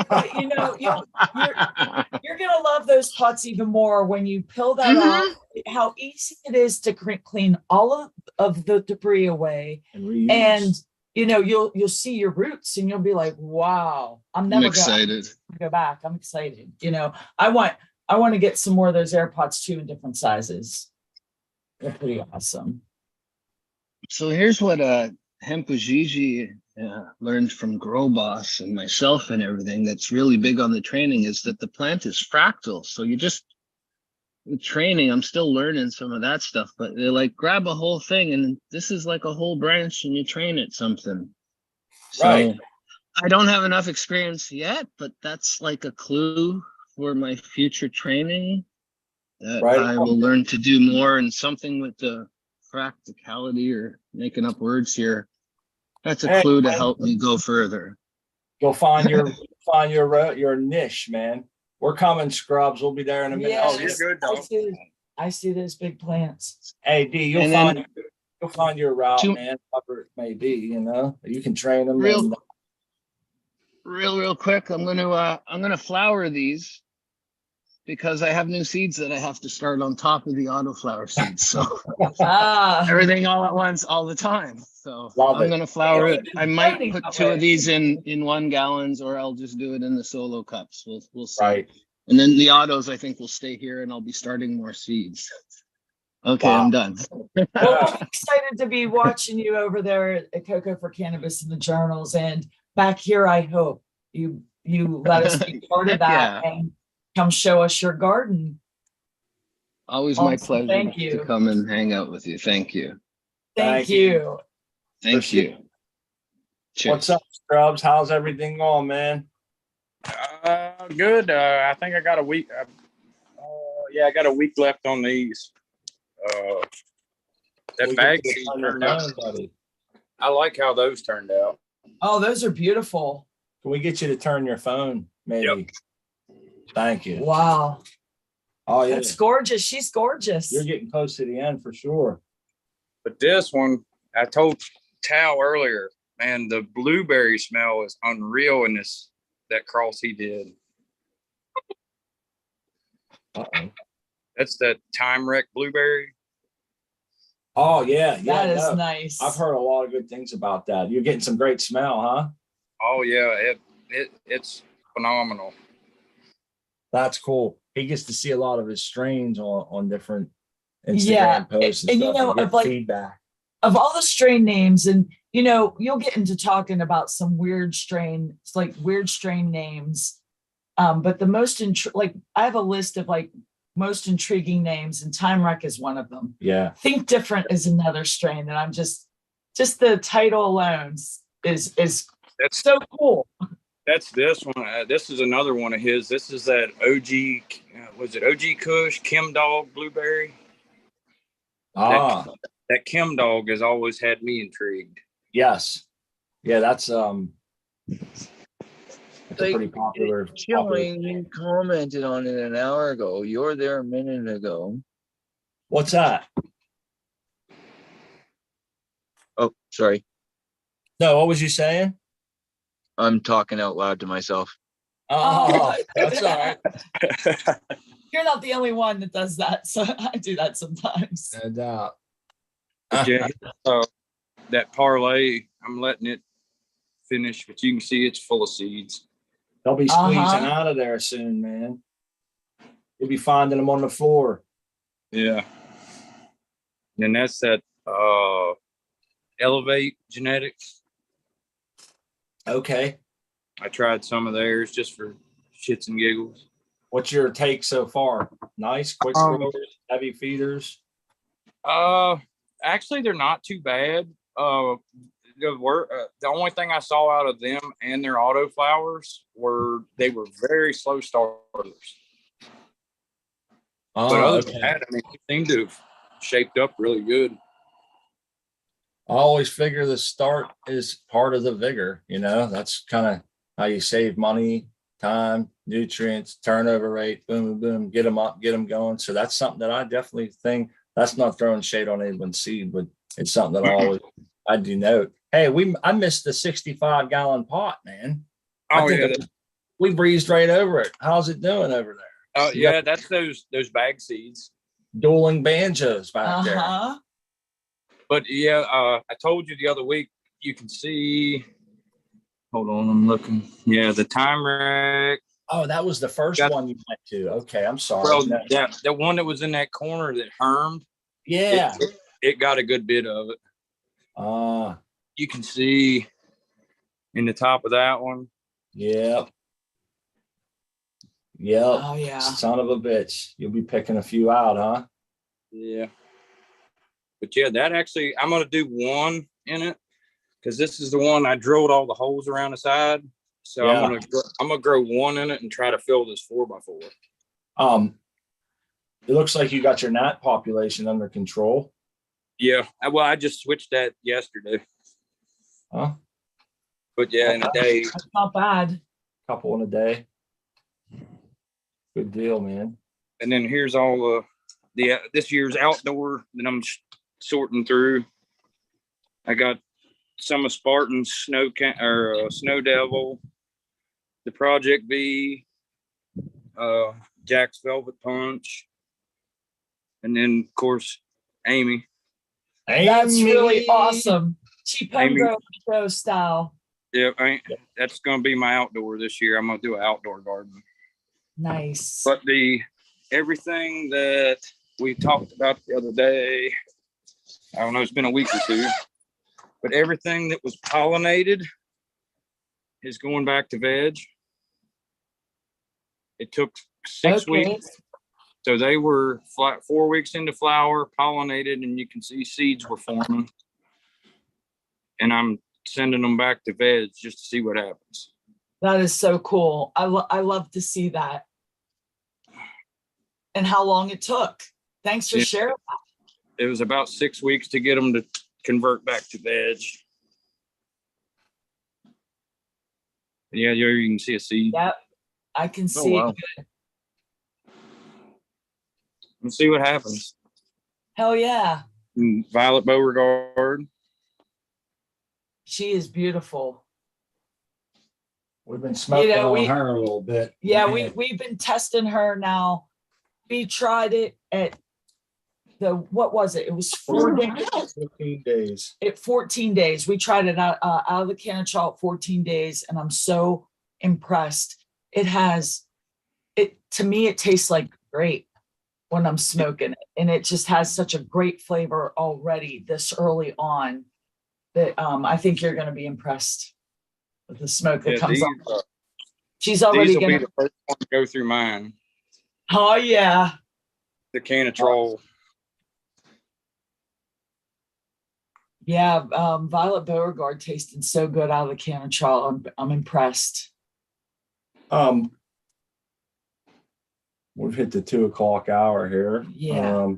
But, you know, you're gonna love those pots even more when you peel that off. How easy it is to clean all of the debris away, and you know you'll see your roots, and you'll be like, "Wow, I'm excited. Gonna go back. I'm excited." You know, I want to get some more of those air pots too in different sizes. They're pretty awesome. So here's what Hempujiji learned from Grow Boss and myself and everything that's really big on the training, is that the plant is fractal. So you just, with training, I'm still learning some of that stuff, but they like grab a whole thing and this is like a whole branch and you train it something. So Right. I don't have enough experience yet, but that's like a clue for my future training that I will learn to do more, and something with the practicality, or making up words here. That's a clue to help me go further. You'll find your niche, man. We're coming, scrubs. We'll be there in a minute. Yes, Oh, you're good, dog. I see those big plants. Hey, D, you'll find your route, man. Whatever it may be, you know. You can train them. Real quick, I'm gonna flower these, because I have new seeds that I have to start on top of the autoflower seeds. So everything all at once, all the time. So I'm gonna flower it. I might put 2 of these in 1 gallons, or I'll just do it in the solo cups. We'll see. Right. And then the autos, I think, will stay here, and I'll be starting more seeds. Okay, I'm done. Well, I'm excited to be watching you over there at Cocoa for Cannabis in the journals, and back here. I hope you let us be part of that and come show us your garden. Always my pleasure to come and hang out with you. Thank you. Thank you. Thank you. Cheers. What's up, scrubs? How's everything going, man? Good. I think I got a week. I got a week left on these. That bag turned out. I like how those turned out. Oh, those are beautiful. Can we get you to turn your phone, maybe? Yep. Thank you. Wow. Oh, yeah. That's gorgeous. She's gorgeous. You're getting close to the end for sure. But this one, I told Tal earlier, man, the blueberry smell is unreal in that cross he did. Uh-oh. That's that time wreck blueberry. Oh, yeah. That is nice. I've heard a lot of good things about that. You're getting some great smell, huh? Oh, yeah. It's phenomenal. That's cool. He gets to see a lot of his strains on different Instagram posts and stuff, you know, and get of like feedback. of all the strain names, and you'll get into talking about some weird strain, it's like weird strain names. But the most like I have a list of like most intriguing names, and Time Wreck is one of them. Yeah. Think Different is another strain that I'm just the title alone is That's so cool. That's this one. This is another one of his. This is that OG. Was it OG Kush Kim Dog Blueberry? That Kim Dog has always had me intrigued. Yes. Yeah, that's a pretty popular. Chilling, you commented on it an hour ago. You were there a minute ago. What's that? Oh, sorry. No, what was you saying? I'm talking out loud to myself. Oh, that's all right. You're not the only one that does that, so I do that sometimes. No doubt. Yeah, that parlay, I'm letting it finish, but you can see it's full of seeds. They'll be squeezing out of there soon, man. You'll be finding them on the floor. Yeah. And that's that Elevate Genetics. Okay. I tried some of theirs just for shits and giggles. What's your take so far? Nice, quick growers, heavy feeders. Actually, they're not too bad. The only thing I saw out of them and their auto flowers were they were very slow starters. But other than that, I mean, they seem to have shaped up really good. I always figure the start is part of the vigor. That's kind of how you save money, time, nutrients, turnover rate, boom, boom, boom, get them up, get them going. So that's something that I definitely think. That's not throwing shade on anyone's seed, but it's something that I do note. Hey, I missed the 65-gallon pot, man. Oh yeah, we breezed right over it. How's it doing over there? Oh yeah, that's those bag seeds. Dueling banjos back there. But yeah, I told you the other week. You can see. Hold on, I'm looking. Yeah, the Time Wreck. Oh, that was the first one you went to. Okay, I'm sorry. Well, the one that was in that corner that hermed. Yeah, it got a good bit of it. You can see in the top of that one. Yep. Oh yeah. Son of a bitch. You'll be picking a few out, huh? Yeah. But yeah, that actually, I'm going to do one in it because this is the one I drilled all the holes around the side. So yeah. I'm going to grow one in it and try to fill this 4x4. It looks like you got your gnat population under control. Yeah. Well, I just switched that yesterday. Huh? But yeah, in a day. That's not bad. Couple in a day. Good deal, man. And then here's all this year's outdoor that I'm sorting through. I got some of Spartan's Snow Devil, the Project V, Jack's Velvet Punch, and then of course Amy. That's really awesome. Cheap home grown show style. Yeah, that's gonna be my outdoor this year. I'm gonna do an outdoor garden. Nice. But everything that we talked about the other day, I don't know, it's been a week or two, but everything that was pollinated is going back to veg. It took 6 weeks. So they were 4 weeks into flower, pollinated, and you can see seeds were forming. And I'm sending them back to veg just to see what happens. That is so cool. I love to see that. And how long it took. Thanks for sharing that. It was about 6 weeks to get them to convert back to veg. Yeah, you can see a seed. Yep, I can see it good. Let's see what happens. Hell yeah. And Violet Beauregard. She is beautiful. We've been smoking on her a little bit. Yeah, we've been testing her now. We tried it at what was it? It was 4 days. 14 days. 14 days. We tried it out of the can of chalk 14 days, and I'm so impressed. To me, it tastes like grape. when I'm smoking it. And it just has such a great flavor already this early on that I think you're going to be impressed with the smoke that comes off. She's already these will going be the first one to go through mine. Oh, yeah. The Canatrol. Yeah. Violet Beauregard tasted so good out of the Canatrol. I'm impressed. We've hit the 2:00 hour here. Yeah.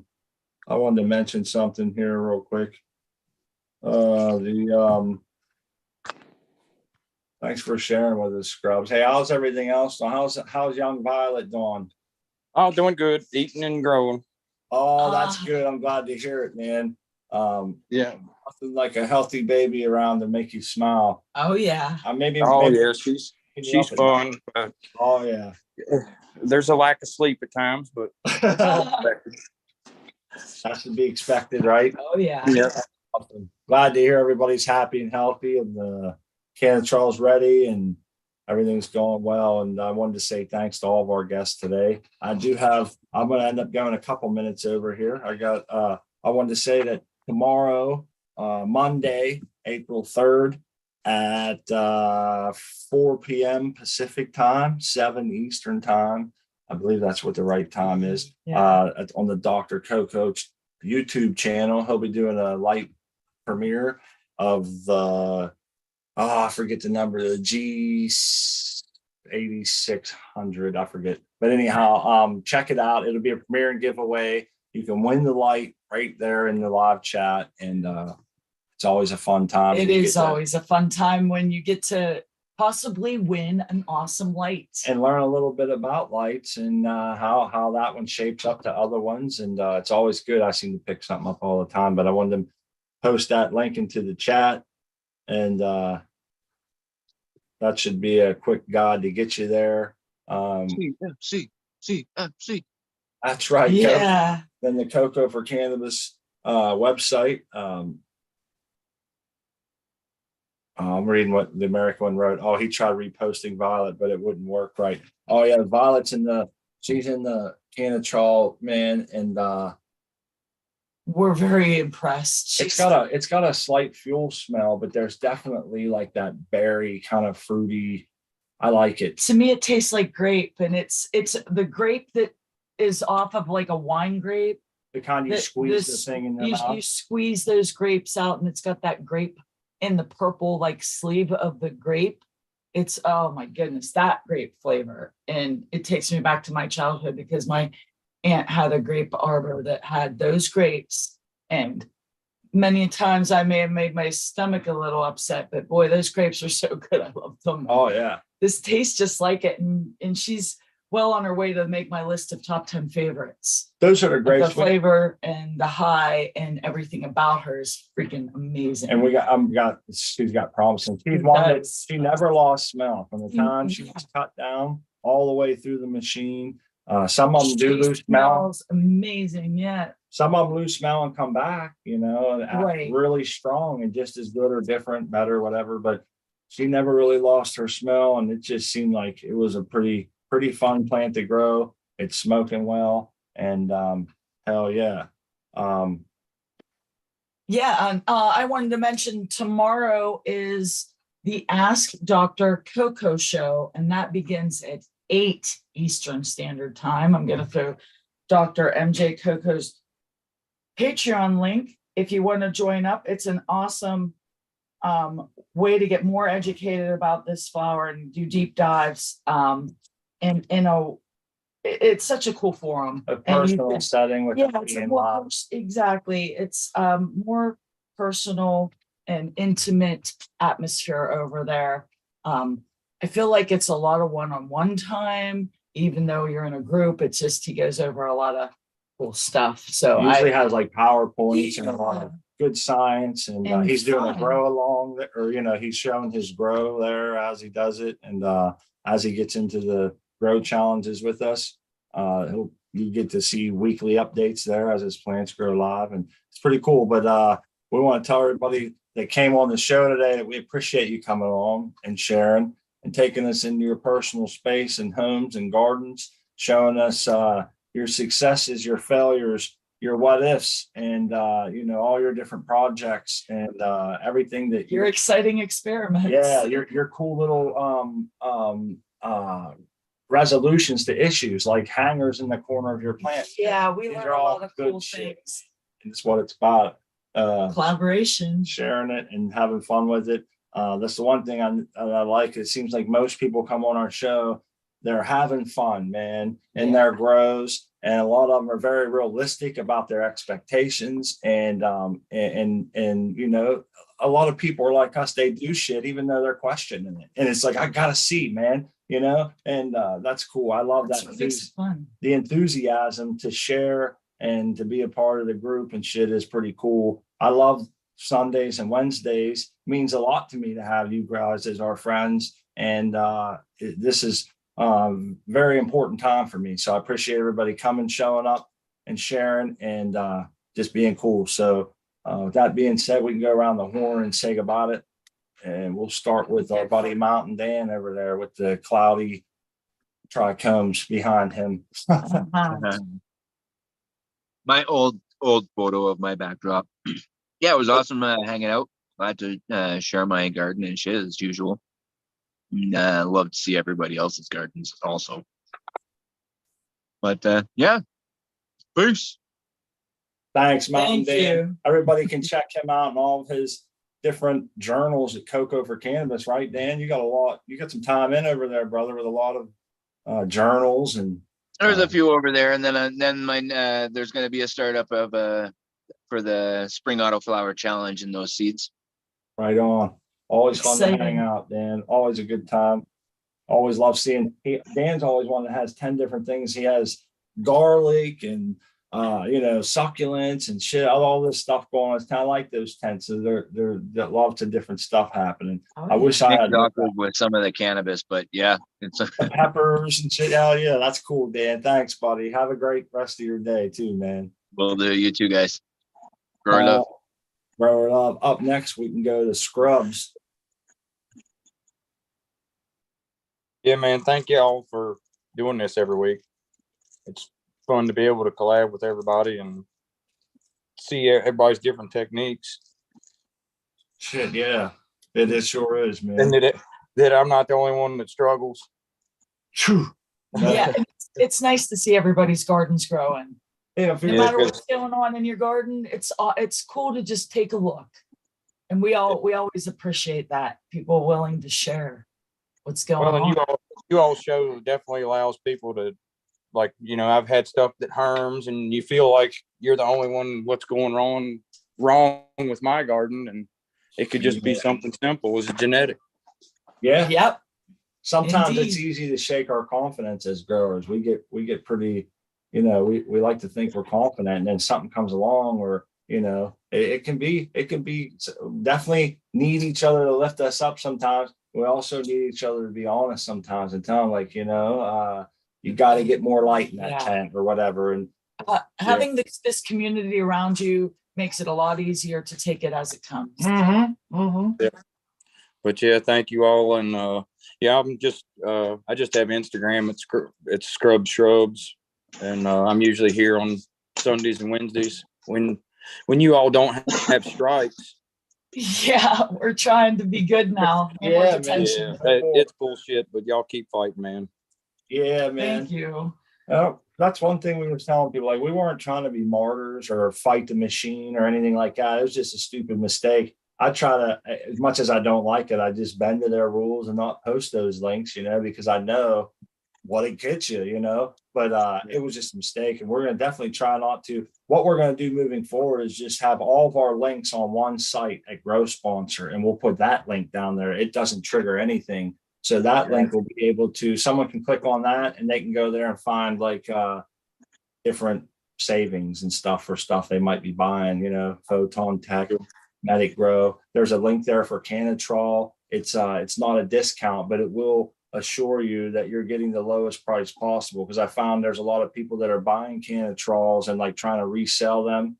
I wanted to mention something here real quick. Thanks for sharing with us, Scrubs. Hey, how's everything else? How's young Violet doing? Oh, doing good, eating and growing. Oh, that's good. I'm glad to hear it, man. Yeah. Nothing like a healthy baby around to make you smile. Oh, yeah. Maybe. Yeah, she's fun. But oh, yeah. There's a lack of sleep at times, but that should be expected, right? Oh, yeah. Yeah. Awesome. Glad to hear everybody's happy and healthy, and the Canatrol's ready and everything's going well. And I wanted to say thanks to all of our guests today. I'm going to end up going a couple minutes over here. I wanted to say that tomorrow, Monday, April 3rd at 4 p.m. Pacific time, 7 Eastern time. I believe that's what the right time is. Yeah. On the Dr. Coco YouTube channel. He'll be doing a light premiere of the I forget the number, the G8600, I forget. But anyhow, check it out. It'll be a premiere and giveaway. You can win the light right there in the live chat. And it's always a fun time. It is always a fun time when you get to possibly win an awesome light. And learn a little bit about lights and how that one shapes up to other ones. And it's always good. I seem to pick something up all the time, but I wanted to post that link into the chat. And that should be a quick guide to get you there. CFC. That's right. Yeah. Then the Cocoa for Cannabis website. I'm reading what the American one wrote. Oh, he tried reposting Violet, but it wouldn't work right. Oh yeah, Violet's she's in the Canatrol, man, and we're very impressed. It's got a slight fuel smell, but there's definitely like that berry kind of fruity. I like it. To me, it tastes like grape, and it's the grape that is off of like a wine grape. The kind you squeeze the thing in your mouth. You squeeze those grapes out, and it's got that grape in the purple like sleeve of the grape. It's, oh my goodness, that grape flavor. And it takes me back to my childhood because my aunt had a grape arbor that had those grapes. And many times I may have made my stomach a little upset, but boy, those grapes are so good. I love them. Oh yeah. This tastes just like it. And she's well on her way to make my list of top 10 favorites. Those are the grapes. The flavor and the high and everything about her is freaking amazing. And she's got promising. She's one that she never lost smell from the time she was cut down all the way through the machine. Some of them do lose smell. Amazing, yeah. Some of them lose smell and come back, right. Really strong and just as good or different, better, whatever. But she never really lost her smell, and it just seemed like it was a pretty fun plant to grow. It's smoking well, and hell yeah. And I wanted to mention tomorrow is the Ask Dr. Coco show, and that begins at 8 Eastern Standard Time. I'm going to throw Dr. MJ Coco's Patreon link if you want to join up. It's an awesome way to get more educated about this flower and do deep dives. And it's such a cool forum. A personal setting with exactly. It's more personal and intimate atmosphere over there. I feel like it's a lot of one-on-one time, even though you're in a group. It's just he goes over a lot of cool stuff. So he usually has like PowerPoints and a lot of good science, and he's doing a grow along, or he's showing his grow there as he does it, and as he gets into the grow challenges with us, you get to see weekly updates there as his plants grow live, and it's pretty cool. But we want to tell everybody that came on the show today that we appreciate you coming on and sharing and taking us into your personal space and homes and gardens, showing us your successes, your failures, your what ifs, and all your different projects and everything that Your exciting experiments. Yeah, your cool little resolutions to issues like hangers in the corner of your plant. Yeah, we These learned are a all lot of good cool shit. things. It's what it's about. Collaboration. Sharing it and having fun with it. That's the one thing I like. It seems like most people come on our show, they're having fun, man, in their grows, and a lot of them are very realistic about their expectations. And a lot of people are like us. They do shit even though they're questioning it, and it's like I gotta see, man, and that's cool. I love That's that. what makes it fun. The enthusiasm to share and to be a part of the group and shit is pretty cool. I love Sundays and Wednesdays. It means a lot to me to have you guys as our friends. And this is very important time for me. So I appreciate everybody coming, showing up and sharing and just being cool. So with that being said, we can go around the horn and say about it. And we'll start with our buddy Mountain Dan over there with the cloudy trichomes behind him. My old photo of my backdrop. Yeah, it was awesome hanging out. Glad to share my garden and shit as usual. Love to see everybody else's gardens also. But yeah, peace. Thanks, Mountain Thank Dan. you. Everybody can check him out and all of his different journals at Cocoa for Cannabis, right, Dan? You got some time in over there, brother, with a lot of journals and. There's a few over there, and then my there's going to be a startup of for the Spring Auto Flower Challenge in those seeds. Right on. Always fun to Exciting. hang out, Dan. Always a good time. Always love seeing. Dan's always one that has 10 different things. He has garlic and succulents and shit. All this stuff going on. It's kind of like those tents. So they're lots of different stuff happening. I wish I had with some of the cannabis, but yeah, it's peppers and shit. Oh yeah, that's cool, Dan. Thanks, buddy. Have a great rest of your day too, man. Will do. You too, guys. Grow love. Grow love. Up next, we can go to Scrubs. Yeah, man. Thank y'all for doing this every week. It's fun to be able to collab with everybody and see everybody's different techniques. Shit, yeah. It sure is, man. And that I'm not the only one that struggles. True. Yeah, it's nice to see everybody's gardens growing. Yeah, No matter what's going on in your garden, it's cool to just take a look. And we always appreciate that. People willing to share what's going on. You all show definitely allows people to, like, I've had stuff that harms and you feel like you're the only one what's going wrong with my garden, and it could just be something simple as a genetic. Yeah. Yep. Sometimes Indeed. It's easy to shake our confidence as growers. We get pretty, we like to think we're confident, and then something comes along, or it can be definitely need each other to lift us up sometimes. We also need each other to be honest sometimes and tell them, like, you got to get more light in that tent or whatever. And having this community around you makes it a lot easier to take it as it comes. Mm-hmm. Mm-hmm. Yeah. But yeah, thank you all. And I'm just I just have Instagram. It's Scrub Shrubs, and I'm usually here on Sundays and Wednesdays when you all don't have strikes. Yeah, we're trying to be good now. Yeah, man. Yeah, it's bullshit, but y'all keep fighting, man. Yeah, man. Thank you. That's one thing we were telling people. Like, we weren't trying to be martyrs or fight the machine or anything like that. It was just a stupid mistake. I try to, as much as I don't like it, I just bend to their rules and not post those links, because I know what it gets you, but it was just a mistake. And we're going to definitely try not to. What we're going to do moving forward is just have all of our links on one site at Grow Sponsor, and we'll put that link down there. It doesn't trigger anything. So that link will be able to, someone can click on that and they can go there and find like different savings and stuff for stuff they might be buying, Photon Tech, Medic Grow. There's a link there for Canatrol. It's not a discount, but it will assure you that you're getting the lowest price possible. Because I found there's a lot of people that are buying Canatrols and like trying to resell them,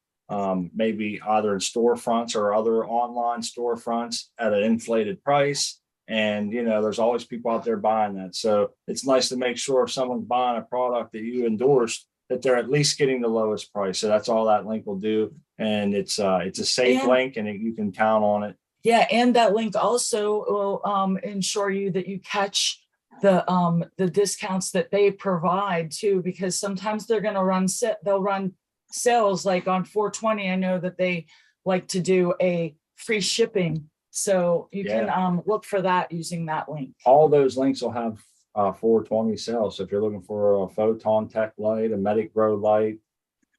maybe either in storefronts or other online storefronts at an inflated price. And, there's always people out there buying that. So it's nice to make sure if someone's buying a product that you endorsed, that they're at least getting the lowest price. So that's all that link will do. And it's a safe link, and you can count on it. Yeah, and that link also will ensure you that you catch the discounts that they provide too, because sometimes they're going to they'll run sales like on 420. I know that they like to do a free shipping, so you can look for that using that link. All those links will have 420 sales. So if you're looking for a Photon Tech light, a Medic Grow light,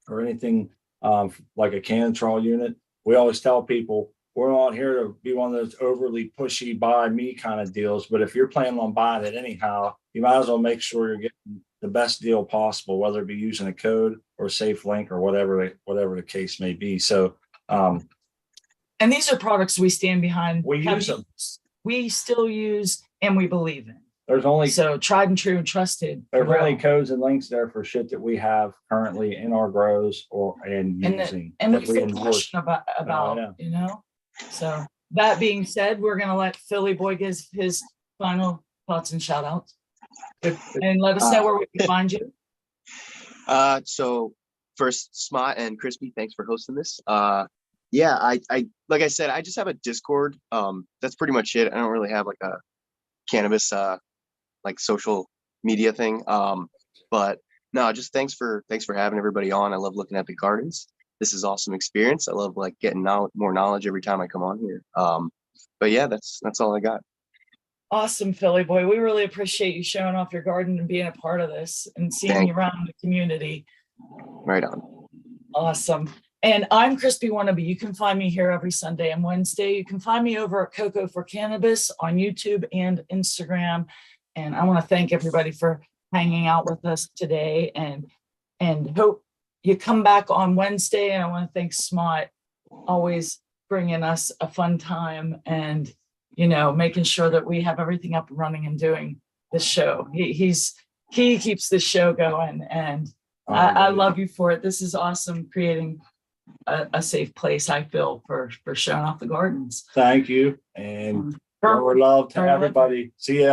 or anything like a Canatrol unit, we always tell people we're not here to be one of those overly pushy buy me kind of deals. But if you're planning on buying it anyhow, you might as well make sure you're getting the best deal possible, whether it be using a code or a safe link or whatever the case may be. So, and these are products we stand behind. We use them. We still use and we believe in. There's only so tried and true and trusted. There's only codes and links there for shit that we have currently in our grows using. And we feel passionate about you know. So that being said, we're gonna let Philly Boy give his final thoughts and shout outs. And let us know where we can find you. So first, Smot and Crispy, thanks for hosting this. Yeah, I like I said, I just have a Discord. That's pretty much it. I don't really have like a cannabis like social media thing. But no, just thanks for having everybody on. I love looking at the gardens. This is awesome experience. I love like getting more knowledge every time I come on here. But yeah, that's all I got. Awesome, Philly Boy. We really appreciate you showing off your garden and being a part of this and seeing you around the community. Right on. Awesome. And I'm Crispy Wannabe. You can find me here every Sunday and Wednesday. You can find me over at Coco for Cannabis on YouTube and Instagram. And I want to thank everybody for hanging out with us today, and hope you come back on Wednesday. And I want to thank Smot, always bringing us a fun time and, you know, making sure that we have everything up and running and doing this show. He keeps this show going, and I love you for it. This is awesome, creating a safe place, I feel, for showing off the gardens. Thank you. And more love to everybody. See you.